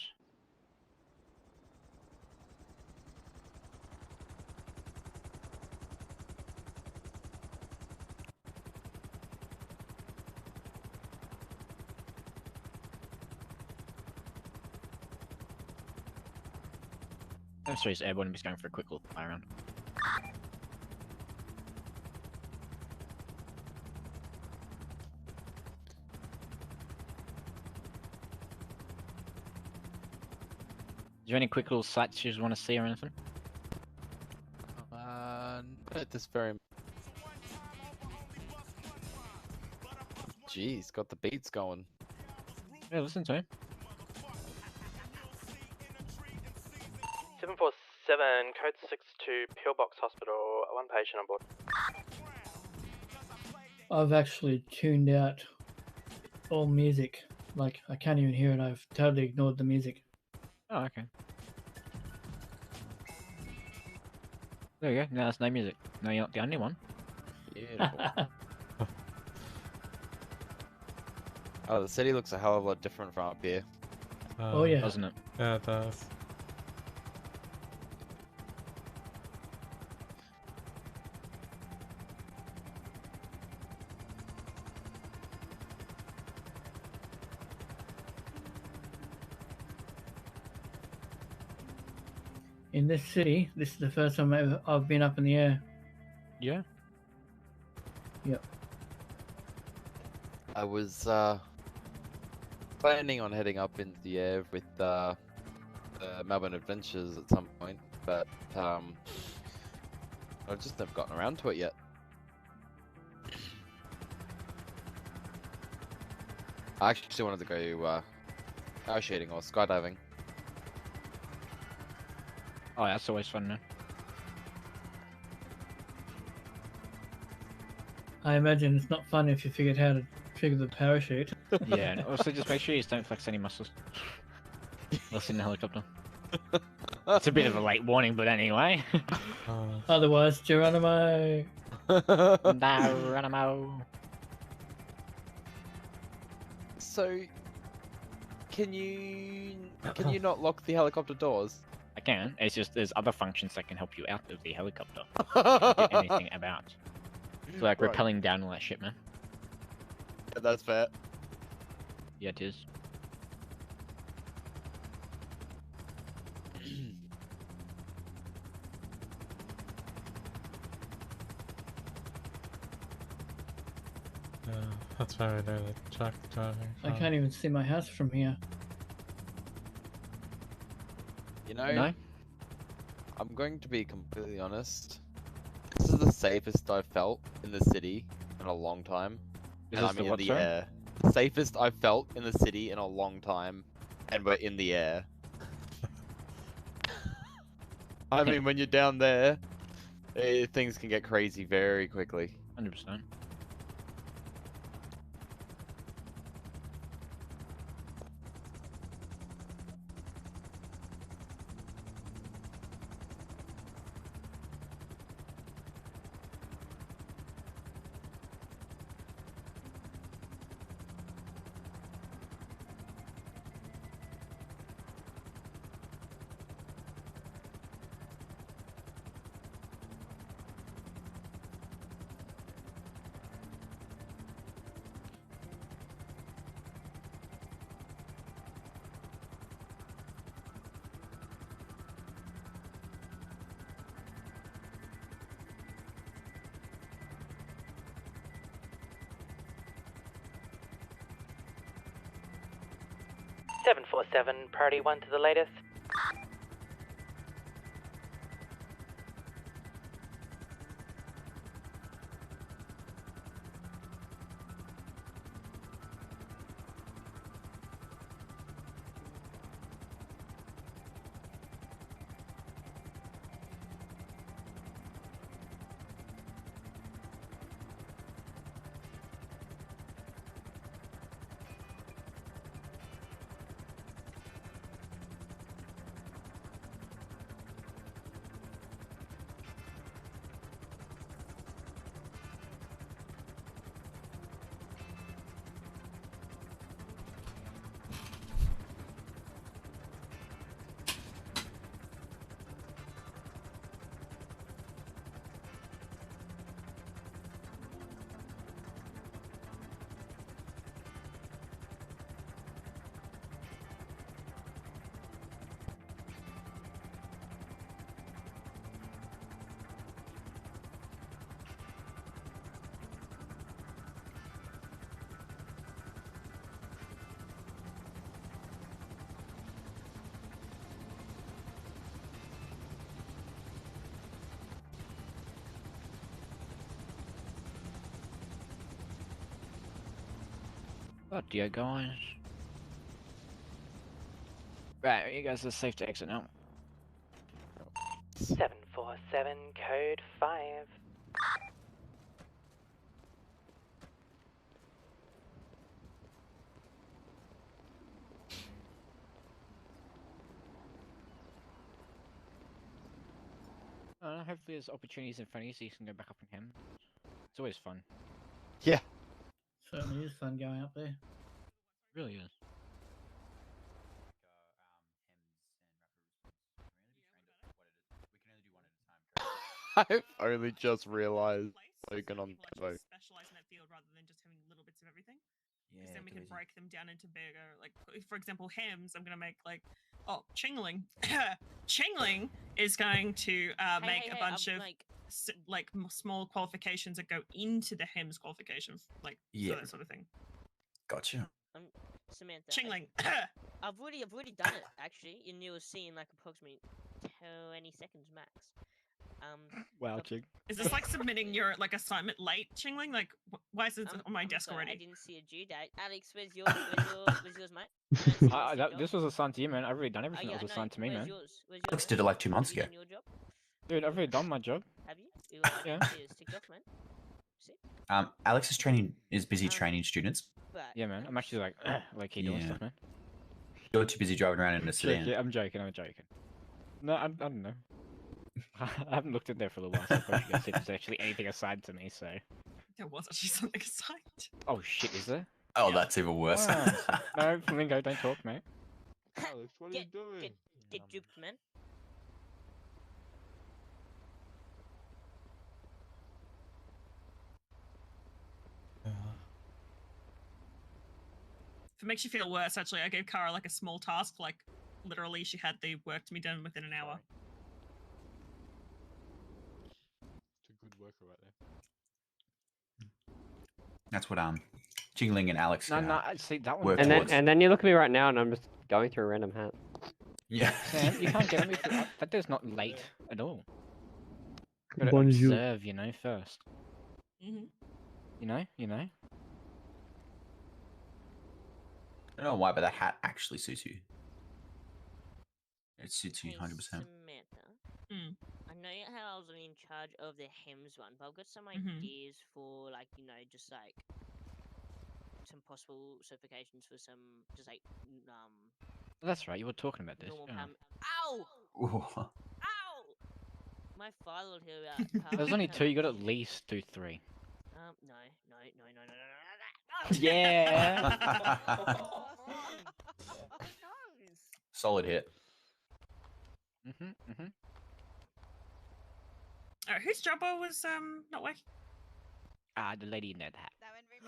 HEMS 3 is airborne, and he's going for a quick little fly around. Is there any quick little sights you just want to see or anything? At this very. Jeez, got the beats going. Yeah, listen to him. 747, code 62, Pillbox Hospital, 1 patient on board. I've actually tuned out all music. Like, I can't even hear it. I've totally ignored the music. Oh, okay. There you go. Now there's no music. No, you're not the only one. Beautiful. Oh, the city looks a hell of a lot different from up here. Oh, yeah. Doesn't it? Yeah, it does. In this city, this is the first time I've been up in the air. Yeah. Yep. I was planning on heading up into the air with the Melbourne Adventures at some point, but I've just never gotten around to it yet. I actually wanted to go parachuting or skydiving. Oh, that's always fun, man. I imagine it's not fun if you figured how to trigger the parachute. Yeah, and also just make sure you don't flex any muscles. Unless in the helicopter. It's a bit of a late warning, but anyway. Otherwise, Geronimo. Geronimo. So, can you not lock the helicopter doors? I can. It's just there's other functions that can help you out of the helicopter. Can't do anything about. So like Right. rappelling down all that shit, man. Yeah, that's fair. Yeah, it is. Yeah, that's why we do the truck driving. I can't even see my house from here. You know, No? I'm going to be completely honest. This is the safest I've felt in the city in a long time. Is And this I'm the in what, the sorry? air. The safest I've felt in the city in a long time, and we're in the air. I mean, when you're down there, things can get crazy very quickly. 100%. Priority 1 to the latest. What do you guys? Right, you guys are safe to exit now. 747, code 5. Hopefully there's opportunities in front of you so you can go back up on him. It's always fun. Yeah. Certainly is fun going up there. Really is. I've only just realized Logan on the boat. Specialize in that field rather than just having little bits of everything. Because Yeah, then we too can easy. break them down into bigger, like for example, hems. I'm gonna make like, oh, Chingling. Chingling is going to make a bunch of small qualifications that go into the hems qualification, like Yeah. so that sort of thing. Gotcha. Samantha. Chingling. I've already done it actually, and you were seeing like approximately 20 seconds max. Wow, Ching. Is this like submitting your like assignment late, Chingling? Like, why is it on my desk sorry, already? I didn't see a due date. Alex, where's yours? Where's yours, mate? This was assigned to you, man. I've already done everything yeah, that was I know. assigned to me, Where's man. yours? Where's Alex yours, did it like 2 months Have you ago. done your job? Dude, I've already done my job. Have you? Yeah. It's ticked off, man. See? Alex is busy training students. Yeah, man. I'm actually like keep doing Yeah. stuff, man. You're too busy driving around in a sedan. I'm joking. No, I don't know. I haven't looked in there for a little while, so I probably should go see if there's actually anything assigned to me, so... There was actually something assigned. Oh shit, is there? Oh, that's even worse. Wow. No, Flamingo, don't talk, mate. Alex, what are you doing? Get duped, man. If it makes you feel worse, actually, I gave Kara like a small task. Like, literally, she had the work to be done within an hour. It's a good worker right there. That's what Jingling and Alex. No, see that one. Work And then towards. and then you look at me right now, and I'm just going through a random hat. Yeah. Sam, you can't get me. That is not late at all. Gotta Bonjour. observe, you know, first. Mm-hmm. You know. I don't know why, but that hat actually suits you. It suits you 100%. Samantha. Mm. I know how I was in charge of the hems one, but I've got some Mhm. ideas for like, you know, just like some possible certifications for some just like That's right. You were talking about this. normal Yeah. Ow! Ooh. Ow! My father will hear about There's only two. You got to at least do 3. No. Yeah. Solid hit. Alright, whose job was not working? The lady in that hat.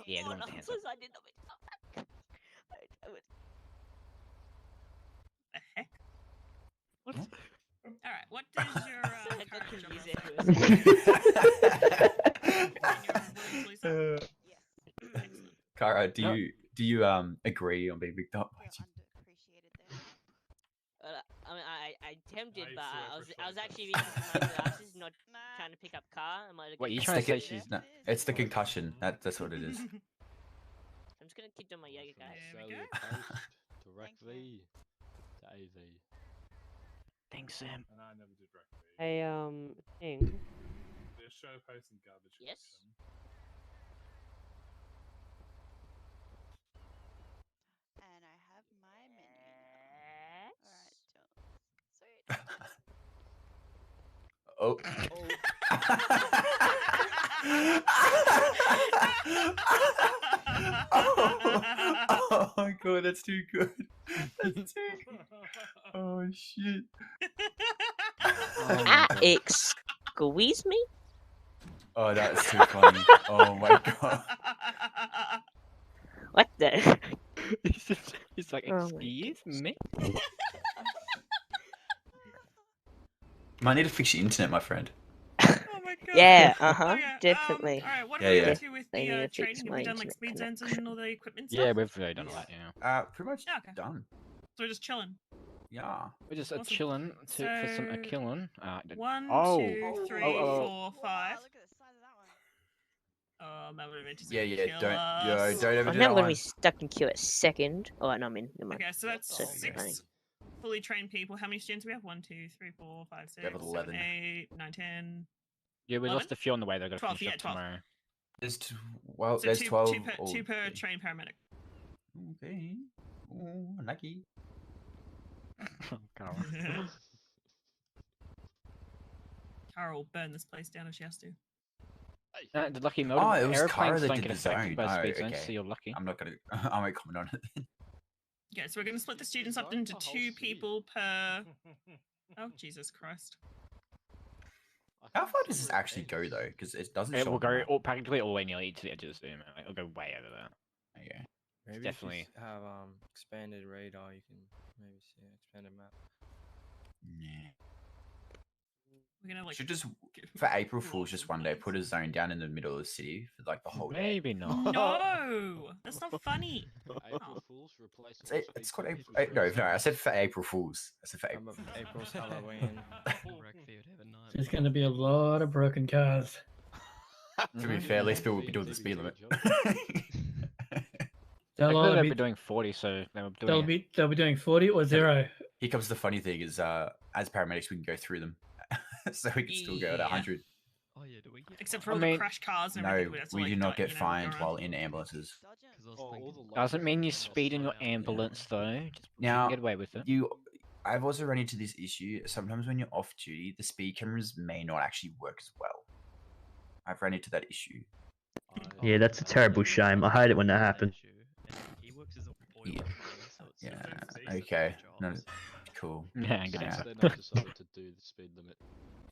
Yeah, the one with the hands up. I did not make that. The heck? What? Alright, what does your Kara, do you agree on being picked up by Jim? I mean, I attempted, but I was actually reading my glasses, not trying to pick up car. What, you trying to say she's... No, it's the concussion. That's what it is. I'm just gonna kick down my yoga, guys. There we go. Directly to AV. Thanks, Sam. And I never did direct feed. Hey, thing. The show post and garbage. Yes. And I have my menu. Alright, Oh my god, that's too good. That's too good. Oh shit. Squeeze me? Oh, that's too funny. Oh my god. What the? He's like, Oh my excuse me? Might need to fix your internet, my friend. Yeah, definitely. Alright, what are we up to with They need the to training? fix Have my we done like internet speed zones and connection. all the equipment stuff? Yeah, we've really done all that, yeah. Pretty much Yeah, okay. done. So we're just chilling. Yeah. We're just Awesome. chilling for some So, killing. 1, Oh. 2, 3, Oh. 4, 5. Oh, that would have been just Yeah, kill don't us. ever I'm do not that gonna one. be stuck in queue at second. Oh, no, I mean, never mind. Okay, so that's So, 6 fully trained people. How many students do we have? 1, 2, 3, 4, 5, 6, We have 7, 11. 8, 9, 10. Yeah, we 11? lost a few on the way. They're gonna 12, finish yeah, up 12. tomorrow. There's So there's 12. two per trained paramedic. Okay. Oh, lucky. Carl. Kara will burn this place down if she has to. The lucky mode. Oh, it was Kara airplanes that don't did get the affected zone. by Oh, speed zones, okay. so you're lucky. I'm not gonna. I won't comment on it then. Okay, so we're going to split the students up into 2 people per... Oh, Jesus Christ. How far does this actually go though? Because it doesn't It show. will on the go map. practically all the way nearly to the edge of the zoom. Like, it'll go way over there. Okay. Maybe definitely. if you have expanded radar, you can maybe see an expanded map. Yeah. We're gonna like Should just for April Fool's just one day put a zone down in the middle of the city for like the whole day. Maybe not. No, that's not funny. April Fools replace. It's called April. No, I said for April Fools. I said for April. April's Halloween. There's going to be a lot of broken cars. To be fair, at least people will be doing the speed limit. They'll be doing 40, so they'll be doing 40 or 0. Here comes the funny thing: is as paramedics we can go through them, so we can still go at 100. Oh yeah, do we get? Except for all the crash cars and No, everything. Have to, we like, do not get go fined around. while in ambulances. Doesn't mean you speed in your ambulance though. Just Now, you can get away with it. I've also run into this issue. Sometimes when you're off duty, the speed cameras may not actually work as well. I've run into that issue. Yeah, that's a terrible shame. I hate it when that happens. Yeah. Okay. No. Cool. Yeah, good answer. They're not decided to do the speed limit.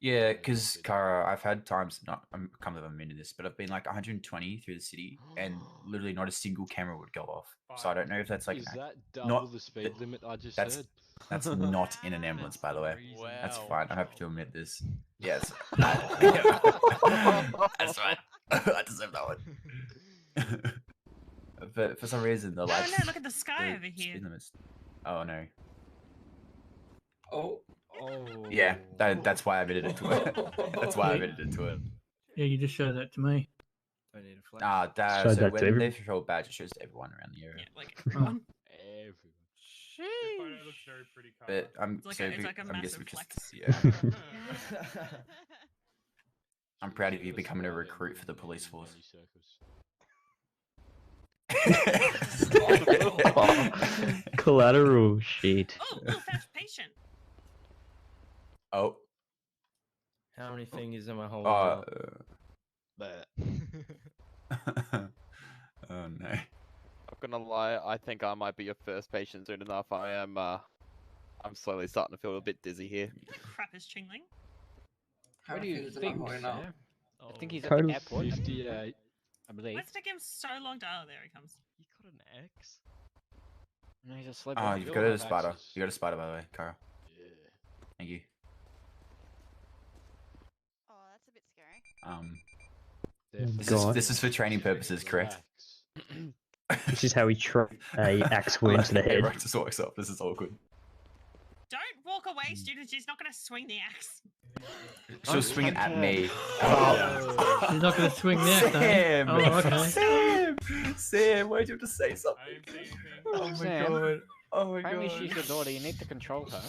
Yeah, because Kara, I've had times not. I can't believe I'm into this, but I've been like 120 through the city, and literally not a single camera would go off. So I don't know if that's like Is that double not the speed limit I just that's said? that's not in an ambulance, by the way. That's Wow. fine. I'm happy to admit this. Yes. That's fine. I deserve that one. But for some reason, the lights. Oh no! Look at the sky over here. Speed limits. Oh no. Oh. Yeah, that's why I admitted it to it. That's why I admitted it to it. Yeah, you just showed that to me. Don't need a flash. So Showed that to when everyone. they show a badge, it shows to everyone around the area. Yeah, like everyone. Everyone. Your photo looks very pretty color. But I'm It's like so a, it's like a I'm massive guessing flex. yeah. I'm proud of you becoming a recruit for the police force. Collateral shit. Oh, little fat patient. Oh. How many fingers am I holding Oh. up? Oh no. Not gonna lie, I think I might be your first patient soon enough. I'm slowly starting to feel a bit dizzy here. Crap is Chingling. What do you think, Sam? I think he's at Total the airport. 58. I believe. Let's take him so long to. Oh, there he comes. You got an X? No, he's a slip. Oh, you've got a spider. You got a spider, by the way, Carl. Yeah. Thank you. Oh, that's a bit scary. This is for training purposes, correct? This is how we try a axe wound to the head. Everyone just walks up. This is awkward. Don't walk away, students. She's not gonna swing the axe. She'll swing it at me. She's not going to swing that, Sam! though. Oh, okay. Sam, why'd you have to say something? Oh my Sam, god. Oh my apparently god. she's your daughter. You need to control her.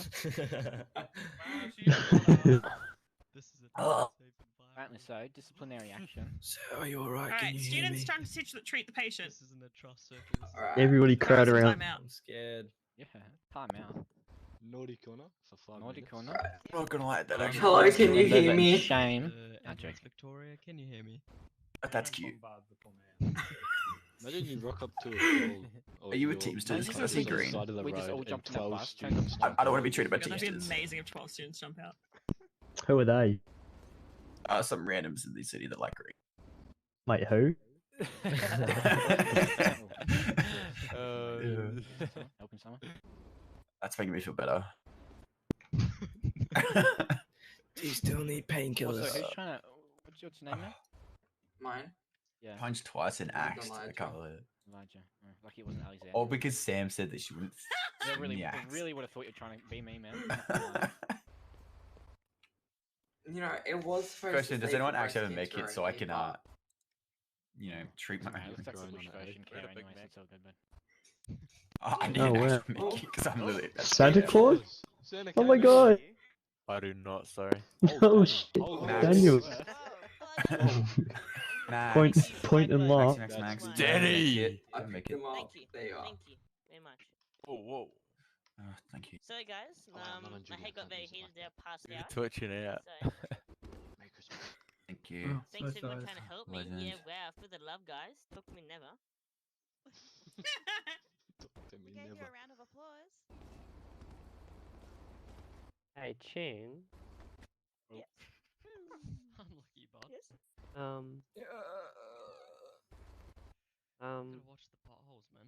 Apparently so. Disciplinary action. So are you alright? All Can right, you hear students me? trying to treat the patient. This isn't a trust circle. Everybody crowd Time around. out. I'm scared. Yeah, time out. Naughty corner for 5 Naughty minutes. corner. I'm not gonna lie, that actually. Hello, can you hear me? Shame. Ambulance Victoria, can you hear me? That's cute. Imagine you rock up to a call. Are you a Teamster? Does it see green? We just all jumped in that bus. I don't want to be treated by God, that'd be Teamsters. amazing if 12 students jump out. Who are they? Some randoms in the city that like green. Wait, who? Helping someone? That's making me feel better. Do you still need painkillers? Also, who's trying to? What's your name now? Mine. Yeah. Punched twice and axed. I Elijah. can't believe it. Elijah. Lucky it wasn't Alexander. All because Sam said that she wouldn't. Yeah, really, the I axe. really would have thought you were trying to be me, man. You know, it was supposed Question: to does say anyone for actually have a breast med kit cancer so I only, can, but treat my? It looks like a Growing bush on version it. care anyway, so it's all good, man. Oh, I need Oh, an wow. actual med kit because I'm literally. Santa Claus? Oh my god! I do not, sorry. Oh shit, Max. Daniel. Max. Point and laugh. Max. Danny! I Make picked it. them up. Thank you. There you are. Thank you very much. Oh, whoa. Oh, thank you. So guys, my head got very heated there, passed You're out. twitching out. So, Thank you. thanks so everyone sorry. trying to help me. Legend. Yeah, wow, for the love, guys. Took me never. We gave you a round of applause. Hey, Chin. Yes. Unlucky bot. Yes. Gotta watch the potholes, man.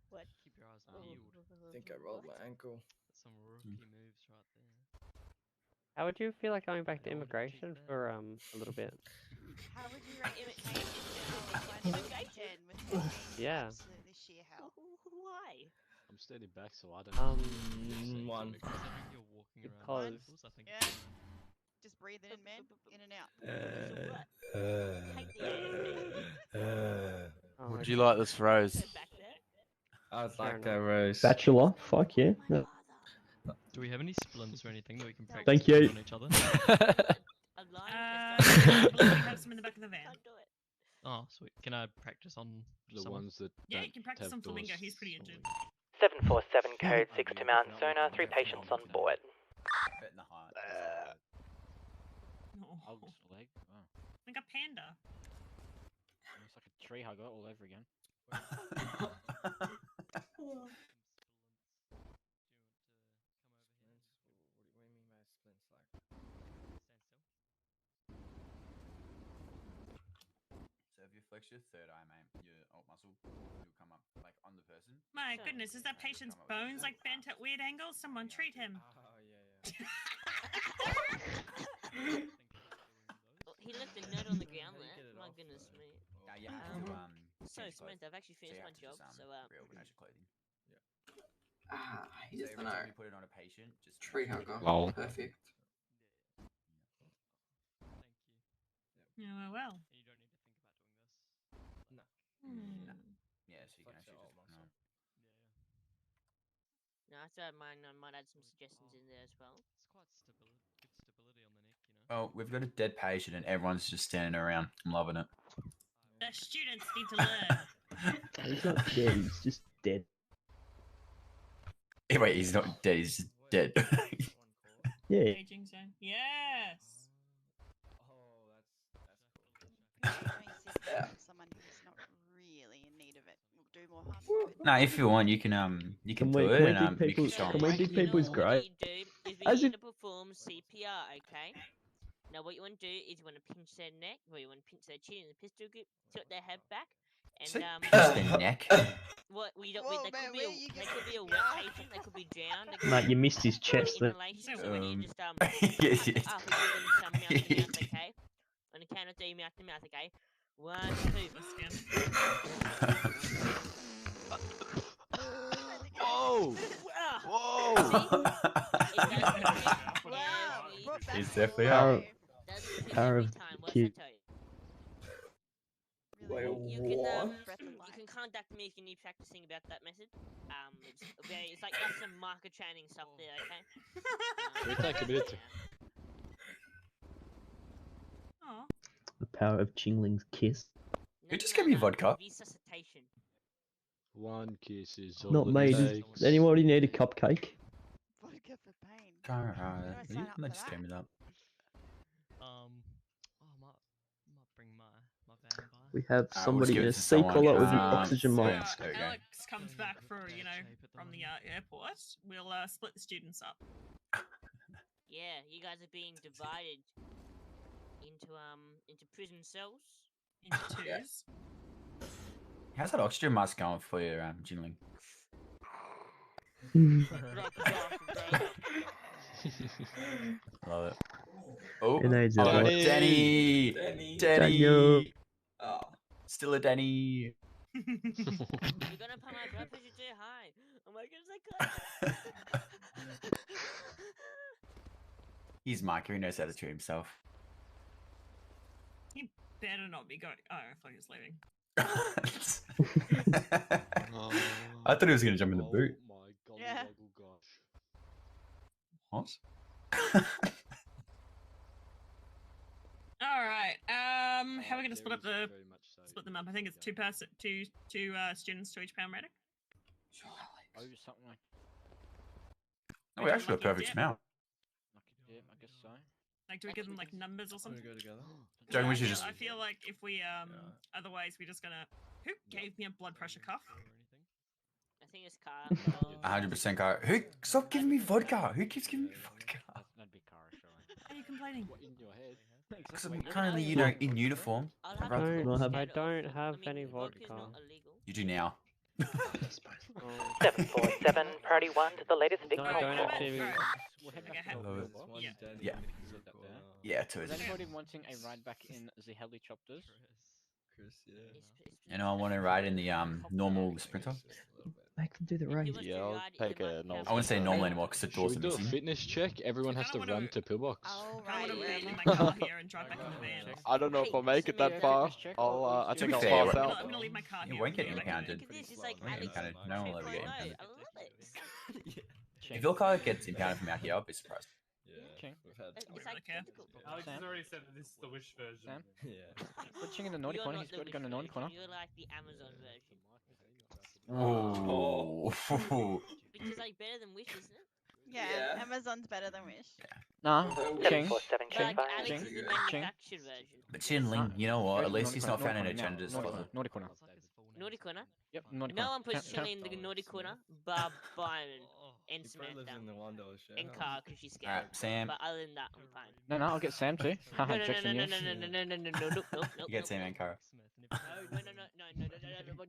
What? Keep your eyes Oh, peeled. I think I rolled my ankle. That's some rookie moves right there. How would you feel like going back to immigration for a little bit? How would you rate immigration with it being Yeah. absolutely sheer hell? Why? I'm standing back, so I don't know. One. Considering you're walking around Because- in circles, I think. Yeah. Just breathing in, man. In and out. Oh, Would you like this rose? Back there. I'd Fair like enough. that rose. Bachelor? Fuck yeah. No. Do we have any splints or anything that we can practice Thank you. on each other? A line I test. believe we have some in the back of the van. Can't do it. Oh, sweet. Can I practice on The someone? ones that Yeah, you don't can practice have on Flamingo. doors He's pretty solid. injured. 747 code 6 to Mount Sonar, 3 patients on board. Bet in the heart. No. Hugs leg. Wow. Like a panda. It's like a tree hugger all over again. So if you flex your third eye, mate, your alt muscle, you'll come up like on the person. My goodness, is that patient's bones like bent at weird angles? Someone treat him. Oh, yeah. Oh, he left a note on the ground there. My goodness me. You have to, So change Samantha, I've actually clothes. finished my So you job, have to so reorganize your clothing. He just every gonna time you put it on a patient, just tree hugger. Lol. Perfect. Yeah, well. Yeah, so you can actually just. No, I thought I might add some suggestions in there as well. It's quite good stability on the neck, you know. Oh, we've got a dead patient and everyone's just standing around. I'm loving it. The students need to learn. He's not dead, he's just dead. Hey, wait, he's not dead. He's just dead. Yeah. Aging zone. Yes. Someone who's not really in need of it will do more harm than good. No, if you want, you can do it and you can show Can him. we dig people's grave? What you do is we As need if to perform CPR, okay? Now what you want to do is you want to pinch their neck, or you want to pinch their chin in the pistol grip, tilt their head back, and Say pinch their neck. What we don't. They could be a wet patient. They could be drowned. They could Mate, you missed his be chest there. inhalation. So we need to just Yeah, we give them some mouth to mouth, okay? On the count of 3, mouth to mouth, okay? 1, 2. Whoa! Whoa! He's definitely out. Power of kid. Wait, You can contact me if you need practicing about that method. It's like that's some marker training stuff there, okay? Can we take a minute? Oh. The power of Chingling's kiss. Who just gave me vodka? Resuscitation. One kiss is all Not it me. takes. Does anybody need a cupcake? Vodka for pain. Alright, you might just give me that. I might bring my van by. We have we'll somebody just give in it a to sea someone. collar with an oxygen mask. There we go. Alex comes back for from the airport. We'll split the students up. Yeah, you guys are being divided into prison cells. Into twos. How's that oxygen mask going for you, Jinling? Love it. Oh, It needs a lot. Danny! Daniel. Oh. Still a Danny. You're gonna put my blood pressure too high. Oh my goodness, I can't. He's Micah, he knows how to treat himself. He better not be going. Oh, I thought he was leaving. I thought he was going to jump in the boot. Oh my god, Yeah. What? All right. How are we gonna split up them up? I think it's two students to each paramedic. Oh, something like. Oh, we actually got a perfect amount. Yeah, I guess so. Like, do we give them like numbers or something? Go together. Don't we should just. I feel like if we otherwise we're just gonna. Who gave me a blood pressure cuff? I think it's Kyle. 100% car. Who? Stop giving me vodka. Who keeps giving me vodka? That'd be Kara, surely. Are you complaining? What in your head? Because I'm currently, in uniform. I don't have any vodka. You do now. 747, priority 1 to the latest big No, call. I don't actually. Yeah. Yeah, two Is is. anybody wanting a ride back in the helicopters? Chris, yeah. Anyone want to ride in the normal sprinter? Make them do the race. Yeah, I'll take a normal. I wouldn't say normal anymore because the Should doors we are do a missing. fitness check? Everyone has to run to pillbox. I want to wait in my car here and drive back in the van. I don't know if I'll make it that far. I To think be I'll fair, pass out. I'm gonna leave my car here. You won't get I'll be back in impounded. This is like Won't get Alex. impounded. No one will ever get impounded. I love it. If your car gets impounded from out here, I'll be surprised. Yeah, Okay. we've had. It's really like care. typical. Alex has Sam? already said that this is the wish version. Sam? Yeah. Putting in the naughty You're corner, not he's the got to go in the wish naughty corner. version, You're like the Amazon version. Ooh. Which is like better than Wish, isn't it? Yeah, Amazon's better than Wish. Nah, Ching. 747, But like check Alex fine. is the Ching. manufactured version. But Chinling, you know what? At Naughty least he's not corner, found in a naughty corner, gender's naughty closet. corner, naughty corner. Naughty corner. Yep, naughty No corner. one puts Count- Chili in the naughty corner, but Byron and He probably lives Samantha in the $1 show. and Car because she's scared. Alright, Sam. But other than that, I'm fine. No, no, I'll get Sam too. No, Haha, no, jokes no, on no, you. no, no, no, no, no, no, no, nope, nope, nope. You get Sam and Cara. No, no, no, no, no, no, no, no.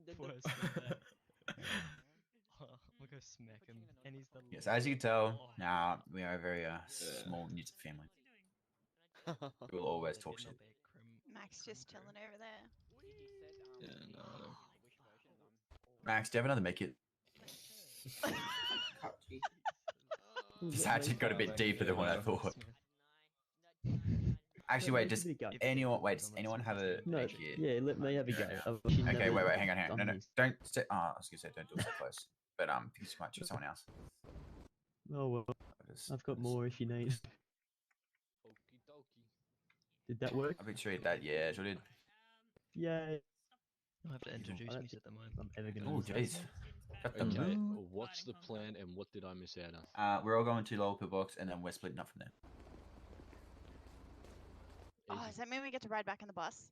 We'll go smack him. And he's the Yes, as you can tell, now we are a very small knit family. We will always talk shit. Max just chilling over there. Yeah, no. Max, do you have another make it? This actually got a bit deeper than what I thought. Actually, wait. Does anyone have a? No, gear? yeah, let me have a go. Okay, wait, hang on. No, don't. I was gonna say don't do it so close. But think you might choose someone else. Oh well, I've got more if you need. Did that work? I've been sure that. Yeah, sure did. Yay. I have to introduce me at the moment. I'm ever gonna. Oh, jeez. Got the Okay, mood. what's the plan and what did I miss out on? We're all going to lower pillbox and then we're splitting up from there. Oh, does that mean we get to ride back in the bus?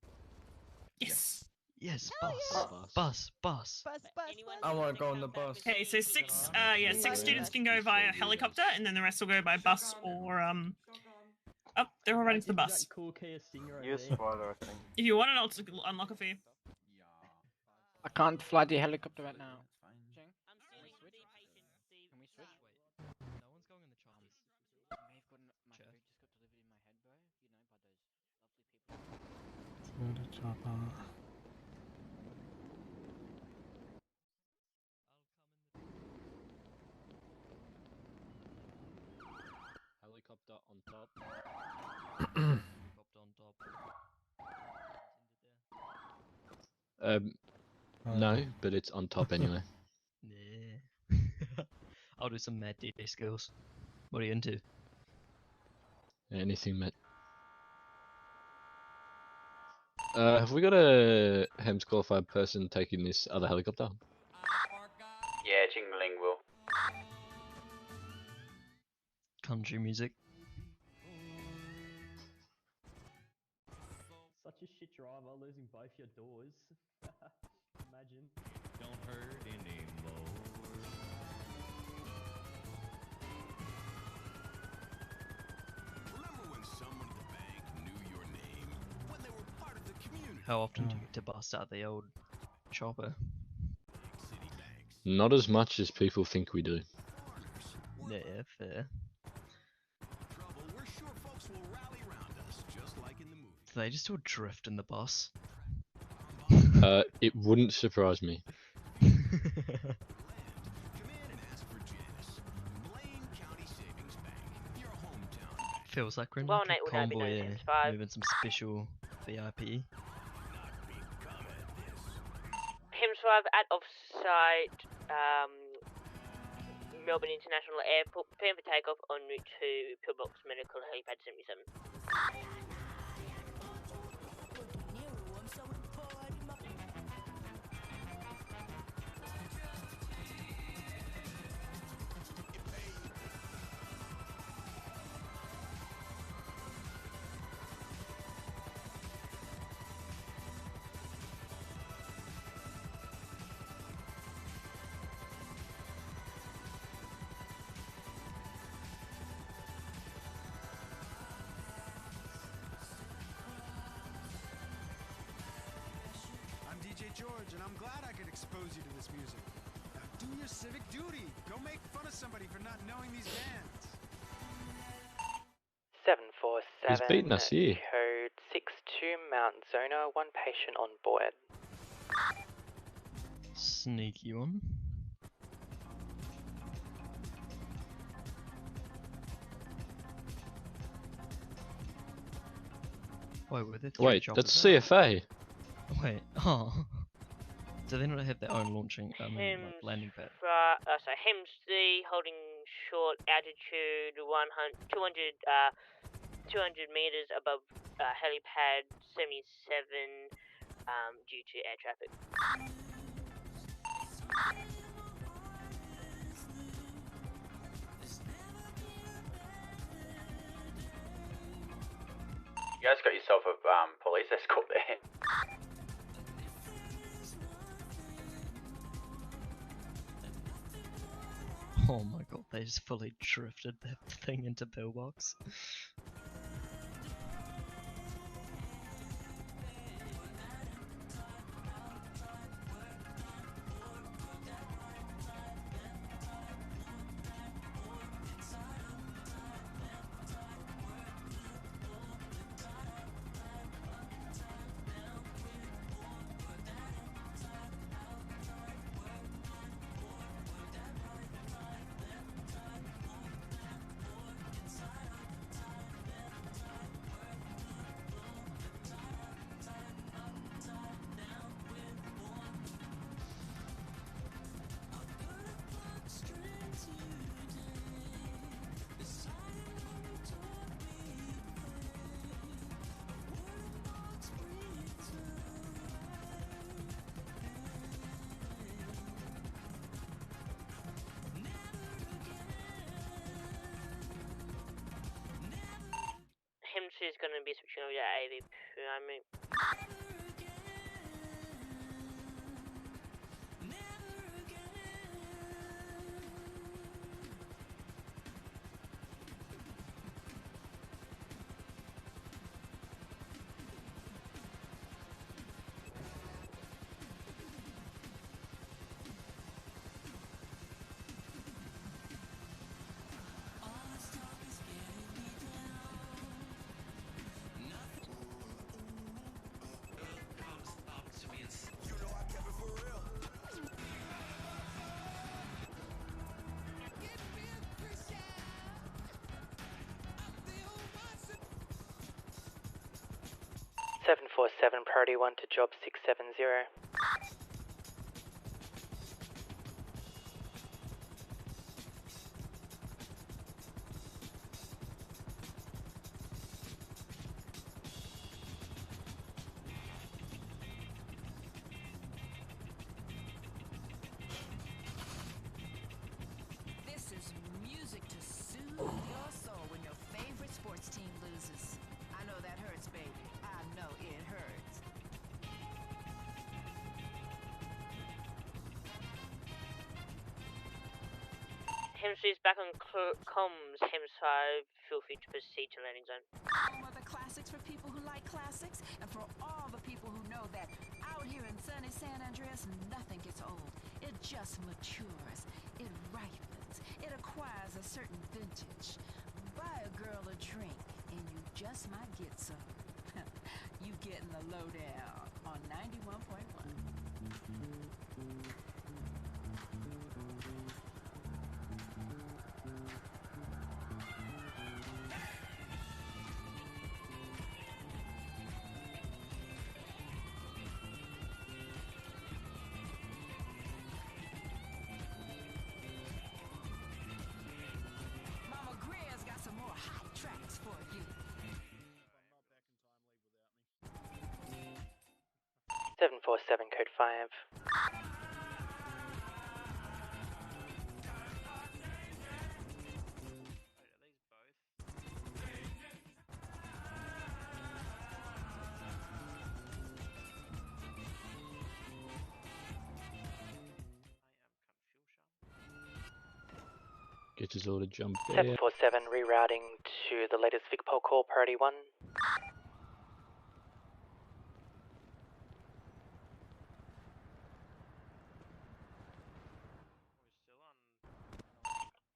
Yes. Yes, Bus. bus. I want to go on the bus. Okay, so six students can go via helicopter, and then the rest will go by bus or Oh, they're all running to the bus. Yes, father, I think. If you want it, I'll unlock it for you. I can't fly the helicopter right now. Can we switch? No one's going in the choppers. My food just got delivered in my head, bro. You know, by those lovely people. To the chopper. Helicopter on top. Helicopter on top. No, but it's on top anyway. Yeah. I'll do some mad DD skills. What are you into? Anything, mate. Have we got a HEMS qualified person taking this other helicopter? Yeah, Jingling will. Country music. Such a shit driver, losing both your doors. Imagine. Don't hurt anymore. Remember when someone at the bank knew your name? When they were part of the community? How often do you get to bust out the old chopper? Not as much as people think we do. Yeah, fair. We're sure folks will rally around us, just like in the movie. Do they just all drift in the bus? It wouldn't surprise me. Feels like we're in Well, like Nate a would now be convoy, known as five. moving some special VIP. Hems 5 at offsite, Melbourne International Airport, preparing for takeoff en route to Pillbox Medical Helipad 77. I'm DJ George, and I'm glad I could expose you to this music. Now do your civic duty. Go make fun of somebody for not knowing these bands. 747. He's beating us here. Code 62 Mount Zona. One patient on board. Sneaky one. Wait, that's CFA. Wait, oh. Do they not have their own launching, like landing pad? So Hems 3 holding short altitude 200 meters above helipad 77 due to air traffic. You guys got yourself a police escort there. Oh my god, they just fully drifted that thing into pillbox. going to be switching over to AVP. I mean, 747, priority 1 to job 670. This is music to soothe your soul when your favorite sports team loses. I know that hurts, baby. I know it hurts. Hemsby's back on comms. Hems 5, feel free to proceed to landing zone. Home of the classics for people who like classics, and for all the people who know that out here in sunny San Andreas, nothing gets old. It just matures. It ripens. It acquires a certain vintage. Buy a girl a drink, and you just might get some. You getting the lowdown on 91.1. Mama Greer's got some more hot tracks for you. 747, code 5. Get us all to jump there. 747, rerouting to the latest VicPol call, priority 1.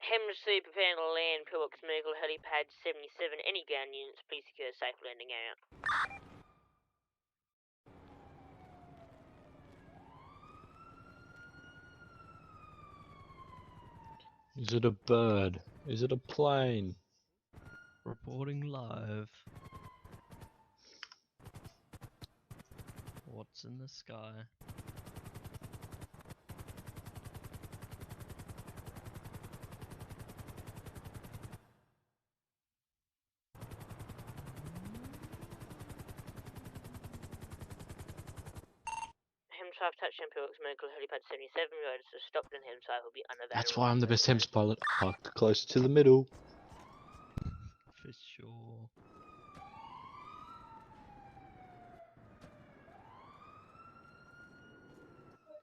Hemsley preparing to land, Pillbox Merkel, helipad 77. Any ground units, please secure a safe landing area. Is it a bird? Is it a plane? Reporting live. What's in the sky? Hems 5 touchdown, Pillbox Merkel, helipad 77. Riders are stopped and Hems 5 will be unavailable. That's why I'm the best Hems pilot. Parked closer to the middle. For sure.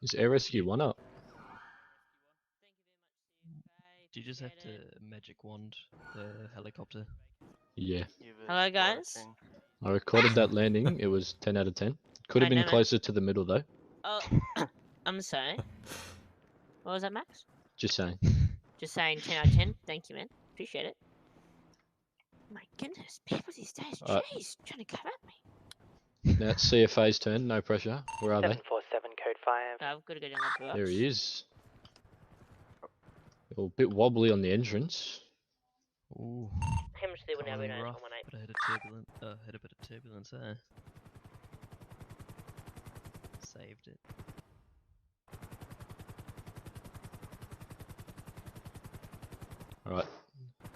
Is Air Rescue 1 up? Do you just have to magic wand the helicopter? Yeah. Hello, guys. I recorded that landing. It was 10 out of 10. Could have I been know. closer to the middle though. Oh, I'm sorry. What was that, Max? Just saying. Just saying 10 out of 10. Thank you, man. Appreciate it. My goodness, people these days, jeez, trying to come at me. Now it's CFA's turn. No pressure. Where are they? 747, code 5. I've got to go down the box. There he is. A bit wobbly on the entrance. Ooh. Hemsley will now be Coming known as rough, 118. but I had a bit of turbulence there. Saved it. Alright.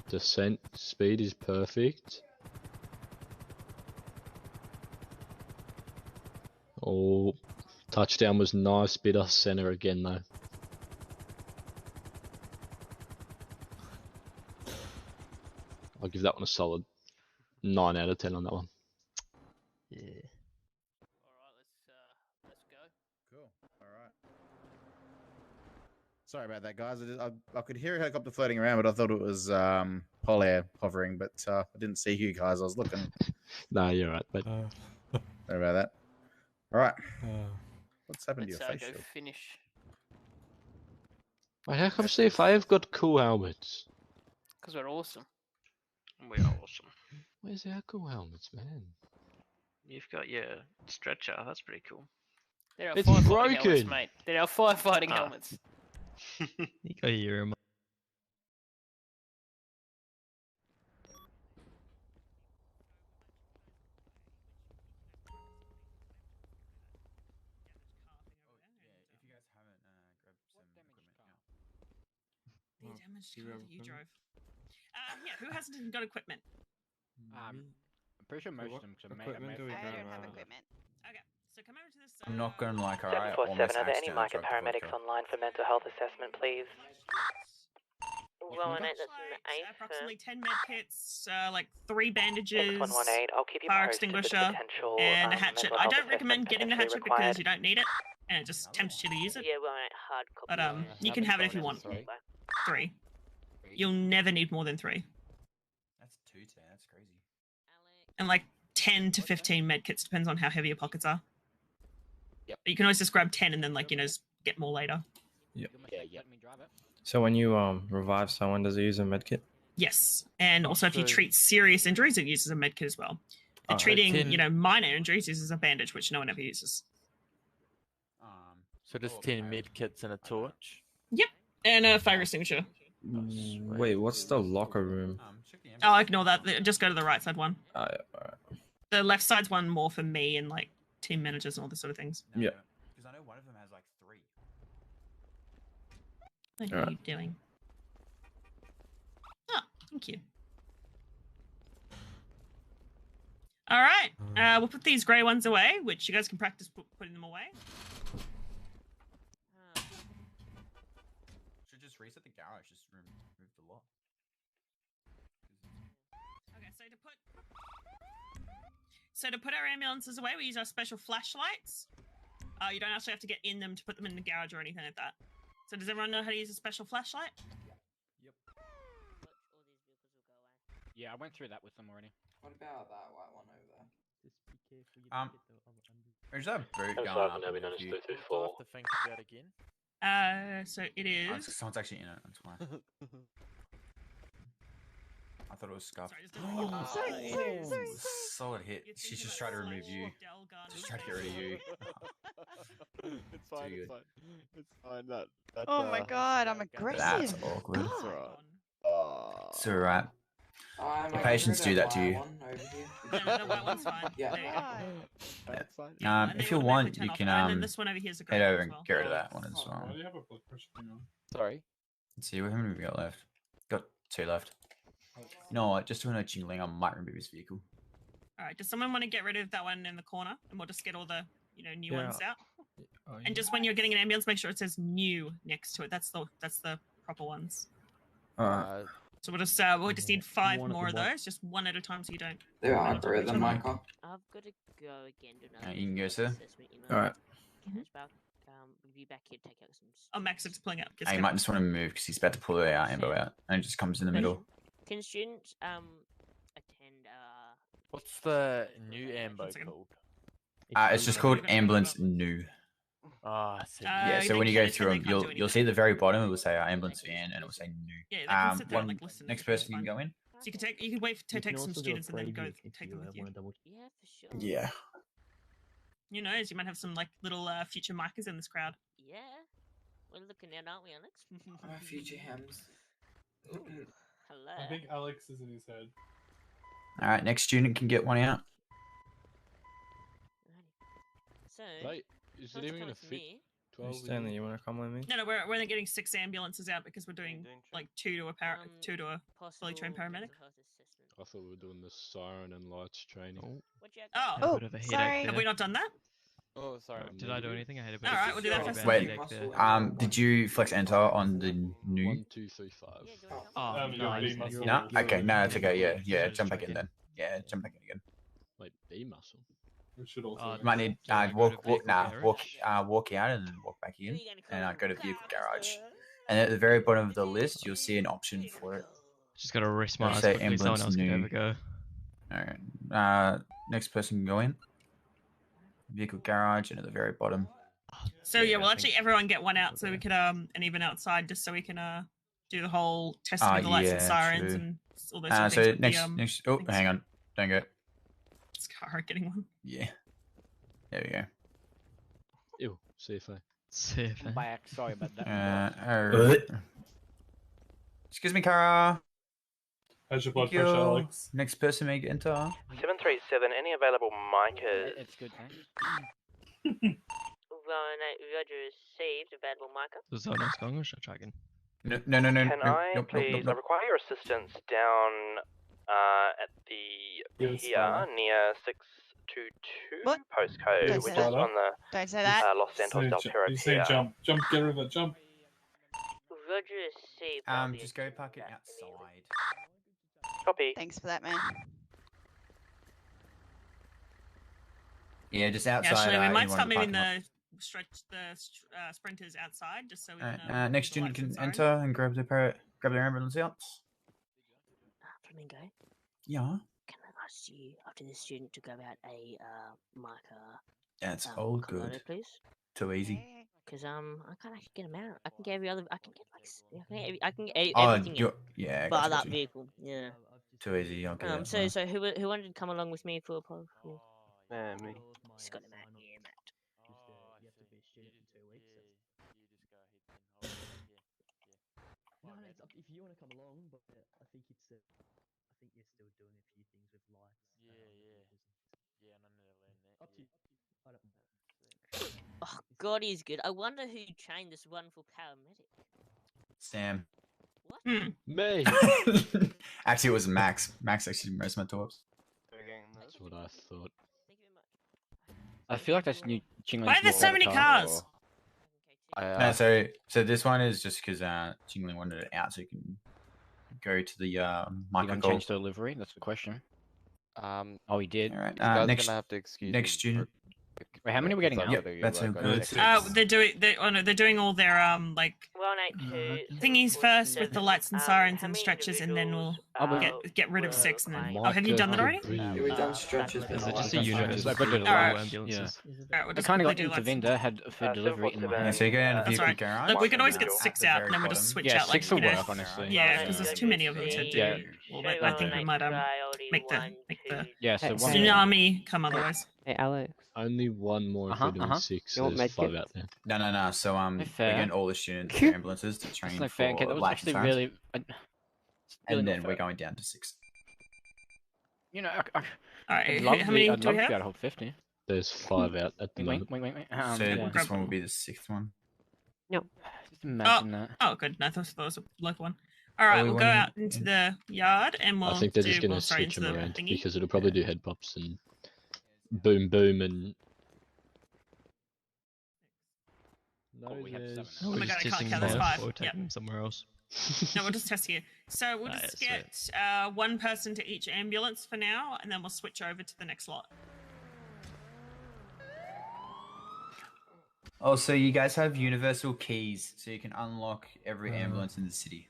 Descent speed is perfect. Oh, touchdown was nice. Bit off center again though. I'll give that one a solid 9 out of 10 on that one. Yeah. Alright, let's go. Cool. All right. Sorry about that, guys. I could hear a helicopter floating around, but I thought it was Polair hovering, but I didn't see you guys. I was looking. Nah, you're right, but Sorry about that. All right. What's happened Let's to your face go shield? finish. wait, how come C5 got cool helmets? Because we're awesome. We are awesome. Where's our cool helmets, man? You've got your stretcher. That's pretty cool. They're our It's firefighting helmets, broken. mate. They're our firefighting Ah. helmets. You got your remote. If you guys haven't grabbed some equipment, The damaged car that you drove. Yeah, who hasn't got equipment? I'm pretty sure most of them. What equipment do we I grab? don't have equipment. Okay, so come over to this. I'm not gonna like. I 747, almost are there any accidentally market drugged the paramedics vodka. online for mental health assessment, please? Well, I know that's Flashlight, an 8. approximately 10 med kits, like 3 bandages, 6118, I'll keep you fire posted with extinguisher, potential, and a hatchet. mental I health don't recommend assessment getting the potentially hatchet required. because you don't need it, and it just tempts you to use it. Yeah, well, I hard copy. But you can have it if you want. Sorry. 3. You'll never need more than 3. That's 2 today. That's crazy. And like 10 to 15 med kits, depends on how heavy your pockets are. Yep. But you can always just grab 10 and then just get more later. Yep. Yeah. So when you revive someone, does it use a medkit? Yes, and also if you So- treat serious injuries, it uses a med kit as well. And Oh, so treating, 10 minor injuries uses a bandage, which no one ever uses. So just 10 med kits and a torch. Yep, and a fire extinguisher. Wait, what's the locker room? Oh, ignore that. Just go to the right side one. Alright. The left side's one more for me and like team managers and all this sort of things. Yeah. Because I know one of them has like 3. What are you doing? Oh, thank you. All right, we'll put these grey ones away, which you guys can practice putting them away. Should just reset the garage. Just remove the lock. Okay, so to put our ambulances away, we use our special flashlights. You don't actually have to get in them to put them in the garage or anything like that. So does everyone know how to use a special flashlight? Yeah, I went through that with them already. What about that white one over there? Just be careful. You There's that boot I'm going sorry, up. I've never in done the a view. split 2-4. To think about again. So it is. Oh, someone's actually in it. That's why. I thought it was scuffed. Sorry. Solid hit. She's just trying to remove you. Just trying to get rid of you. It's fine. Too It's good. fine. It's fine. That. Oh my god, I'm aggressive. That's awkward. It's alright. It's alright. I'm Your patients do that to you. One over here. No, the white one's fine. Yeah. There you go. That's fine. And If they you automatically want, turn you off. can And then this one over here is a grey head one over as and well. get rid of that one as well. Why do you have a blood pressure thing on? Sorry. Let's see, how many we got left? Got 2 left. You know what? Just doing a jingling, I might remove his vehicle. All right. Does someone want to get rid of that one in the corner, and we'll just get all the new Yeah. ones out? And just when you're getting an ambulance, make sure it says "new" next to it. That's the proper ones. Alright. So we just need 5 One at more the of bottom. those, just one at a time, so you don't. There run are into each 3 of them, other. Michael. I've got to go again to another. You can go, sir. assessment, you know. Alright. Can I just we'll be back here to take out some. Oh, Max is pulling out. Hey, you might just want to move because he's about to pull the ambo out, and it just comes in the middle. Can students attend? What's the new ambo called? It's just called ambulance new. Ah, I see. Yeah, so when you go through them, you'll see at the very bottom it will say ambulance van, and it will say new. Yeah, they can sit there and, one like, listen. next person can go in. So you could wait to You can take some also do a students and then go preview if take them with you. wanna double- Yeah, for sure. Yeah. You know, as you might have some like little future micers in this crowd. Yeah, we're looking at, aren't we, Alex? My future hems. Hello. I think Alex is in his head. All right, next student can get one out. So. Wait, is it even gonna fit? 12 Stanley, you wanna come with me? No, we're only getting 6 ambulances out because we're doing like 2 to a fully trained paramedic. I thought we were doing the siren and lights training. Oh, Bit of a headache sorry. there. have we not done that? Oh, sorry. Did I do anything? I had a bit All of right, we'll do that first. Wait, headache there. did you flex enter on the new? 1, 2, 3, 5. Oh, you're no, I already just- muscle. No, okay, no, it's okay. Yeah, Yeah, jump back in then. Yeah, jump back in again. Wait, B muscle. We should also. You might need walk out and then walk back in, and go to vehicle garage. And at the very bottom of the list, you'll see an option for it. Just gotta rest my It'll eyes say quickly. Someone else new. can have a go. Alright. Next person can go in. Vehicle garage, and at the very bottom. So yeah, we'll actually everyone get one out so we could and even outside just so we can do the whole testing of the lights and sirens and all those sort of So things. next. Oh, hang on. Don't go. Scar getting one. Yeah. There we go. Ew, CFA. CFA. Back. Sorry about that. Excuse me, Kara. How's your blood pressure, Alex? Next person may enter. 737, any available micas? It's good, thanks. Roger received. Available marker. Is someone else going or should I try again? No. Can I please require your assistance down at the pier near 622 postcode, Don't which say is that. on the Don't say that. Los Santos del Perro You say pier. jump, get rid of it, jump. Roger received. Just go park it outside. Copy. Thanks for that, man. Yeah, just outside. Actually, we you might want start to park moving them the sprinters outside just so we up. can. Next student can enter and grab their ambulance out. Flamingo. Yeah. Can I ask you after the student to grab out a marker? That's all Colorado, good. please. Too easy. Because I can't actually get them out. I can get every other. I can get like. I can get Oh, everything. yeah. But Gotcha, that gotcha. vehicle. Yeah. Too easy. I'll get it. So who wanted to come along with me for a poll? Me. Just got them out. Yeah, Matt. You have to be a student for 2 weeks. No, it's up if you want to come along, but I think it's I think you're still doing a few things with lights. Yeah, and I need to learn that. Up to you. I don't know. Oh God, he's good. I wonder who trained this wonderful paramedic. Sam. What? Me. Actually, it was Max. Max actually did most of my talks. That's what I thought. I feel like that's new. Why are there so many cars? No, so this one is just because Jingling wanted it out so you can go to the You micro gonna call. change the delivery? That's the question. Oh, he did. All right. You guys are next, gonna have to excuse next me student. Wait, how many are we getting out? Yep, that's like, good. They're doing all their like 182. thingies first with the lights and sirens and stretches, and then we'll get rid of 6 and then. Oh, have you done that already? We've done stretches. Is it just a unit? I've got to do Alright. ambulances. Alright, we'll I just kind of got quickly do lights. intervened there, had a food delivery in my Yeah, hand. so you go down to That's vehicle alright. garage. Look, we can always and get at 6 the out, very and then we'll just bottom. switch Yeah, out like 6 will you know. work, honestly. Yeah, because there's too many of them to do. Yeah. Well, I think we might make the Yeah, so one tsunami come otherwise. Hey, Alex. Only one more if we're doing 6. You want There's 5 medkit? out there. No. So we're fair. getting all the students and ambulances to train That's no for fair. Okay, that was lights and actually sirens. really. And not then fair. we're going down to 6. You know, Alright, I'd love how many I'd do love we to have? be able to hold 50. There's 5 out at the Wait. moment. So Yeah. this one will be the 6th one. No. Just imagine that. Oh, good. No, I thought that was a local one. Alright, we'll go out into the yard and we'll I think they're just do, going to sorry, switch into them the around thingy. because it'll probably do head pops and boom boom and. No, there's... Oh my We're god, just I can't testing count. them There's out 5. or Yep. taking them somewhere else. No, we'll just test here. So we'll Ah, just yeah, get one person to each ambulance for now, and then we'll switch over to the next lot. Oh, so you guys have universal keys, so you can unlock every ambulance in the city.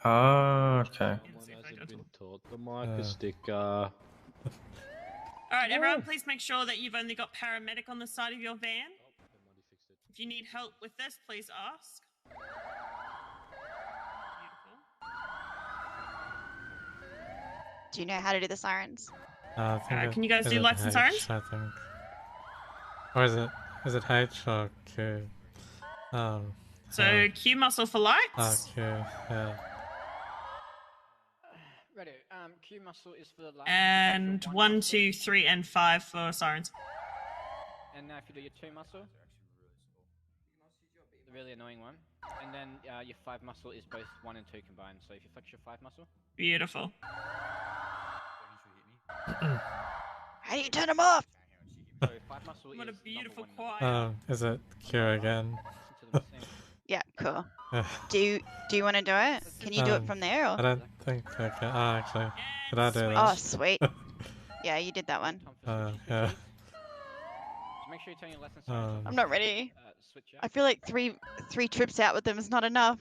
Oh, okay. Someone hasn't been taught the marker sticker. Alright, everyone, please make sure that you've only got paramedic on the side of your van. If you need help with this, please ask. Do you know how to do the sirens? I think Can you guys is do it lights and sirens? H, I think. Or is it H or Q? Oh. So Q muscle for lights. Okay, yeah. Ready. Q muscle is for the light. And 1, 2, 3, and 5 for sirens. And now if you do your 2 muscle, the really annoying one, and then your 5 muscle is both 1 and 2 combined. So if you flex your 5 muscle. Beautiful. How do you turn them off? So 5 muscle What a is beautiful choir. Is it Q again? Yeah, cool. Yeah. Do you want to do it? Can you do it from there? Or? I don't think I can. Ah, actually. Could I do that? Oh, sweet. Yeah, you did that one. Yeah. sure you turn your lessons. I'm not ready. I feel like three trips out with them is not enough.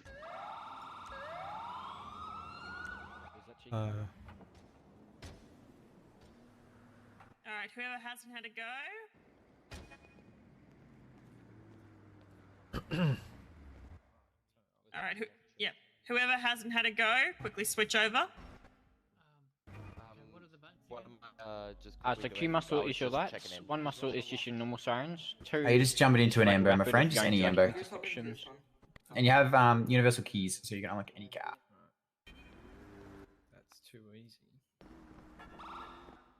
All right, whoever hasn't had a go. All right, whoever hasn't had a go, quickly switch over. So Q muscle is your lights, 1 muscle is just your normal sirens, 2... Are you just jumping into an like amber, my rapid friend? is Just going any to, like, amber. intersections. And you have universal keys, so you can unlock any car. That's too easy.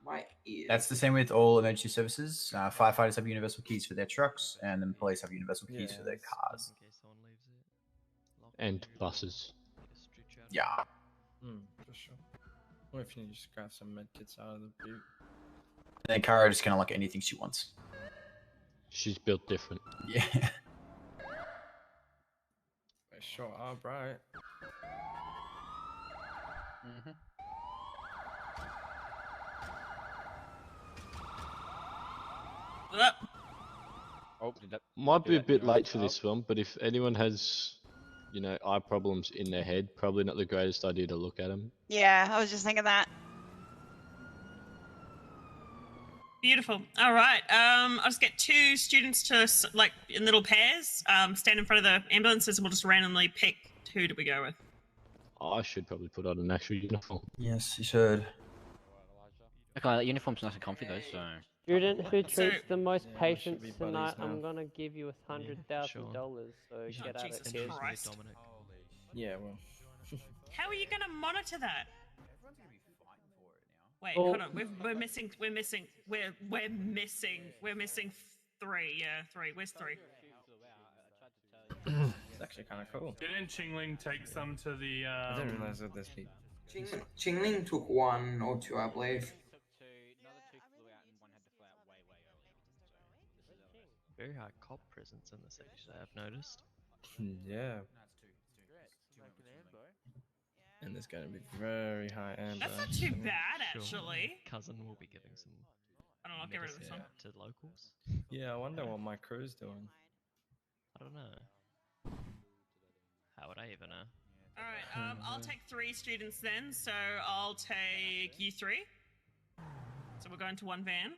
My ears. That's the same with all emergency services. Firefighters have universal keys for their trucks, and then police have universal keys for their cars. And buses. Yeah. For sure. What if you just grab some medkits out of the boot? And then Kara just can unlock anything she wants. She's built different. Yeah. They sure are bright. Might be a bit late for this one, but if anyone has, you know, eye problems in their head, probably not the greatest idea to look at them. Yeah, I was just thinking that. Beautiful. All right. I'll just get 2 students to, like, in little pairs, stand in front of the ambulances, and we'll just randomly pick who do we go with. I should probably put on an actual uniform. Yes, you should. Okay, that uniform's nice and comfy though, so... Student who So- treats the most Yeah, we should patients be buddies tonight, now. I'm gonna give you $100,000. So Oh, get at Jesus it, kid. Christ. Yeah, well. How are you going to monitor that? Wait, Oh. hold on. We're missing 3. Yeah, 3. Where's 3? It's actually kind of cool. Didn't Chingling take some to the? I didn't realize that there's people. Chingling took 1 or 2, I believe. Very high cop presence in this actually, I've noticed. Yeah. And there's going to be very high amber. That's not too bad, actually. Cousin will be giving some. I don't know, I'll get rid of this one. to locals. Yeah, I wonder what my crew's doing. I don't know. How would I even know? All right, I'll take 3 students then. So I'll take you 3. So we're going to 1 van.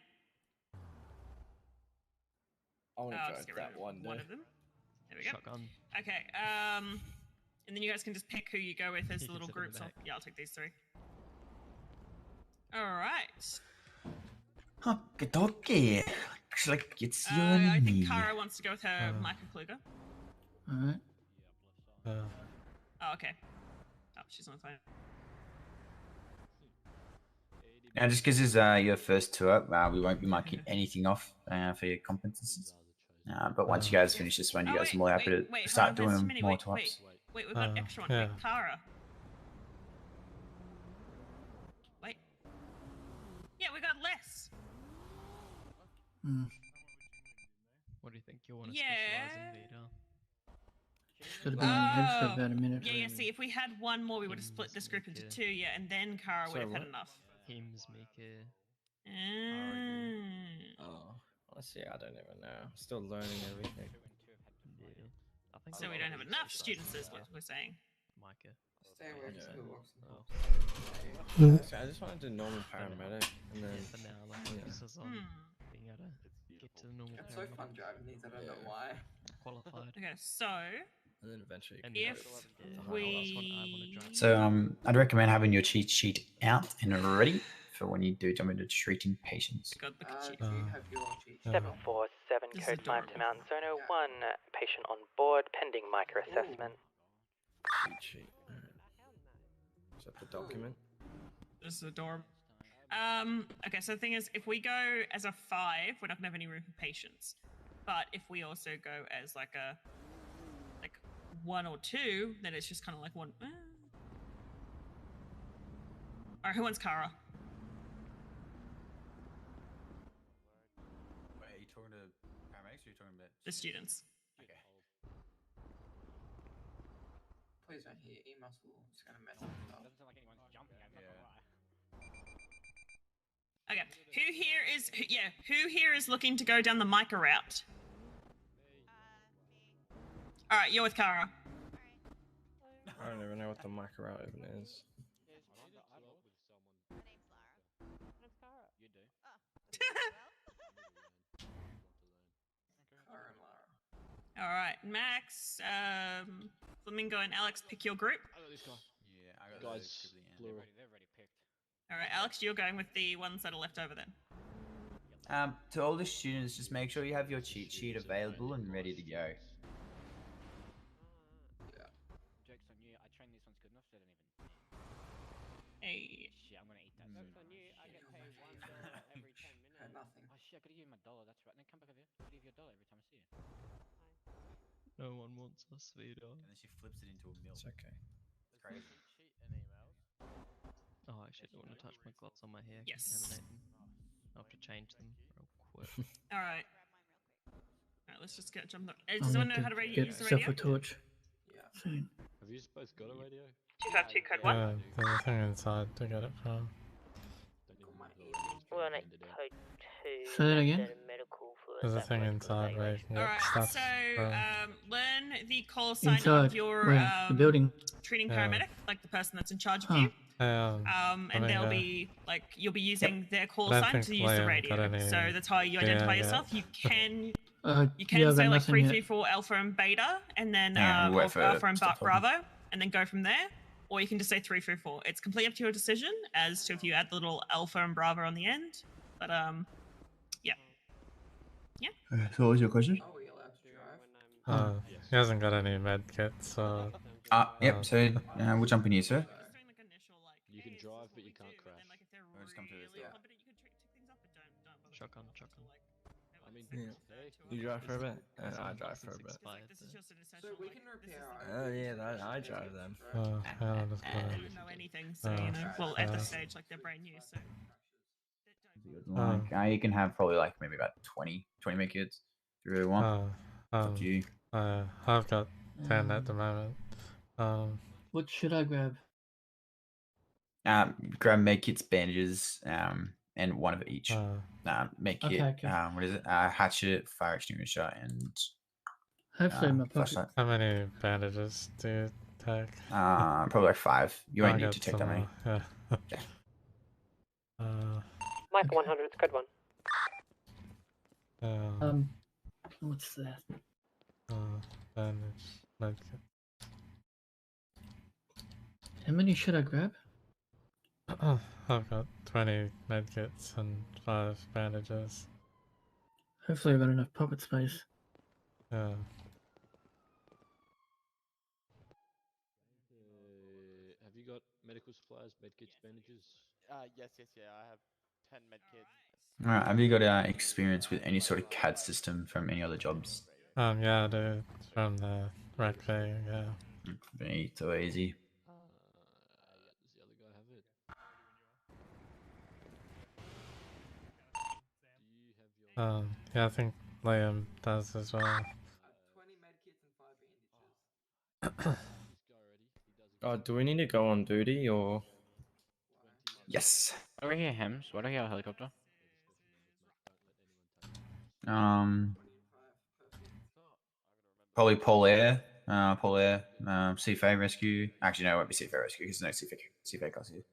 I want to I'll go just get with rid that of one. one of them. There we go. Shotgun. Okay. And then you guys can just pick who you go with as You the can little sit in the groups. back. Yeah, I'll take these 3. All right. Okie dokie. Looks like it's you I and think me. Kara wants to go with her Michael Kluger. Alright. Oh, okay. Oh, she's on the phone. Now, just because it's your first tour, we won't be marking anything off for your competencies. But once you guys finish this one, you guys are more happy to start hold on, doing there's too many. more Wait, types. we've got an extra one. yeah. Wait, Kara. Wait. Yeah, we got less. What do you think? You want to Yeah. specialize in Vita? Should have been on your head for about a minute. Yeah, see, if we had 1 more, we would have split this group into 2, yeah, and then Kara would have had enough. Hims, Mika. Oh, honestly, I don't even know. I'm still learning everything. Yeah. I think So we don't have enough students, is what we're saying. Micah. Stay away from the box. So I just want to do normal paramedic, and then for now, like focus on being able to get to the normal. It's so fun driving these. I don't know why. Qualified. Okay, so and then eventually. If we So I'd recommend having your cheat sheet out and ready for when you do jump into treating patients. Do you have your cheat sheet? 747 This is code 5 to Mount Zono, 1 patient on board pending micro assessment. Cheat sheet. Is that the document? This is adorable. Okay, so the thing is, if we go as a 5, we're not gonna have any room for patients. But if we also go as like a 1 or 2, then it's just kind of like 1. Alright, who wants Kara? Wait, are you talking to paramedics or are you talking about The students. Okay. Please don't hear E-muscle. It's gonna mess up. Okay. Who here is looking to go down the Micah route? All right, you're with Kara. I don't even know what the micro route even is. All right, Max, Flamingo, and Alex, pick your group. Yeah, I got Guys, plural. All right, Alex, you're going with the ones that are left over then. To all the students, just make sure you have your cheat sheet available and ready to go. Joke's on you, I trained these ones good enough so they don't even. Hey. Shit, I'm gonna eat that. Joke's on you, I get paid $1 every 10 minutes. Nothing. Oh shit, I gotta give you my dollar, that's right. Then come back over here. I gotta give you a dollar every time I see you. No one wants us, sweetheart. And then she flips it into a milk. It's okay. It's crazy. Oh, I actually don't want to touch my gloves on my hair. Yes. Contaminate them. I'll have to change them real quick. All right. All right, let's just get jump. I'll Does someone need know how to to use get the myself radio? a torch. Yeah. Soon. Have you both got a radio? 252 code 1. Yeah, there's a thing inside to get it from. We're on a code 2. Say that again? Medical for There's a thing inside where you can All get right. stuff So from. learn the call sign Inside. of your Where? The building. treating Yeah. paramedic, like the person that's in charge of Huh. you. I And mean, they'll be like you'll be using their call I don't sign think to use the Liam got radio. any So that's how you gear identify yet. yourself. You can Yeah, say I've got like nothing yet. 334 Alpha and Beta, and then Hang on, we'll wait for Alpha and stop talking. Bravo, and then go from there. Or you can just say 334. It's completely up to your decision as to if you add the little Alpha and Bravo on the end. But yeah. Okay, so what was your question? Are we allowed to drive? He hasn't got any med kits, so. Yep, so we'll jump in here, sir. You can drive, but you can't crash. We'll just come to this door. Shotgun, shotgun. I mean, Yeah. hey, You drive for a bit? I drive for a bit. So we can repair our Oh yeah, I drive them. I'll just They don't know anything, so you know. Well, at this stage, like they're brand new, so. Like, you can have probably like maybe about 20 med kids. If you really want. It's up to you. I've got 10 at the moment. What should I grab? Grab med kits, bandages, and one of each. Med kit. Okay. What is it? Hatchet, fire extinguisher, and Hopefully in my pocket. flashlight. How many bandages do you take? Probably like 5. You won't I'll need get to take some that many. more, Yeah. Mike 100, it's code 1. What's that? Bandage, med kit. How many should I grab? I've got 20 med kits and 5 bandages. Hopefully I've got enough pocket space. Yeah. Have you got medical supplies, medkits, bandages? Yes, I have 10 med kits. Alright, have you got experience with any sort of CAD system from any other jobs? Yeah, I do. From the rec thing, yeah. Very so easy. Does the other guy have it? Do you have your... Yeah, I think Liam does as well. 20 medkits and 5 bandages. Oh, do we need to go on duty or? Yes. Why do I hear Hems? Why do I hear a helicopter? Probably Polair, Seafair Rescue. Actually, no, it won't be Seafair Rescue because there's no Seafair cars here.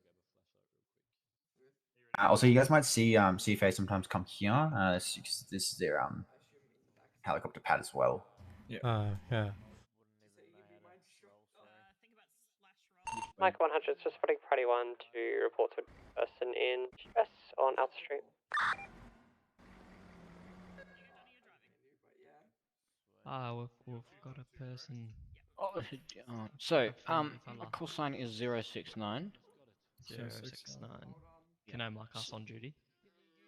Also, you guys might see Seafair sometimes come here. This is their helicopter pad as well. Yeah. Mike 100, it's just putting Friday 1 to report to a person in stress on Alpha Street. We've got a person. So, my call sign is 069. 069. Can I mark us on duty?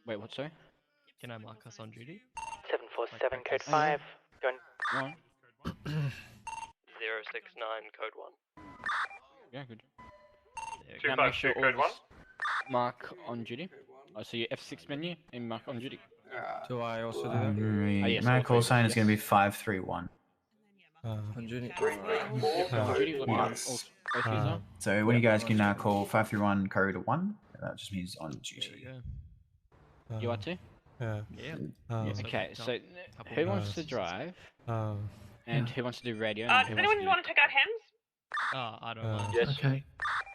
Wait, what, sorry? Can I mark us on duty? 747, code 5. Going. One. 069, code 1. Yeah, good. Two Now five make sure two, all code of one. us mark on duty. So your F6 menu and mark on duty. Do I also do that? yes, My I'll call take it, sign is yes. going to be 531. On duty. On duty, what all spaces are? So when you guys can call 531 corridor 1, that just means on duty. You want to? Yeah. Yeah. Okay, so who wants to drive? And who wants to do radio? Does And who anyone wants want to pick out Hems? I don't mind. Yes. Okay.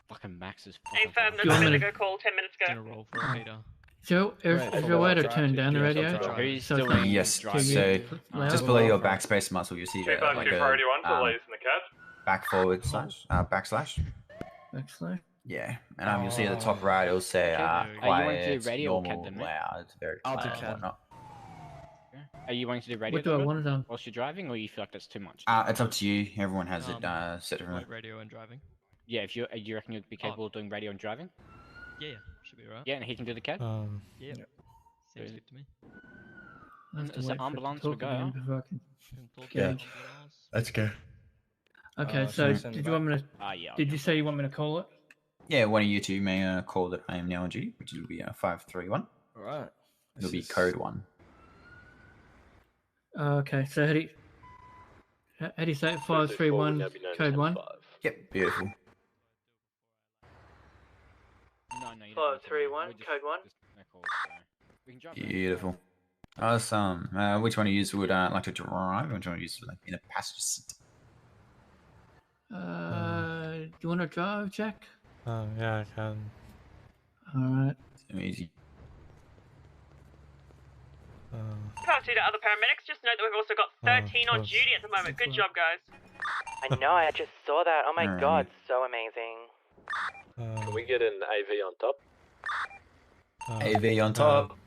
Fucking Max is Hey, fam, Do there's you a want me Bendigo to- call 10 minutes ago. Gonna roll for it, Peter. So, is there a way to turn down the radio? Who's So it's doing not Yes. too So loud? just below your backspace muscle, you see like a back forward slash backslash. Backslash. Yeah, and you'll see at the top right it'll say Are you wanting to quiet, do radio or normal, Captain, mate? loud, very I'll do quiet, and Cap. whatnot. Are you wanting to do radio? What do I want it on? Whilst you're driving, or you feel like that's too much? It's up to you. Everyone has it set differently. Like radio and driving. Yeah, if you reckon you'd be capable of doing radio and driving? Yeah, should be right. Yeah, and he can do the cab. Yeah. Seems good to me. I have to It's wait an for it to ambulance talk we go. again before I can Yeah. gauge. Let's go. Okay, so did you want me to? yeah. Did you say you want me to call it? Yeah, one of you two may call that I am now on duty, which will be 531. All right. It'll be code 1. Okay, so how do you say it? 531 code 1? Yep, beautiful. No, you 531 code 1. We can drive. Beautiful. Awesome. Which one of you would like to drive? Which one of you like in a passenger seat? Do you want to drive, Jack? Yeah, I can. Alright. So easy. Can't see the other paramedics. Just note that we've also got 13 on duty at the moment. Good job, guys. I know, I just saw that. Oh my Alright. god, so amazing. Can we get an AV on top? AV on top.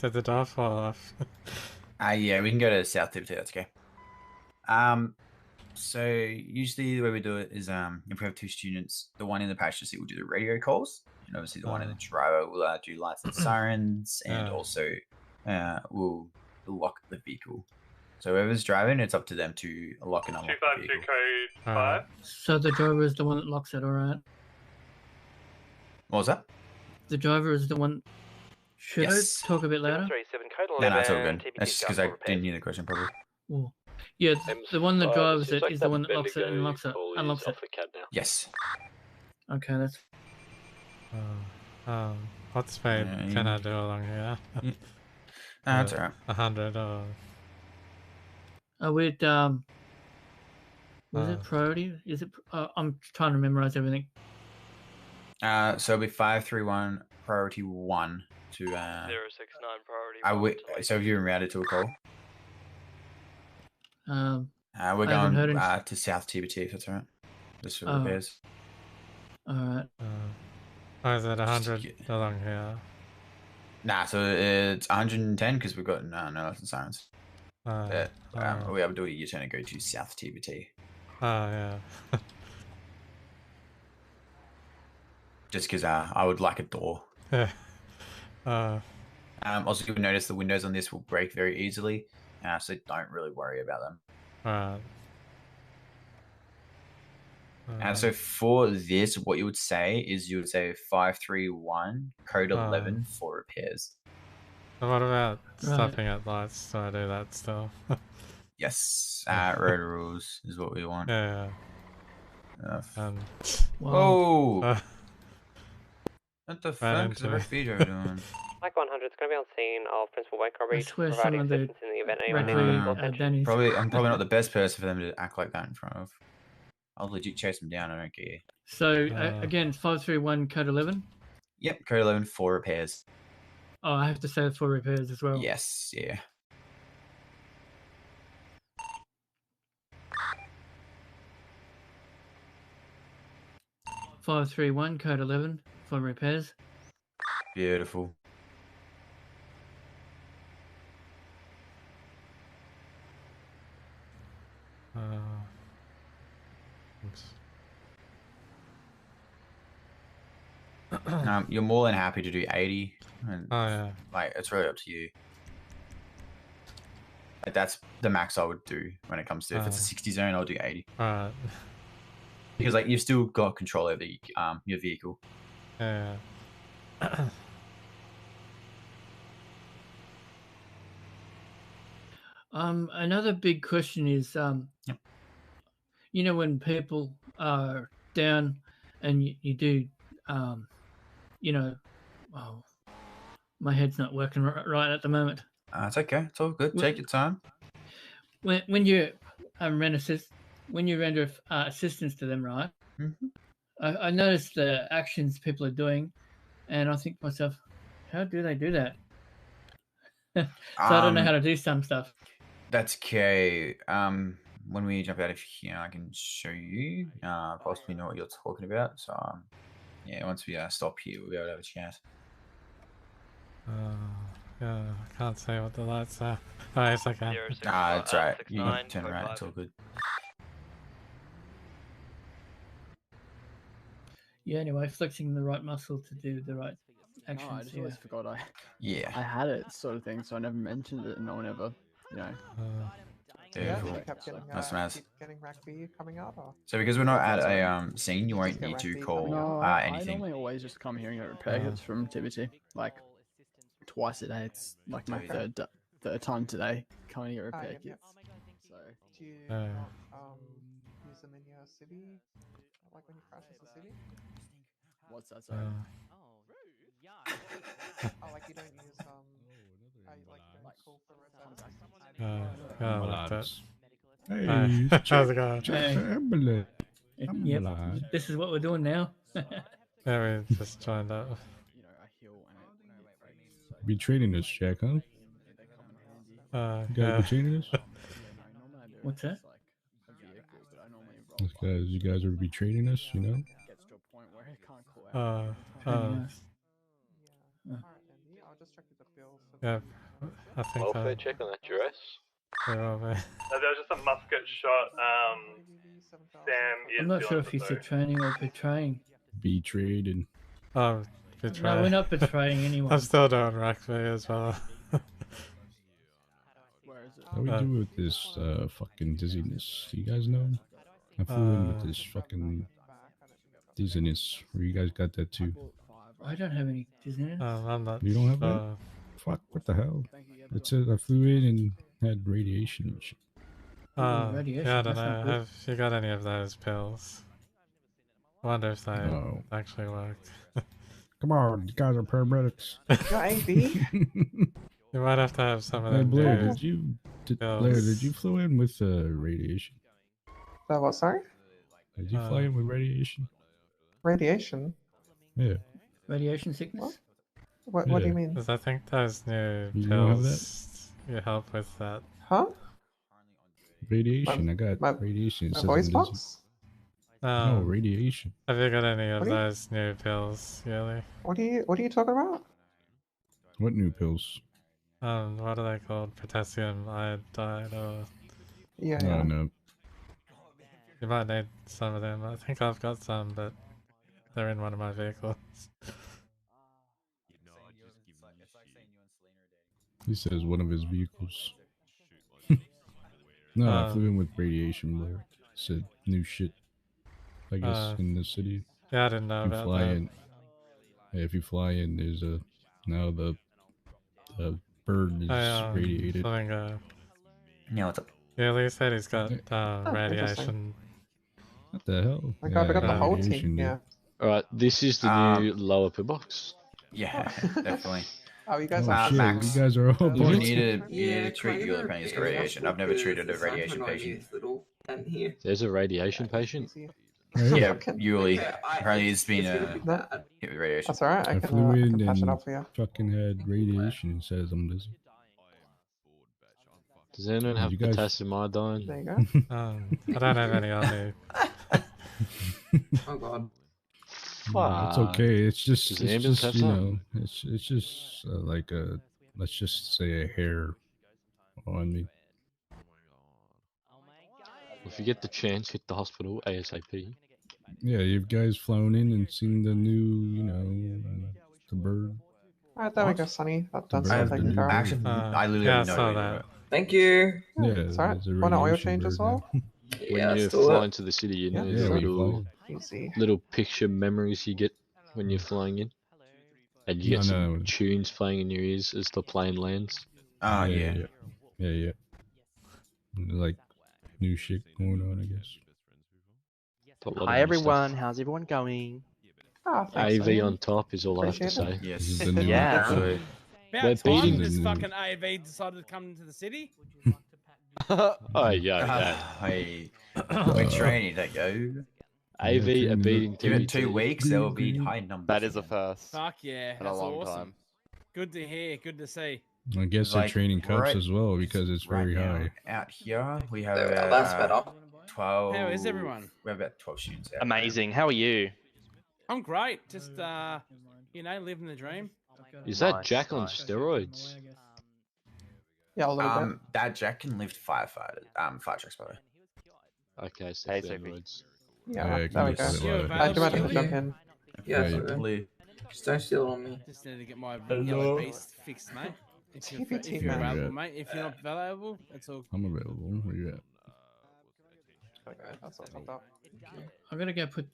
Did the door fall off? Yeah, we can go to South Tip too, that's okay. So usually the way we do it is if we have 2 students, the one in the passenger seat will do the radio calls, and obviously the one in the driver will do lights and sirens, and also will lock the vehicle. So whoever's driving, it's up to them to lock and unlock the vehicle. code 5. So the driver is the one that locks it, alright? What was that? The driver is the one. Should Yes. I talk a bit louder? 37 code No, 11. no, it's all good. TBT That's just because I didn't hear the question properly. Well, yeah, the one that drives it like is the that one that locks it and Bendigo locks it, call is unlocks it. off the cab now. Yes. Okay, that's. What speed can I do along here? That's alright. 100 or... With was it priority? Is it? I'm trying to memorize everything. So it'll be 531 priority 1 to 069 priority. so have you been routed to a call? We're I haven't going heard any- to South TBT if that's alright. Just for Oh. repairs. Alright. Or is it 100 along here? Nah, so it's 110 because we've got no lights and sirens. Oh, We have to do a U-turn and go to South TBT. yeah. Just because I would like a door. Also, you'll notice the windows on this will break very easily, so don't really worry about them. So for this, what you would say is you would say 531 code 11 for repairs. So what about stopping at lights? So I do that still. Yes, road rules is what we want. Yeah. Whoa! What the Right fuck is the into it. speed road doing? Mike 100 is going to be on scene of Principal Wake Robbery, swear some providing of the assistance in the event anyone red needs flag, medical attention. I'm probably not the best person for them to act like that in front of. I'll legit chase them down. I don't care. So again, 531 code 11. Yep, code 11 for repairs. Oh, I have to say it for repairs as well. Yes, yeah. Five three one code 11 for repairs. Beautiful. You're more than happy to do 80. And, like, it's really up to you. Like, that's the max I would do when it comes to if it's a 60 zone, I'll do 80. Because like you've still got control over your vehicle. Yeah. Another big question is, you know, when people are down and you do, you know, My head's not working right at the moment. It's okay. It's all good. Take your time. When you render assistance to them, right? I notice the actions people are doing, and I think to myself, how do they do that? So I don't know how to do some stuff. That's okay. When we jump out of here, I can show you. Possibly know what you're talking about. So, yeah, once we stop here, we'll be able to have a chat. Yeah, I can't say what the lights are. Oh, yes, I can. It's alright. You can turn around. It's all good. Yeah, anyway, flexing the right muscle to do the right No, actions. I just always forgot I Yeah. had it, sort of thing, so I never mentioned it, and no one ever, you know. Yeah, cool. kept getting, getting rugby coming out, or? So because we're not at a scene, you won't need to call No, I anything. normally always just come here and get repair kits from TBT, like twice a day. It's like my Okay. third time today coming to get repair Yep, yep. kits. So Do you use them in your city? Like when you crash into the city? what's that? Sorry. Oh, like you don't use like you don't call for reserves. I like that. Hey, How's check, it going? check the ambulance. Yep, this is what we're doing now. Yeah, we just joined up. Be trading this, Jack, huh? You guys be trading this? What's that? You guys ever be trading this, you know? Gets to a point where I can't call out. I'll just check with the bills. Yeah, I think Welfare check on that dress. they're all there. There was just a musket shot. Sam is. I'm not sure feeling if he's the betraying or betraying. Betrayed and. Oh, betray. No, we're not betraying anyone. I'm still doing rugby as well. How we do with this fucking dizziness? Do you guys know? I flew in with this fucking dizziness. Where you guys got that too? I don't have any dizziness. I'm not. You don't have that? Fuck, what the hell? It said I flew in and had radiation and shit. Radiation, yeah, I don't that's not know. good. Have you got any of those pills? I wonder if they No. actually worked. Come on, you guys are paramedics. You're AB? You might have to have some of Hey, them. Blair, new Blair, pills. did you fly in with radiation? What, sorry? Did you fly in with radiation? Radiation? Yeah. Radiation sickness? What do you mean? Because I think those new You don't have pills you help with that. Huh? Radiation. I got radiation. It My says voice I'm box? dizzy. No, radiation. Have you got any of What do you- those new pills, Yuli? What are you talking about? What new pills? What are they called? Potassium iodide or... Yeah, No, no. You might need some of them. I think I've got some, but they're in one of my vehicles. He says one of his vehicles. No, I flew in with radiation, Blair. Said new shit. I guess in the city. Yeah, I didn't know If you about fly that. in. Yeah, if you fly in, there's now the bird is radiated. Something, Yeah, what's up? Yeah, Lee said he's got interesting. radiation. What the hell? We got the whole team, radiation, dude. yeah. Alright, this is the new lower pillbox. Yeah, definitely. Oh, you guys Oh, are shit, Max. you guys are all You boys. need to treat your pain for radiation. I've never treated a radiation patient. There's a radiation patient. Yeah, Yuli. Apparently he's been hit with radiation. That's alright, I I flew in can patch it and up for you. fucking had radiation and says I'm dizzy. Does anyone have You guys- potassium iodine? There you go. I don't have any on me. Oh god. No, it's okay. It's just, Does the ambulance have you some? know, it's just like a, let's just say a hair on me. If you get the chance, hit the hospital ASAP. Yeah, you guys flown in and seen the new, you know, the bird. Alright, there we go, Sonny. That's I all have the taken new care of. bird. I literally Yeah, I have no saw idea. that. Thank you. Yeah, It's alright. there's a Want an oil radiation change as bird well? now. When Yeah, you let's do fly it. into the city, you know, Yeah, the when you little Easy. little picture memories you get when you're flying in. And you No, get some no. tunes playing in your ears as the plane lands. Oh, yeah. Yeah. Like new shit going on, I guess. Got a lot of Hi new everyone, stuff. how's everyone going? Ah, thanks, AV Sonny. on top is all I have to Appreciate say. it. Yes. This is the new Yeah. Absolutely. They're About time beating- this fucking AV decided to come into the city. Oh yeah. Hey, we're training to go. AV are beating Give it TBT. 2 weeks, there will be high numbers. That is a again. first. Fuck yeah, In a that's long awesome. time. Good to hear. Good to see. I guess they're Like, training cups right- as well because it's right very now, high. out here we have There we are, about, that's better. 12. How is everyone? We have about 12 students out. Amazing. How are you? I'm great. Just living the dream. Is that Jack on steroids? Yeah, a little bit. That Jack can lift fire trucks, by the way. Okay, so Hey, steroids. Yeah, Yeah, there can we you go. sit You like- available, You might have to Julie? jump in. Yeah, Right. absolutely. Just don't steal it on me. Just need to get my yellow beast fixed, mate. If TBT, you're man. available, mate. If you're not available, it's all. I'm available. Where you at? Okay, that's all topped up. I'm gonna go put.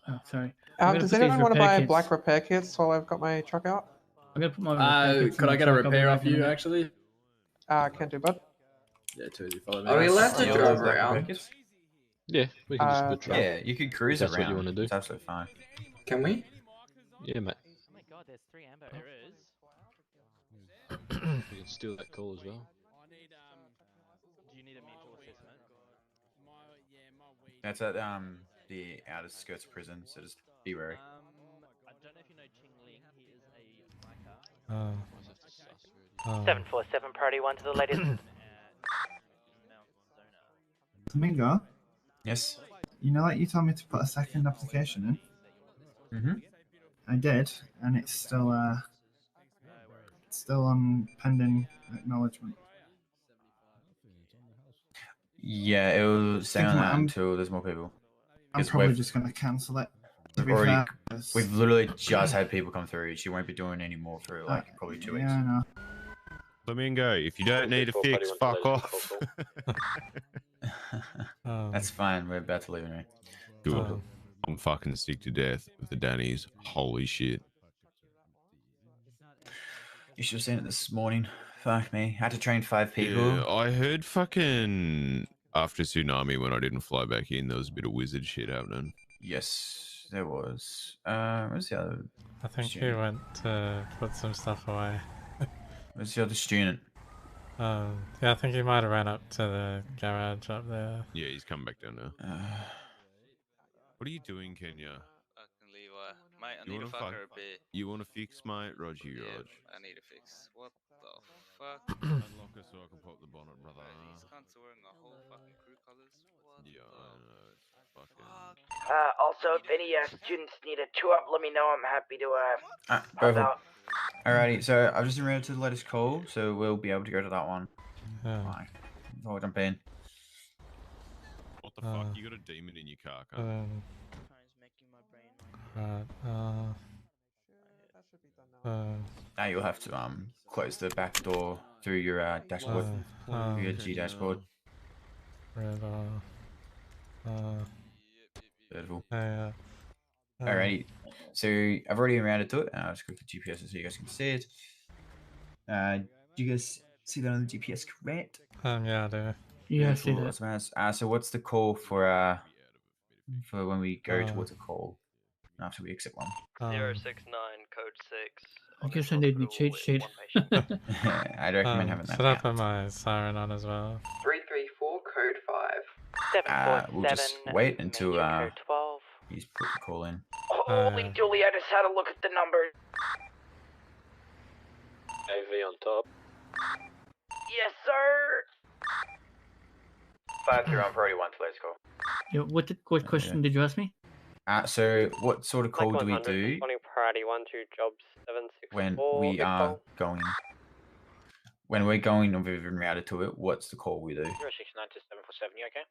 Oh, sorry. I'm gonna Does put anyone these want to repair buy kits- black repair kits while I've got my truck out? I'm gonna put my repair kits in Could I the get a truck, I'll be repair back off in a you, minute. actually? Can do, bud. Yeah, too. You follow me. Are we allowed to Yeah, drive black around? repair kits. Yeah, we can just put truck. Yeah, you could cruise That's around. what you want to do. It's absolutely fine. Can we? Yeah, mate. Oh my god, there's 3 amber errors. We can steal that call as well. Do you need a mental assessment? That's at the outer skirts of prison, so just be wary. I don't know if you know Ching Ling. He is a biker. 747 priority 1 to the latest. Domingo, Yes. you know, like you told me to put a second application in. Mm-hmm. I did, and it's still on pending acknowledgement. Yeah, it will stay on Thinking that I'm- until there's more people. I'm 'Cause probably we've- just going to cancel it. To We've be already, fair, 'cause- we've literally just had people come through. She won't be doing any more for like probably 2 weeks. Yeah, I know. Flamingo, if you don't need a fix, fuck off. That's fine. We're about to leave anyway. Good. I'm fucking sick to death with the Dannies. Holy shit. You should have seen it this morning. Fuck me. Had to train 5 people. Yeah, I heard fucking after tsunami when I didn't fly back in, there was a bit of wizard shit happening. Yes, there was. Where's the other? I think he student? went to put some stuff away. Where's the other student? Yeah, I think he might have ran up to the garage up there. Yeah, he's come back down now. What are you doing, Kenya? Levi. Mate, I You need a wanna fucker fuck- a bit. You want to fix, mate? Roger, Yeah, Rog. I need a fix. What the fuck? Unlock us so I can pop the bonnet, brother. These cunts are wearing a whole fucking crew colours. What Yeah, I know. It's fucking... Also, if any students need a tour-up, let me know. I'm happy to help Perfect. out. Alrighty, so I've just enrolled to the latest call, so we'll be able to go to that one. Yeah. Right. I'll jump in. What the fuck? You got a demon in your car, cunt. Now you'll have to close the back door through your dashboard, through your G dashboard. Beautiful. Alrighty, so I've already rounded to it. I'll just click the GPS so you guys can see it. Do you guys see that on the GPS correct? Yeah, I do. Yeah, I see Cool, that. that's nice. So what's the call for when we go Uh, towards a call after we exit one? 069 code 6. I guess I need the cheat sheet. I'd recommend having that. Should I put my siren on as well? 334 code 5. We'll just wait until he's put the call in. Holy Julie, I just had a look at the numbers. AV on top. Yes, sir. 5-3 on priority 1 to let's call. Yeah, what question did you ask me? So what sort of call do we 100, do responding priority 1 to job 764. when we big are call. going? When we're going and we've been routed to it, what's the call we do? 069 to 747, you okay?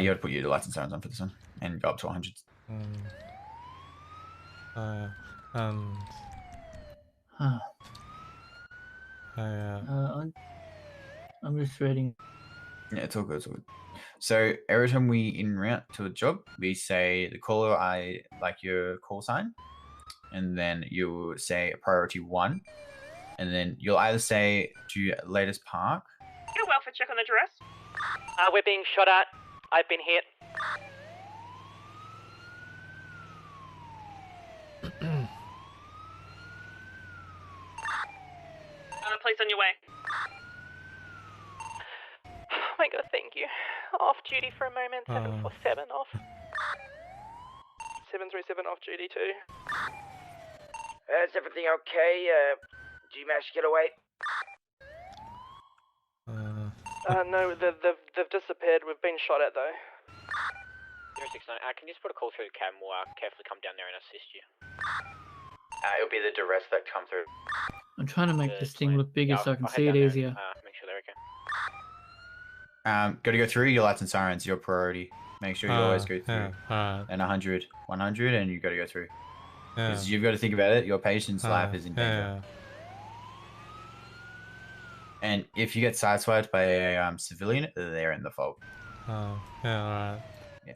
You gotta put your lights and sirens on for this one and go up to 100. Huh. Yeah. I'm just reading. Yeah, it's all good. It's all good. So every time we en route to a job, we say the caller, I like your call sign, and then you say priority 1, and then you'll either say to latest park. Get a welfare check on the dress. We're being shot at. I've been hit. It's on your way. Oh my god, thank you. Off duty for a moment. 747 off. 737 off duty too. Is everything okay? Do you manage to get away? No, they've disappeared. We've been shot at though. 069, can you just put a call through the cab and we'll carefully come down there and assist you? It'll be the duress that come through. I'm trying to make this thing look bigger so I can see it easier. Make sure they're okay. Got to go through your lights and sirens, your priority. Make sure you always go through. Yeah, And 100, and you got to go through. Because you've got to think about it, your patient's life is in danger. And if you get sideswiped by a civilian, they're in the fog. alright. Yeah.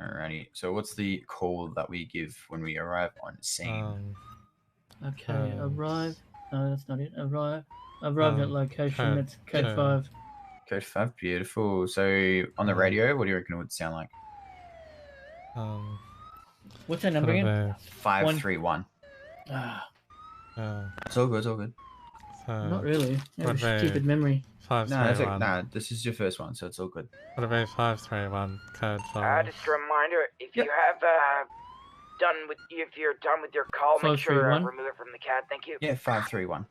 Alrighty. So what's the call that we give when we arrive on scene? Okay, arrive. No, that's not it. Arrive at location. That's code 5. Code 5, beautiful. So on the radio, what do you reckon it would sound like? What's that number again? 531. It's all good, it's all good. Not really. I have a stupid memory. 531. No, this is your first one, so it's all good. What about 531? Code 5. Just a reminder, if you have if you're done with your call, make sure to remove it from the CAD. Thank you. Yeah, 531.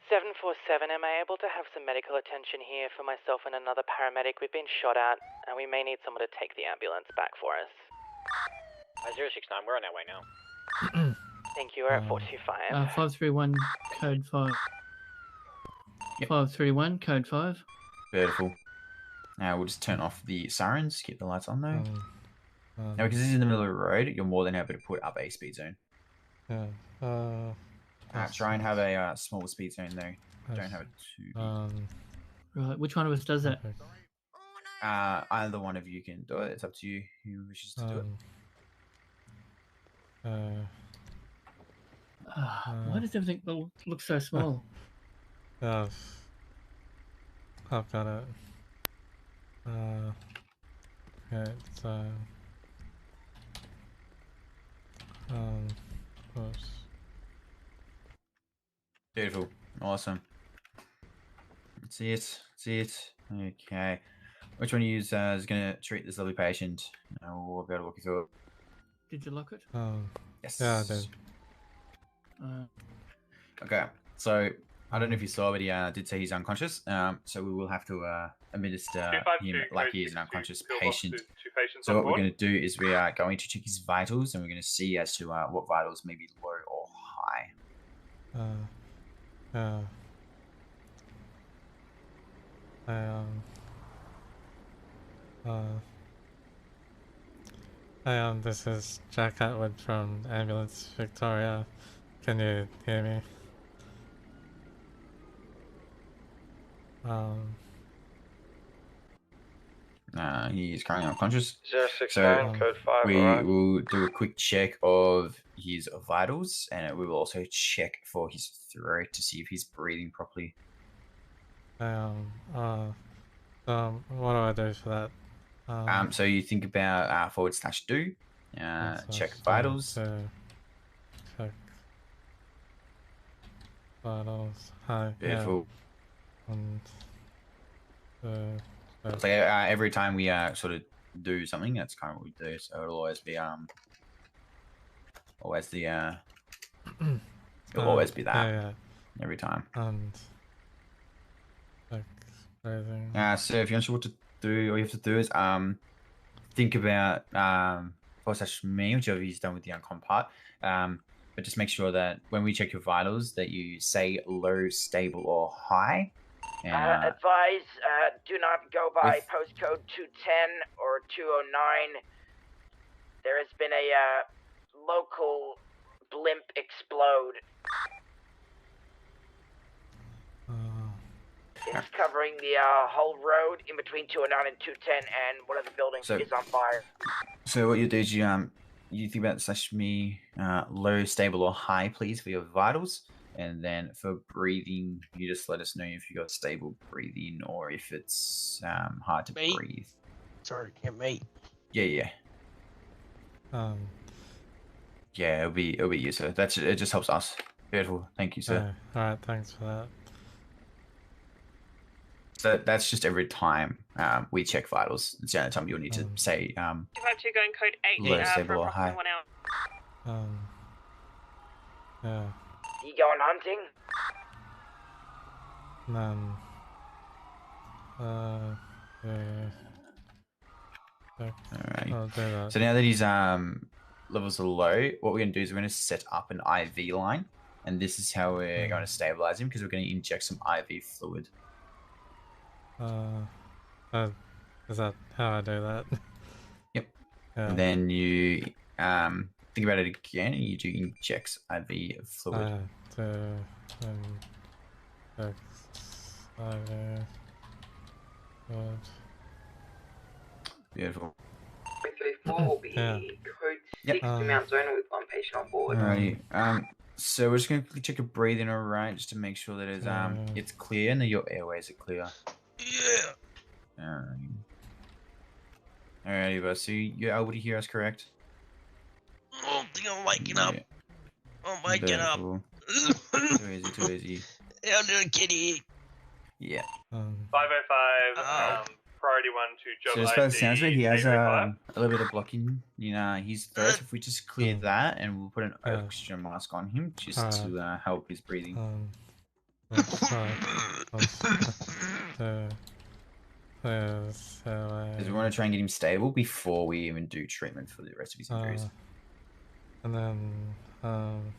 747, am I able to have some medical attention here for myself and another paramedic? We've been shot at, and we may need someone to take the ambulance back for us. 069, we're on our way now. Thank you, we're at 425. 531, code 5. Yep. 531, code 5. Beautiful. Now we'll just turn off the sirens, keep the lights on though. Now, because this is in the middle of the road, you're more than happy to put up a speed zone. Try and have a small speed zone though. Don't have it too big. Right, which one of us does that? Either one of you can do it. It's up to you who wishes to do it. Why does everything look so small? I've got it. Okay, so oops. Beautiful, awesome. See it. Okay, which one of you is going to treat this lovely patient? We'll be able to walk you through it. Did you lock it? Yes. Yeah, I did. Okay, so I don't know if you saw, but he did say he's unconscious. So we will have to administer him like he is an unconscious patient. So what we're going to do is we are going to check his vitals, and we're going to see as to what vitals may be low or high. This is Jack Atwood from Ambulance Victoria. Can you hear me? He's currently unconscious. 069, code 5. We will do a quick check of his vitals, and we will also check for his throat to see if he's breathing properly. What do I do for that? So you think about /do, check vitals. Check vitals. Hi. Beautiful. Yeah. And so every time we sort of do something, that's kind of what we do. So it'll always be always the it'll always be that every time. And like breathing. So if you're not sure what to do, all you have to do is think about /me, whichever he's done with the uncon part. But just make sure that when we check your vitals, that you say low, stable, or high. Advise, do not go by postcode 210 or 209. There has been a local blimp explode. It's covering the whole road in between 209 and 210, and one of the buildings is on fire. So what you do is you think about /me, low, stable, or high, please, for your vitals. And then for breathing, you just let us know if you got stable breathing or if it's hard to breathe. Sorry, can't mate. Yeah. Yeah, it'll be you, sir. It just helps us. Beautiful. Thank you, sir. Alright, thanks for that. So that's just every time we check vitals. It's the only time you'll need to say 252 going code 8 low, for stable, or approximately high. 1 hour. Yeah. You going hunting? Then, yeah. Alrighty. I'll do that. So now that his levels are low, what we're going to do is we're going to set up an IV line, and this is how we're going to stabilize him, because we're going to inject some IV fluid. Is that how I do that? Yep. Yeah. And then you think about it again, and you do inject IV fluid. Beautiful. 334 will be code 6 to Mount Zona with 1 patient on board. Alrighty. So we're just going to check a breathing, alright, just to make sure that it's clear and that your airways are clear. Yeah. Alrighty, but so you're able to hear us, correct? I think I'm waking up. I'm waking up. Too easy. How little kitty. Yeah. 505, priority 1 to job So as far as it sounds like he has 805. a little bit of blocking in his throat. If we just clear that, and we'll put an oxygen mask on him just to help his breathing. Because we want to try and get him stable before we even do treatment for the rest of his injuries. And then, and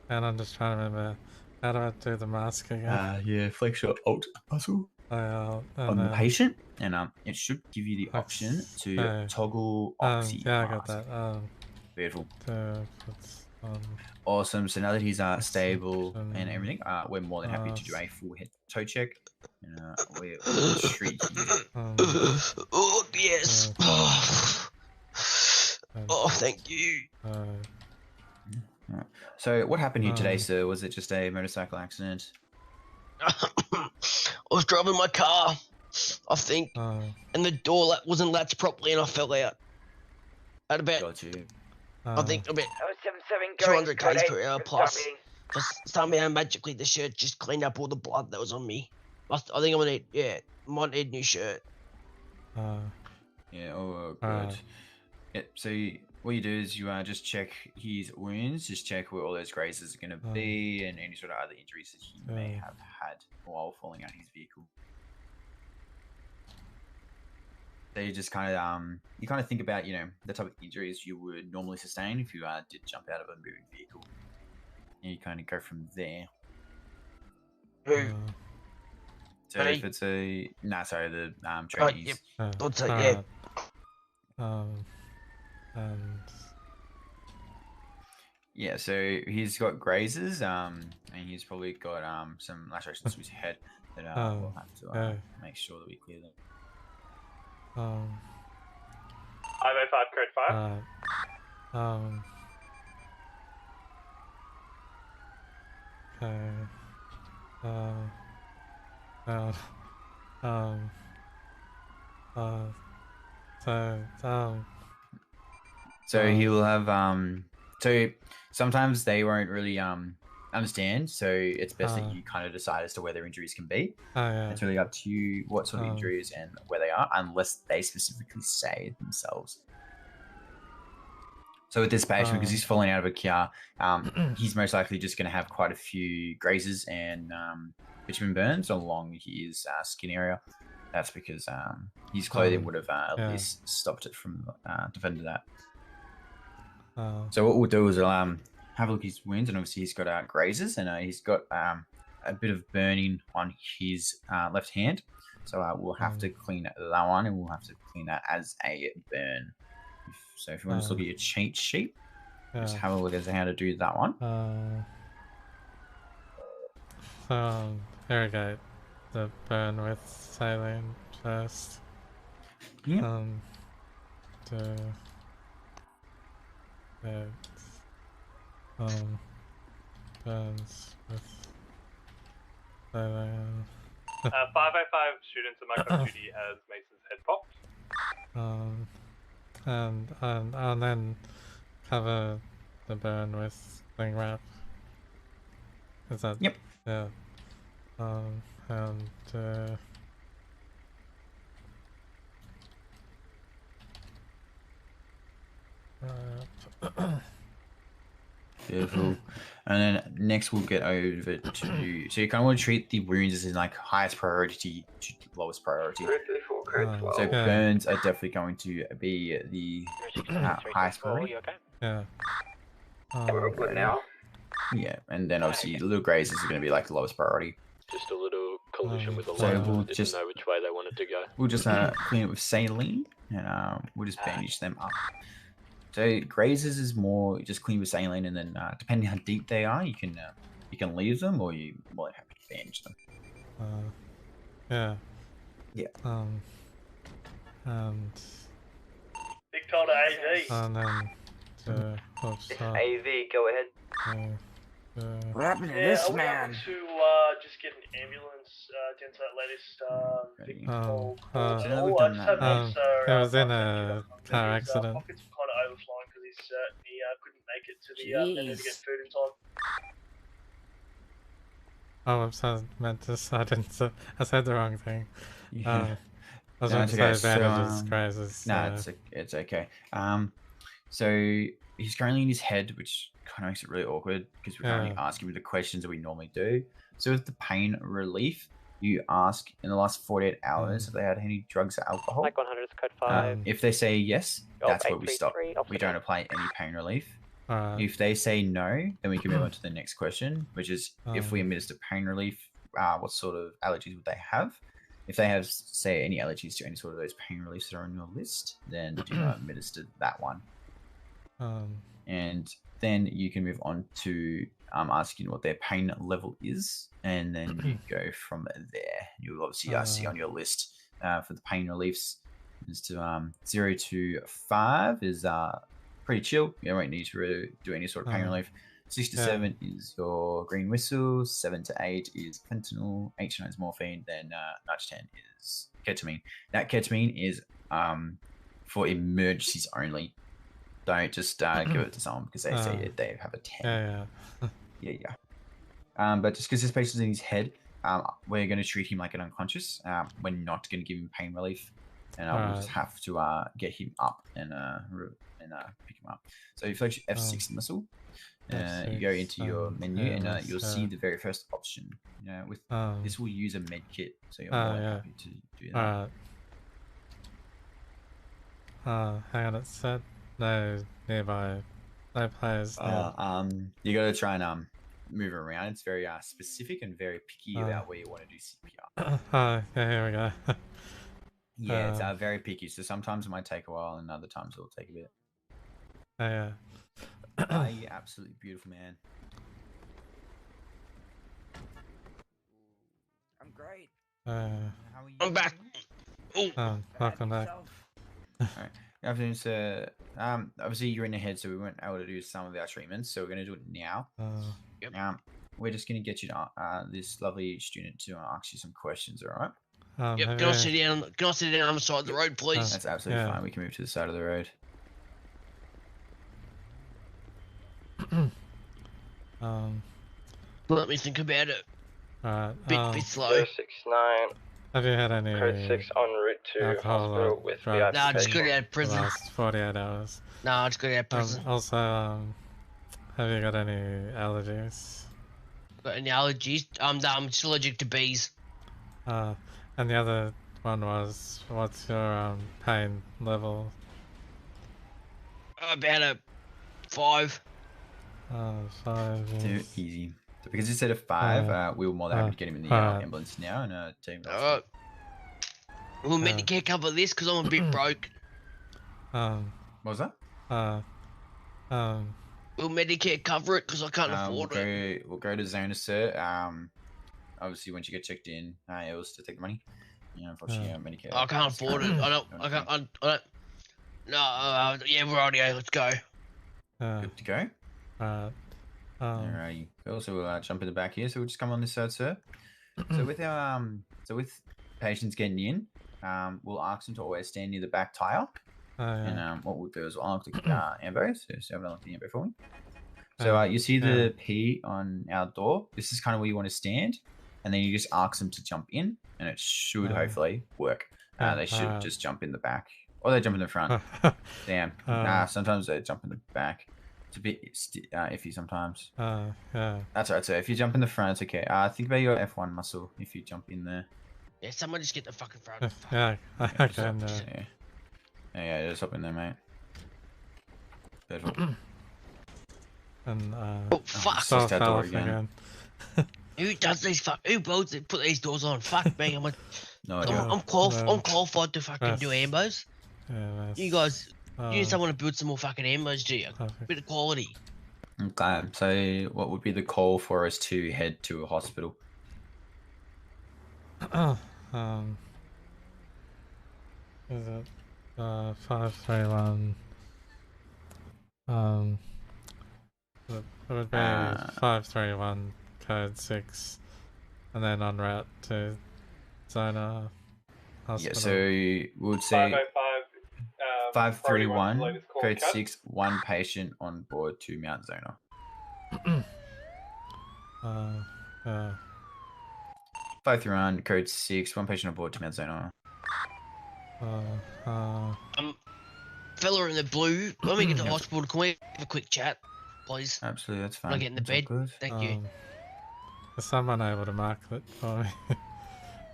I'm just trying to remember, how do I do the mask again? Yeah, flex your alt muscle on the patient, and it should give you the option to toggle oxy yeah, I mask. got that. Beautiful. Awesome. So now that he's stable and everything, we're more than happy to do a full head toe check. And we're treat you. Oh yes. Oh, thank you. Right. So what happened here today, sir? Was it just a motorcycle accident? I was driving my car, I think, and the door wasn't latched properly, and I fell out. At about, I think about 200 km per hour plus. For somehow magically the shirt just cleaned up all the blood that was on me. I think I'm gonna need, might need a new shirt. Yeah. Oh, good. Yep. So what you do is you just check his wounds, just check where all those grazes are going to be, and any sort of other injuries that he may have had while falling out of his vehicle. So you just kind of think about the type of injuries you would normally sustain if you did jump out of a moving vehicle, and you kind of go from there. So if it's the trainees. Yeah, so he's got grazes, and he's probably got some lacerations to his head that we'll have to make sure that we clear them. 505 code 5. So he will have so sometimes they won't really understand, so it's best that you kind of decide as to where their injuries can be. It's really up to you what sort of injuries and where they are, unless they specifically say themselves. So with this patient, because he's falling out of a car, he's most likely just going to have quite a few grazes and bitumen burns along his skin area. That's because his clothing would have at least stopped it from defending that. So what we'll do is we'll have a look at his wounds, and obviously he's got grazes, and he's got a bit of burning on his left hand. So we'll have to clean that one, and we'll have to clean that as a burn. So if you want to just look at your cheat sheet, just have a look at how to do that one. So irrigate the burn with saline first. Yeah. Burns with saline. 505 students are marked on duty as Mason's head popped. and then cover the burn with cling wrap. Is that? Yep. Yeah. And Beautiful. And then next we'll get over to, so you kind of want to treat the wounds as in like highest priority to lowest priority. So yeah. burns are definitely going to be the highest priority. Yeah. We're good now. Yeah, and then obviously the little grazes are going to be like the lowest priority. Just a little collision with the So line. we'll Didn't just know which way they wanted to go. we'll just clean it with saline, and we'll just bandage them up. So grazes is more just clean with saline, and then depending how deep they are, you can leave them, or you might have to bandage them. Yeah. Yeah. And Big call to AV. and then AV, go ahead. What happened to this are we man? able to just get an ambulance down to that latest victim call? I just had one, sir. he was in a car His accident. pockets were kind of overflowing because he couldn't make it to the menu to get food in time. Oh, I didn't say, I said the wrong thing. Yeah. I was No, going to it's say okay. bandages, So, grazes. no, it's okay. So he's currently in his head, which kind of makes it really awkward because we're currently asking him the questions that we normally do. So with the pain relief, you ask in the last 48 hours have they had any drugs or alcohol? Mike 100 is code 5. If they say yes, that's where we stop. 833, We don't apply any pain relief. Alright. If they say no, then we can move on to the next question, which is if we administer pain relief, what sort of allergies would they have? If they have, say, any allergies to any sort of those pain reliefs that are on your list, then do not administer that one. And then you can move on to asking what their pain level is, and then you go from there. You'll obviously see on your list for the pain reliefs is to 0 to 5 is pretty chill. You don't need to do any sort of pain relief. 6 to 7 is your green whistle. 7 to 8 is fentanyl. 8 to 9 is morphine. Then 9 to 10 is ketamine. That ketamine is for emergencies only. Don't just give it to someone because they say they have a 10. Yeah. But just because this patient's in his head, we're going to treat him like an unconscious. We're not going to give him pain relief, and we'll just have to get him up and pick him up. So you flex F6 muscle. You go into your menu, and you'll see the very first option. With this will use a med kit, so you're more than happy to do that. Hang on, it said no nearby, no players. You got to try and move around. It's very specific and very picky about where you want to do CPR. Yeah, here we go. Yeah, it's very picky. So sometimes it might take a while, and other times it'll take a bit. Yeah. You're absolutely beautiful, man. I'm great. I'm back. Welcome back. Alright. Afternoon, sir. Obviously you're in the head, so we weren't able to do some of our treatments, so we're going to do it now. We're just going to get you to this lovely student to ask you some questions, all right? Yep. Can I sit down? Can I sit down on the side of the road, please? That's absolutely fine. We can move to the side of the road. Let me think about it. Bit slow. 069. Have you had any Code 6 en route to alcohol hospital or with drugs? Nah, just got out of prison. The last 48 hours. Nah, I just got out of prison. Also, have you got any allergies? Got any allergies? I'm just allergic to bees. And the other one was, what's your pain level? About a 5. 5. Too easy. So because you said a 5, we were more than happy to get him in the ambulance now and take him. Will Medicare cover this? Because I'm a bit broke. What was that? Will Medicare cover it? Because I can't afford it. We'll go to Zona, sir. Obviously, once you get checked in, it was to take the money. Unfortunately, Medicare. I can't afford it. I don't. No, yeah, we're already. Let's go. Good to go. Alright, cool. So we'll jump in the back here. So we'll just come on this side, sir. So with our with patients getting in, we'll ask them to always stand near the back tire. And what we'll do is I'll click ambo. So have unlock the ambo for me. So you see the P on our door. This is kind of where you want to stand, and then you just ask them to jump in, and it should hopefully work. They should just jump in the back, or they jump in the front. Damn. Sometimes they jump in the back. It's a bit iffy sometimes. That's right. So if you jump in the front, it's okay. Think about your F1 muscle if you jump in there. Yeah, someone just get the fucking front. Yeah, I can. Yeah, just hop in there, mate. Perfect. And oh fuck! So fell off again. Who does these who builds it? Put these doors on? Fuck me! I'm qualified to fucking do ambos. Yeah, you guys, you just want to build some more fucking ambos, do you? Bit of quality. Okay, so what would be the call for us to head to a hospital? Is it 531? It would be 531 code 6, and then en route to Zona Hospital. Yeah, so we would say 531 code 6, 1 patient on board to Mount Zona. 531 code 6, 1 patient on board to Mount Zona. Fella in the blue, when we get to the hospital, can we have a quick chat, please? Absolutely, that's fine. When I get in the bed, thank you. Is someone able to mark it for me?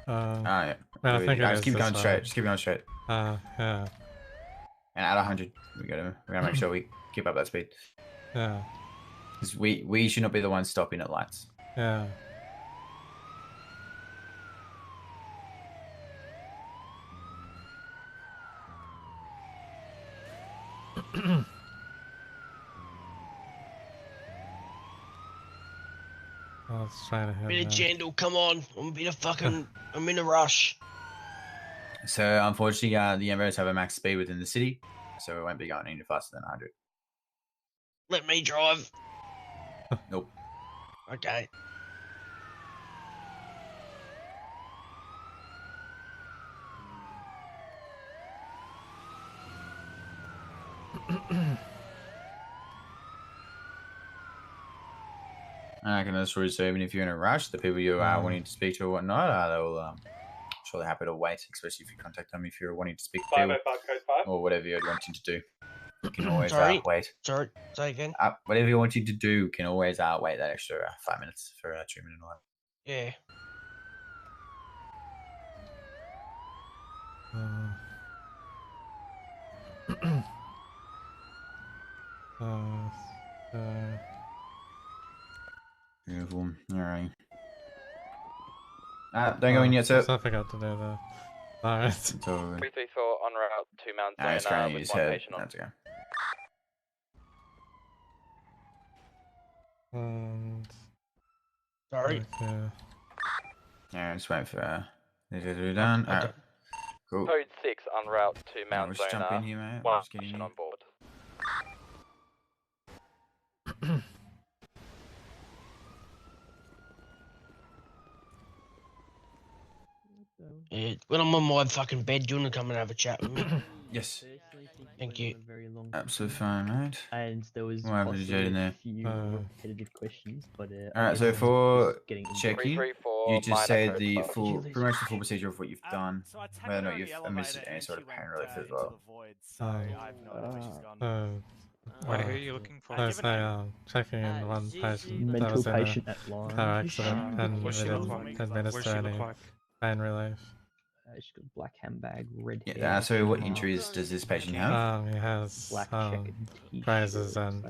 Yeah. I think just keep going straight. Just keep going straight. Yeah. And at 100, we gotta make sure we keep up that speed. Yeah. Because we should not be the ones stopping at lights. Yeah. I was trying to hit bit of Jandal, come on. I'm in a rush. So, unfortunately, the Ambos have a max speed within the city, so it won't be going any faster than 100. Let me drive. Nope. Okay. I can assure you, so even if you're in a rush, the people you're wanting to speak to or whatnot, they'll surely happy to wait, especially if you contact them if you're wanting to speak to people or whatever you're wanting to do. You can always wait. Sorry, say again. Whatever you're wanting to do, you can always wait that extra 5 minutes for treatment and all that. Yeah. Beautiful. Alright. Don't go in yet, sir. I forgot to do that. Alright. 334 en route to Mount Zona It's currently with his 1 head. patient on. That's okay. And... Sorry. Okay. Yeah, just wait for this to be done. Alright. Cool. Code 6 en route to Mount Just Zona. jump in here, mate. 1 Just get in patient here. on board. Yeah, when I'm on my fucking bed, do you want to come and have a chat with me? Yes. Thank you. Absolutely fine, mate. And there was What happened to Jade in there? a few repetitive questions, but Alright, so for getting checking, you just say the full, pretty much the full procedure of what you've done, whether or not you've omitted any sort of pain relief as well. Wait, who are you looking for? I say, checking in one patient that mental was in patient a at large. car accident and we didn't administer any pain relief. She's got a black handbag, red hair. Yeah, so what injuries does this patient have? He has Black checkered grazes and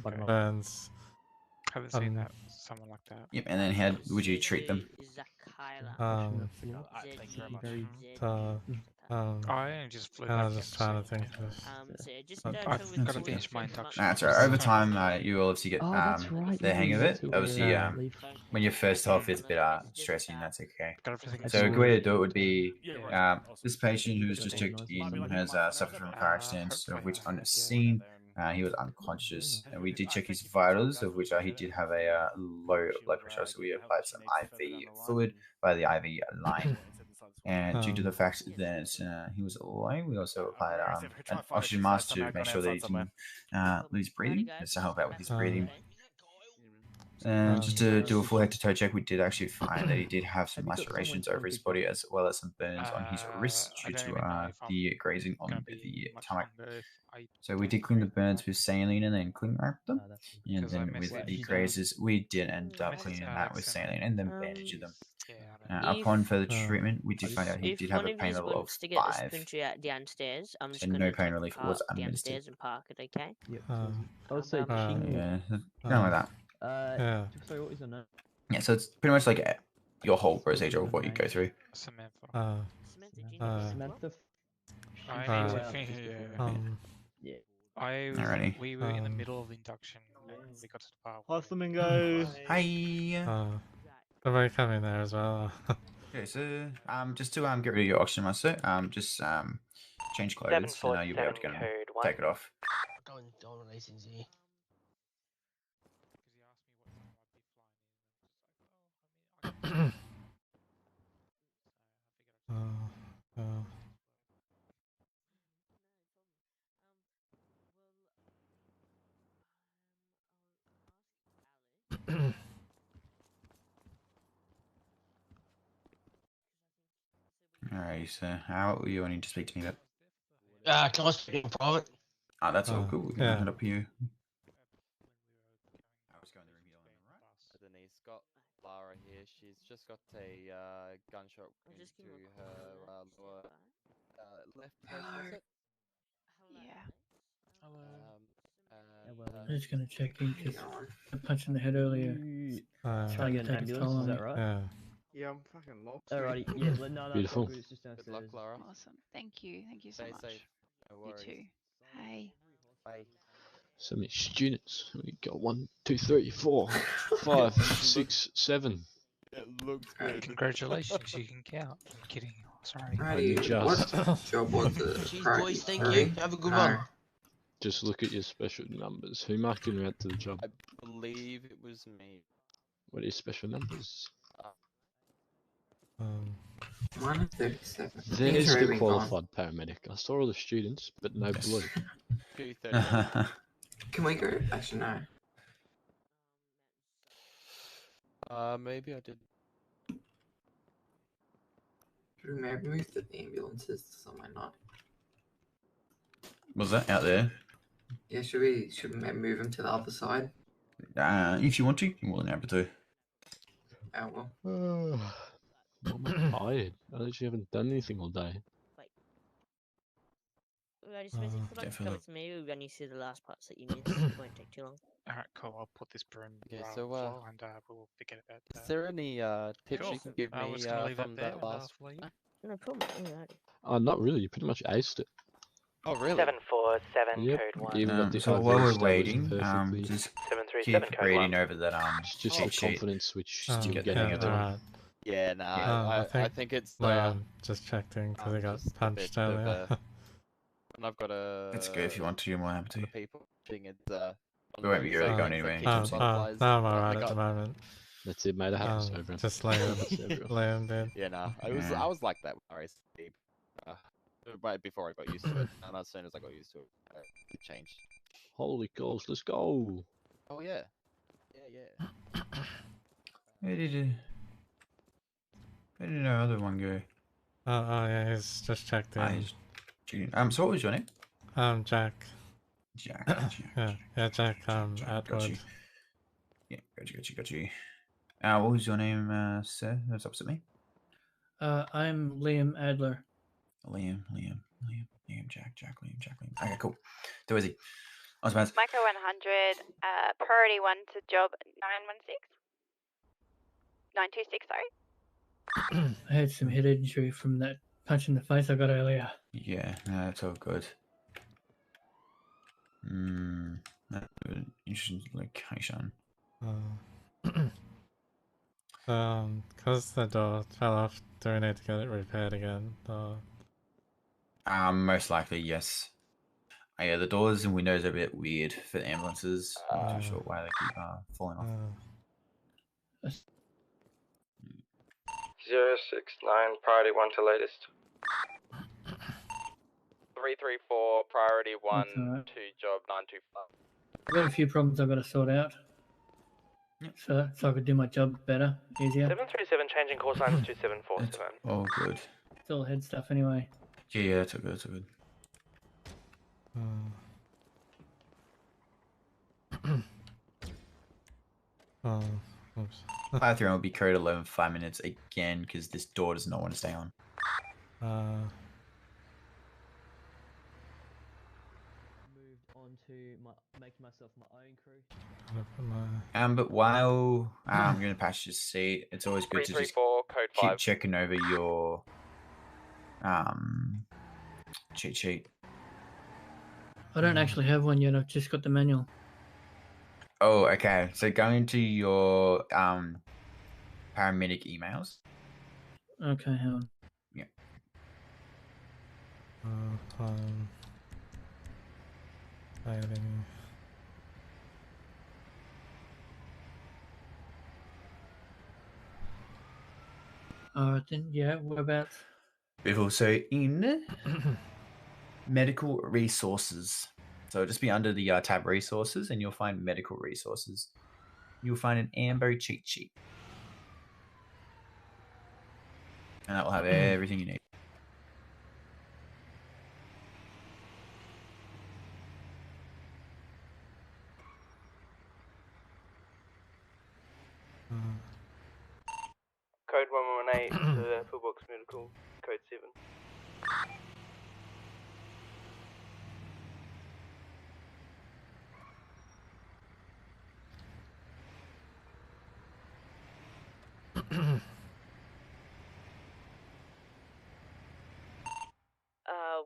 button-up. burns. Haven't seen that. Someone like that. Yep, and then how would you treat them? I just flew I back was just in, trying to so- think of... I've got to finish my induction. That's right. Over time, you will obviously get that's right, the hang of yeah, it. yeah. Obviously, Yeah. when you're first off, it's a bit stressing. That's okay. Got everything So a good way to do it would be this patient who was just checked in has suffered from a car accident, of which on scene he was unconscious, and we did check his vitals, of which he did have a low blood pressure. So we applied some IV fluid by the IV line. And due to the fact that he was alive, we also applied an oxygen mask to make sure that he didn't lose breathing, just to help out with his breathing. And just to do a full head-to-toe check, we did actually find that he did have some lacerations over his body as well as some burns on his wrists due to the grazing on the tarmac. So we did clean the burns with saline and then clean wrapped them. And then with the grazes, we did end up cleaning that with saline and then bandaging them. Upon further treatment, we did find out he did have a pain level of 5. Downstairs, I'm just So no pain relief was administered. downstairs and park it, okay? Yep. Also, Yeah, kind of like that. yeah. Sorry, what was your name? Yeah, so it's pretty much like your whole procedure of what you go through. Samantha. Samantha. Alrighty. We were in the middle of induction and we got to the bar. Hi, Flamingo. Hi. Somebody come in there as well. Okay, so just to get rid of your oxygen mask, sir, just change clothes, and you'll be able to go and take it off. Alright, so how are you wanting to speak to me about? Can I speak in private? That's all cool. We can head up here. Denise got Lara here. She's just got a gunshot into her lower left face. Yeah. I'm just gonna check in because I punched in the head earlier. Trying to get an ambulance, is that right? Yeah, I'm fucking lost. Alrighty, yeah, no, Beautiful. Good, it's just Good luck, Lara. Awesome. Thank you so Stay much. safe. No worries. You too. Hey. Bye. So many students. We got 1, 2, 3, 4, 5, 6, 7. It looks good. Congratulations, you can count. I'm kidding. Sorry. Just. Job was it? Jeez, boys, thank you. Have a good one. Just look at your special numbers. Who marked you out to the job? I believe it was me. What are your special numbers? 137. There's the qualified paramedic. I saw all the students, but no blue. 230. Can we go? Actually, no. Maybe I did. Should we maybe move the ambulances to somewhere not? Was that out there? Yeah, should we maybe move them to the other side? If you want to, you're more than happy to. Oh well. I'm tired. I literally haven't done anything all day. Come with me, we'll run you through the last parts that you missed. It won't take too long. Alright, cool. I'll put this broom Okay, on so, the floor and we'll forget about that. Is there any tips you can give me from that last? No problem. Alrighty. Oh, not really. You pretty much aced it. Oh, really? 747 Yep. code 1. Even got the So idea while we're established waiting, perfectly. just 737 keep code reading 1. over that It's just cheat the sheet. confidence which Just to you're get the hang of it. Alright. Yeah, nah. I think it's just checked in because I got just a punched bit of earlier. and I've got a. That's good if you want to. You're more than happy to. People thing it's We won't be going anywhere. No, I'm alright at the moment. That's it, mate. It happens to everyone. Just Liam did. Yeah, nah. I was like that when I was right before I got used to it, and as soon as I got used to it, it changed. Holy goals, let's go. Oh yeah. Yeah. Where did our other one go? Oh yeah, he's just checked in. So what was your name? Jack. Jack. Yeah, Jack. Atwood. Yeah, got you. What was your name, sir? That's opposite me. I'm Liam Adler. Liam, Jack, Liam. Okay, cool. Too easy. Awesome. Micro 100, priority 1 to job 916. 926, sorry. I had some head injury from that punch in the face I got earlier. Yeah, no, that's all good. That's an interesting location. Because the door fell off, do we need to get it repaired again? Most likely, yes. Yeah, the doors and windows are a bit weird for the ambulances. I'm not too sure why they keep falling off. 069, priority 1 to latest. 334, priority 1 alright. to job 925. I've got a few problems I've got to sort out. So I could do my job better, easier. 737 changing call signs to 747. Oh, good. It's all head stuff anyway. Yeah, it's all good. It's all good. Oops. 5-3 will be code 11 5 minutes again because this door does not want to stay on. Moved on to making myself my own crew. But while I'm going to patch your seat, it's always good to just 334, code keep 5. checking over your cheat sheet. I don't actually have one yet. I've just got the manual. Oh, okay. So go into your paramedic emails. Okay, hang on. Yeah. Alright then, yeah, whereabouts? We've also in medical resources. So it'll just be under the tab resources, and you'll find medical resources. You'll find an amber cheat sheet, and that will have everything you need. Code 118 to the Fullbox Medical, code 7.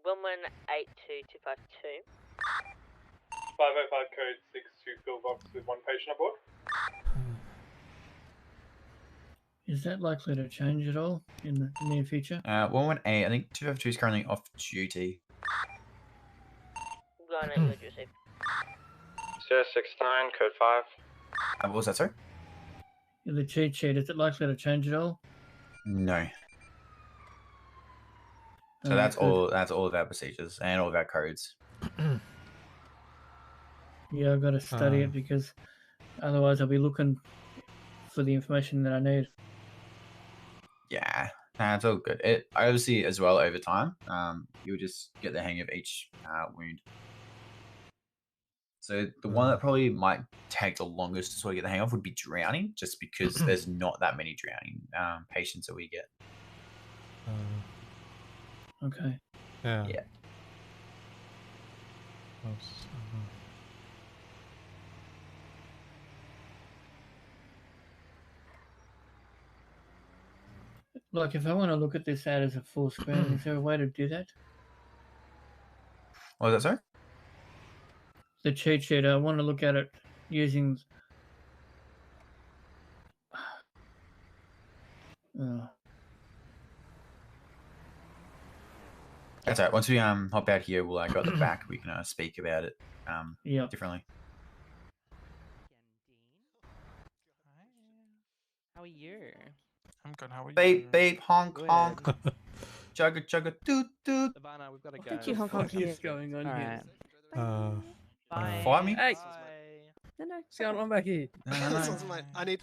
Wilman 82252. 505 code 6 to Fullbox with 1 patient aboard. Is that likely to change at all in the near future? 118. I think 252 is currently off duty. Going at your Joseph. 069, code 5. What was that, sir? The cheat sheet, is it likely to change at all? No. So that's all. That's all of our procedures and all of our codes. Yeah, I've got to study it because otherwise I'll be looking for the information that I need. Yeah, it's all good. It obviously as well over time. You'll just get the hang of each wound. So the one that probably might take the longest to sort of get the hang of would be drowning, just because there's not that many drowning patients that we get. Okay. Yeah. Yeah. Oops. Like if I want to look at this ad as a full screen, is there a way to do that? What was that, sorry? The cheat sheet, I want to look at it using... That's all right. Once we hop out here, we'll go at the back. We can speak about it differently. How are you? I'm good. How are you? Beep beep honk honk. Chugga chugga doot doot. Savannah, we've got to go. What the fuck is going on here? Bye. Fire me? Hey. No, what's going on back here? I need.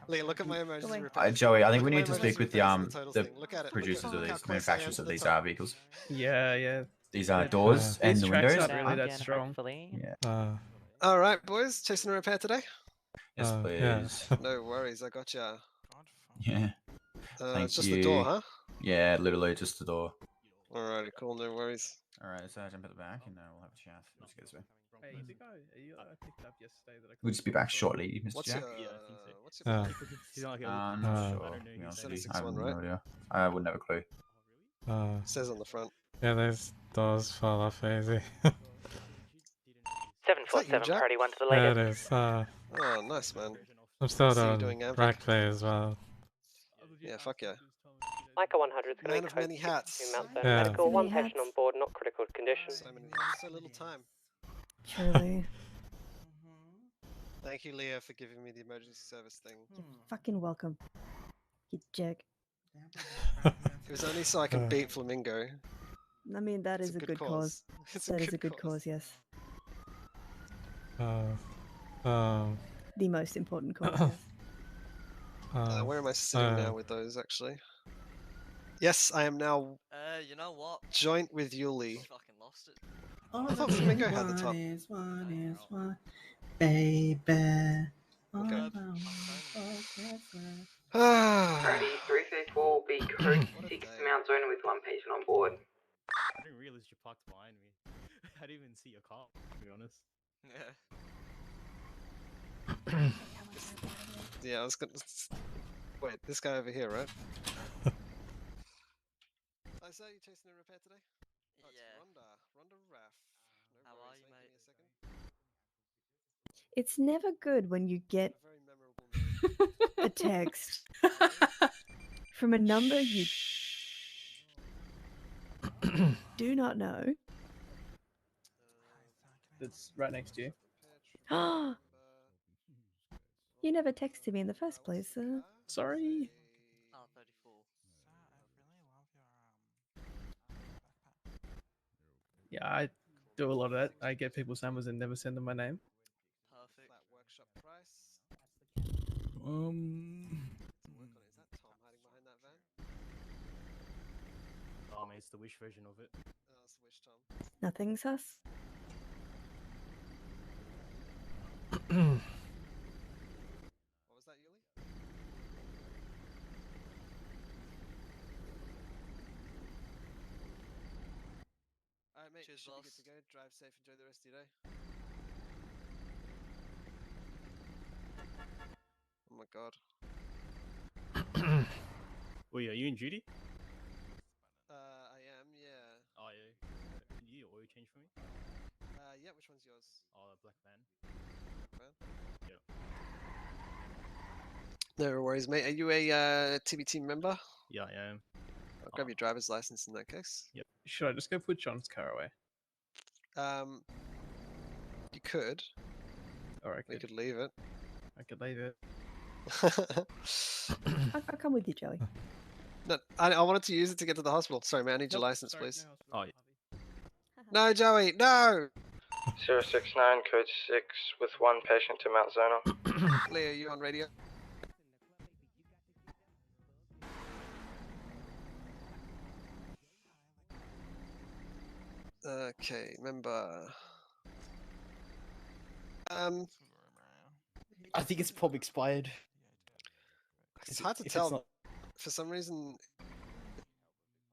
Leah, look at my emergency repair. Joey, I think we Look at need to my speak with emergency the repairs and the total thing. Look at it. producers Look of how these close I am manufacturers to of the these top. vehicles. Yeah. These doors and These the tracks windows. aren't really that strong. Yeah. All right, boys, chasing a repair today. Yes, please. No worries, I got ya. Yeah. Thank It's just you. the door, huh? Yeah, literally just the door. Alrighty, cool, no worries. Alright, so jump at the back and we'll have a chat. Let's get this way. Hey, the guy I picked up yesterday that I We'll just be back shortly, Mr. What's Jack. your, what's your He's not like I'm a not sure. I don't to be know. honest with you. 761, I have right? no idea. I wouldn't have a clue. It says on the front. Yeah, those doors fall off easy. 747, Jack? priority 1 to the Yeah, it latest. is. Oh, nice, man. I'm still See you doing doing AMPIC. rack play as well. Yeah, fuck yeah. Micah 100 is going Man to of be many hats. to Mount Vernon Yeah. Medical. One patient on board, not critical condition. So many hats, so little time. Truly. Thank you, Leah, for giving me the emergency service thing. You're fucking welcome. You jerk. It was only so I could beat Flamingo. I mean, that is a good cause. It's That is a good cause, yes. The most important cause, yes. Where am I sitting now with those, actually? Yes, I am now You know what? joint with Yuli. Fucking lost it. I thought Flamingo had the top. Baby. Okay. Party 334 will be code 6 to Mount Zona with one patient on board. I didn't realize you parked behind me. I didn't even see your car, to be honest. Yeah. Yeah, I was gonna. Wait, this guy over here, right? I saw you chasing a repair today? Oh, it's Yeah. Rhonda Raff. No How are worries, you, mate. mate? Give me a second. It's never good when you get A very memorable name. a text from a number you do not know. That's right next to you. You never texted me in the first place. Sorry. Oh, 34. Yeah, I do a lot of that. I get people's numbers and never send them my name. Perfect. Flat workshop price. Um. Work on it. Is that Tom hiding behind that van? Oh, mate, it's the Wish version of it. Oh, it's the Wish Tom. Nothing sus. What was that, Yuli? Alright, mate. Cheers, Should boss. be good to go. Drive safe. Enjoy the rest of your day. Oh my god. Wait, are you in duty? I am, yeah. Oh, yeah. Can you oil change for me? Yeah, which one's yours? Oh, black van. Van? Yeah. No worries, mate. Are you a TBT member? Yeah, I am. I'll grab your driver's license in that case. Yep. Should I just go put John's car away? You could. Or You could leave it. I could leave it. I'll come with you, Joey. No, I wanted to use it to get to the hospital. Sorry, man. I need your Nope, license, sorry, please. no Oh, yeah. No, Joey, no! 069, code 6, with one patient to Mount Zona. Leo, you on radio? Okay, member. I think it's probably expired. It's hard to If tell. it's not- For some reason,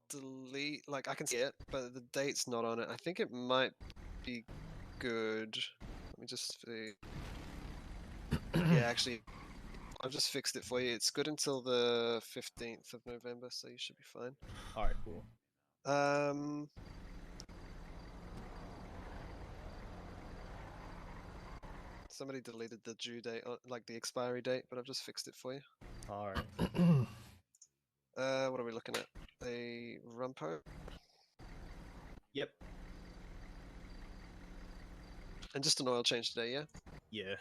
delete. Like I can see it, but the date's not on it. I think it might be good. Let me just see. Yeah, actually, I've just fixed it for you. It's good until the 15th of November, so you should be fine. All right, cool. Somebody deleted the due date, like the expiry date, but I've just fixed it for you. All right. What are we looking at? A rumpo? Yep. And just an oil change today, yeah? Yeah.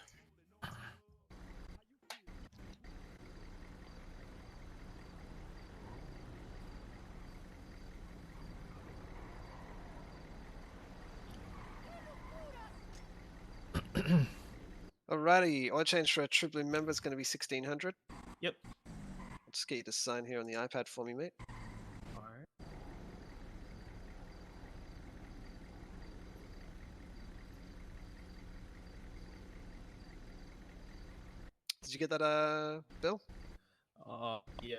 Alrighty, oil change for a Tribune member is going to be 1600. Yep. I'll just get you to sign here on the iPad for me, mate. All right. Did you get that, bill? Yeah.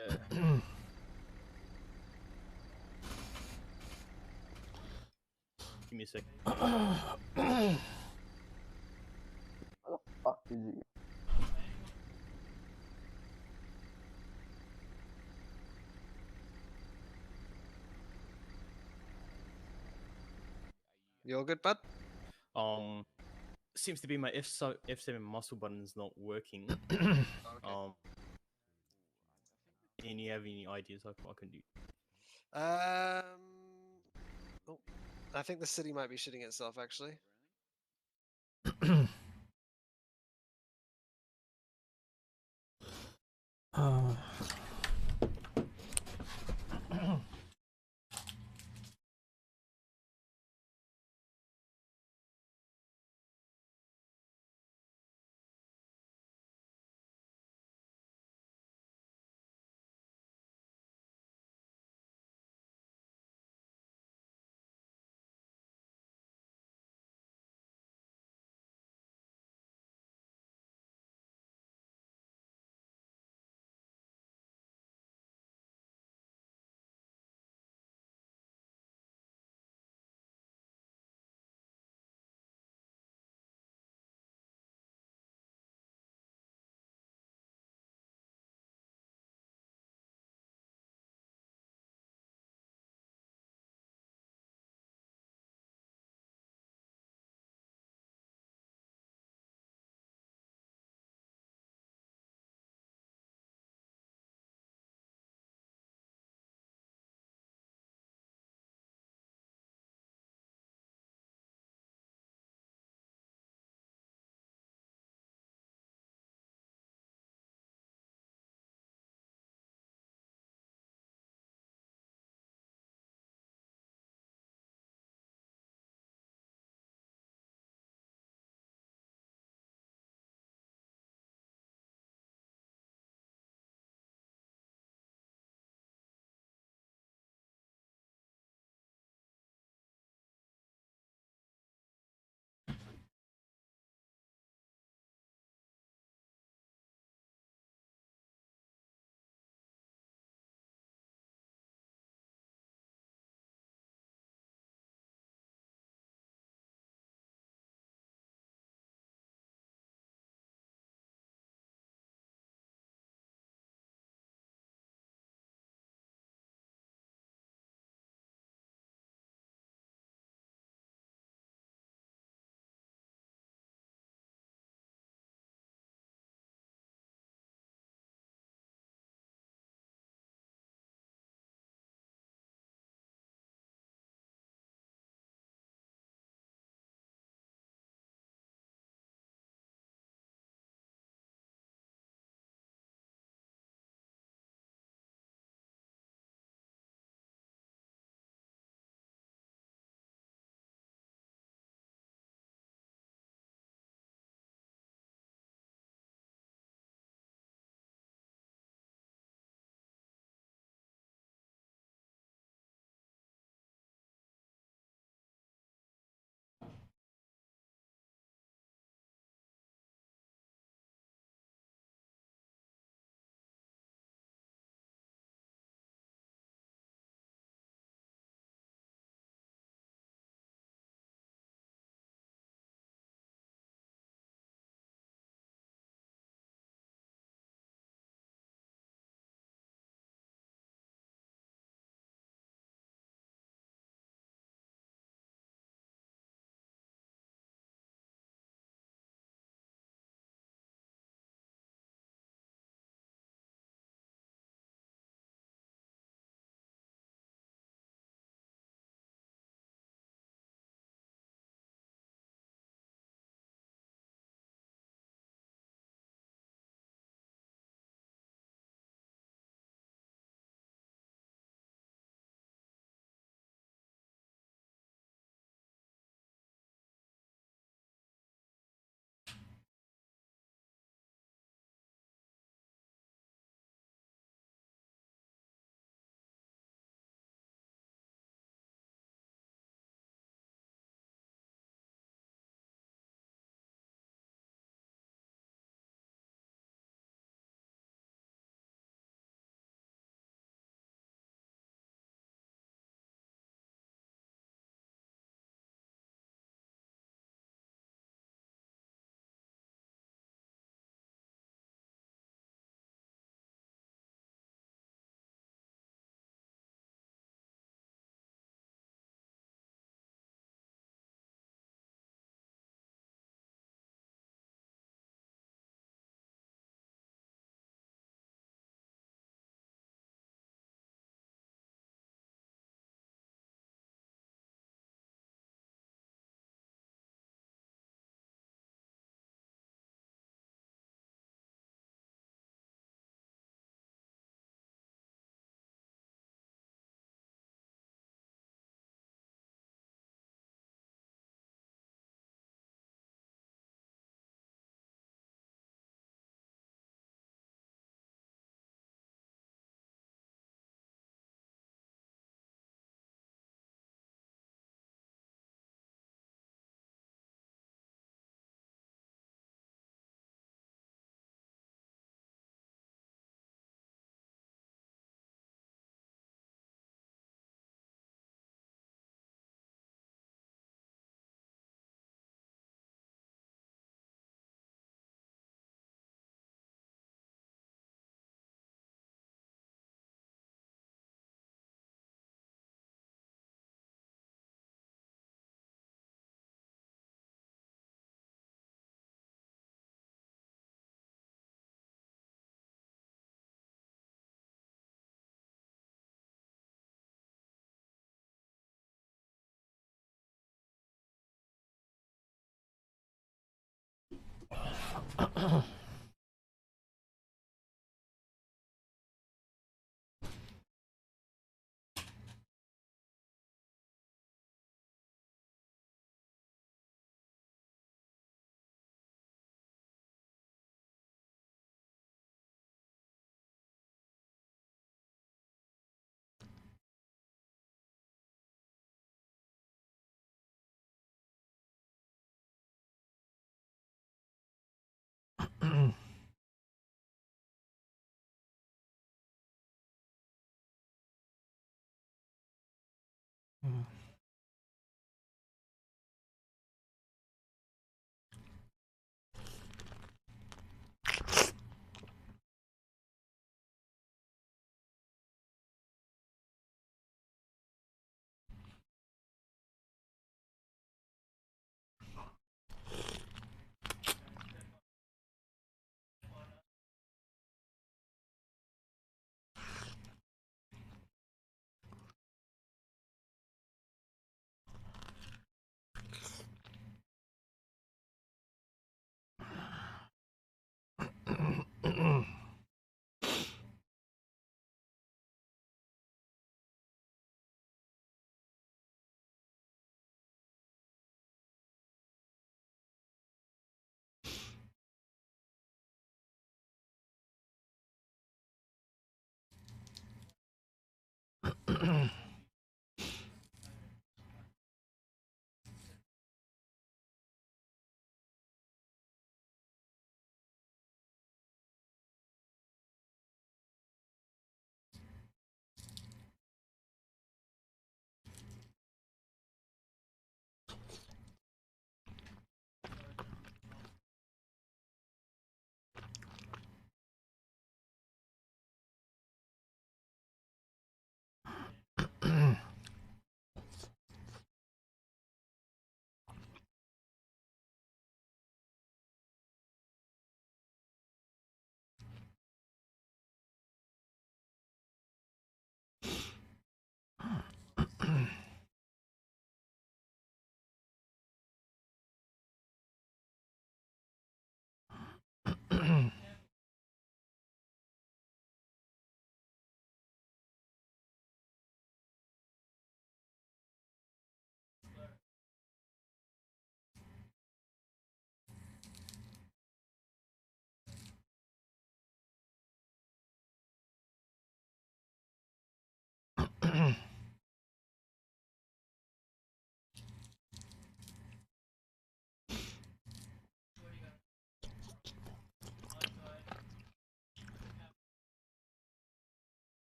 Give me a sec. What the fuck did you? You all good, bud? Seems to be my F7 muscle button's not working. Okay. And you have any ideas of what I can do? Oh, I think the city might be shitting itself, actually.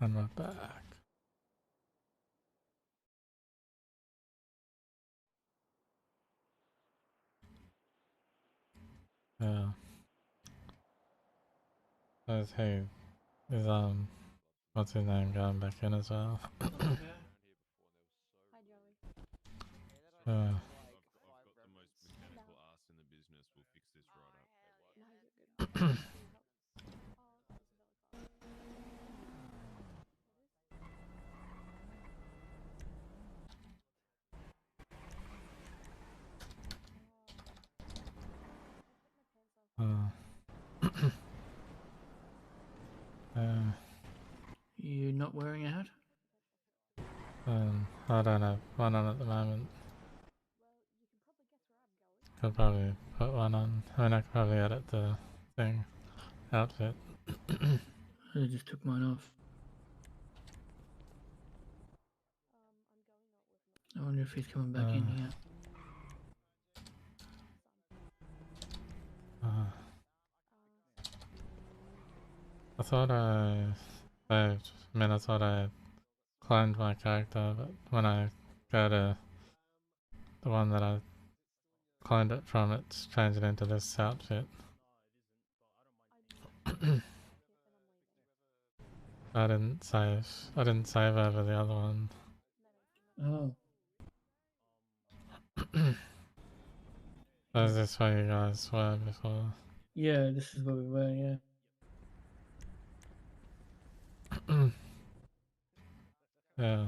and we're back. Yeah. There's hey, is what's his name going back in as well? Yeah. You not wearing a hat? I don't have one on at the moment. Could probably put one on. I mean, I could probably edit the thing outfit. I just took mine off. I wonder if he's coming back in here. I thought I saved. I mean, I thought I cloned my character, but when I go to the one that I cloned it from, it's changed it into this outfit. I didn't save. I didn't save over the other one. Oh. So is this where you guys were before? Yeah, this is where we were, yeah. Yeah.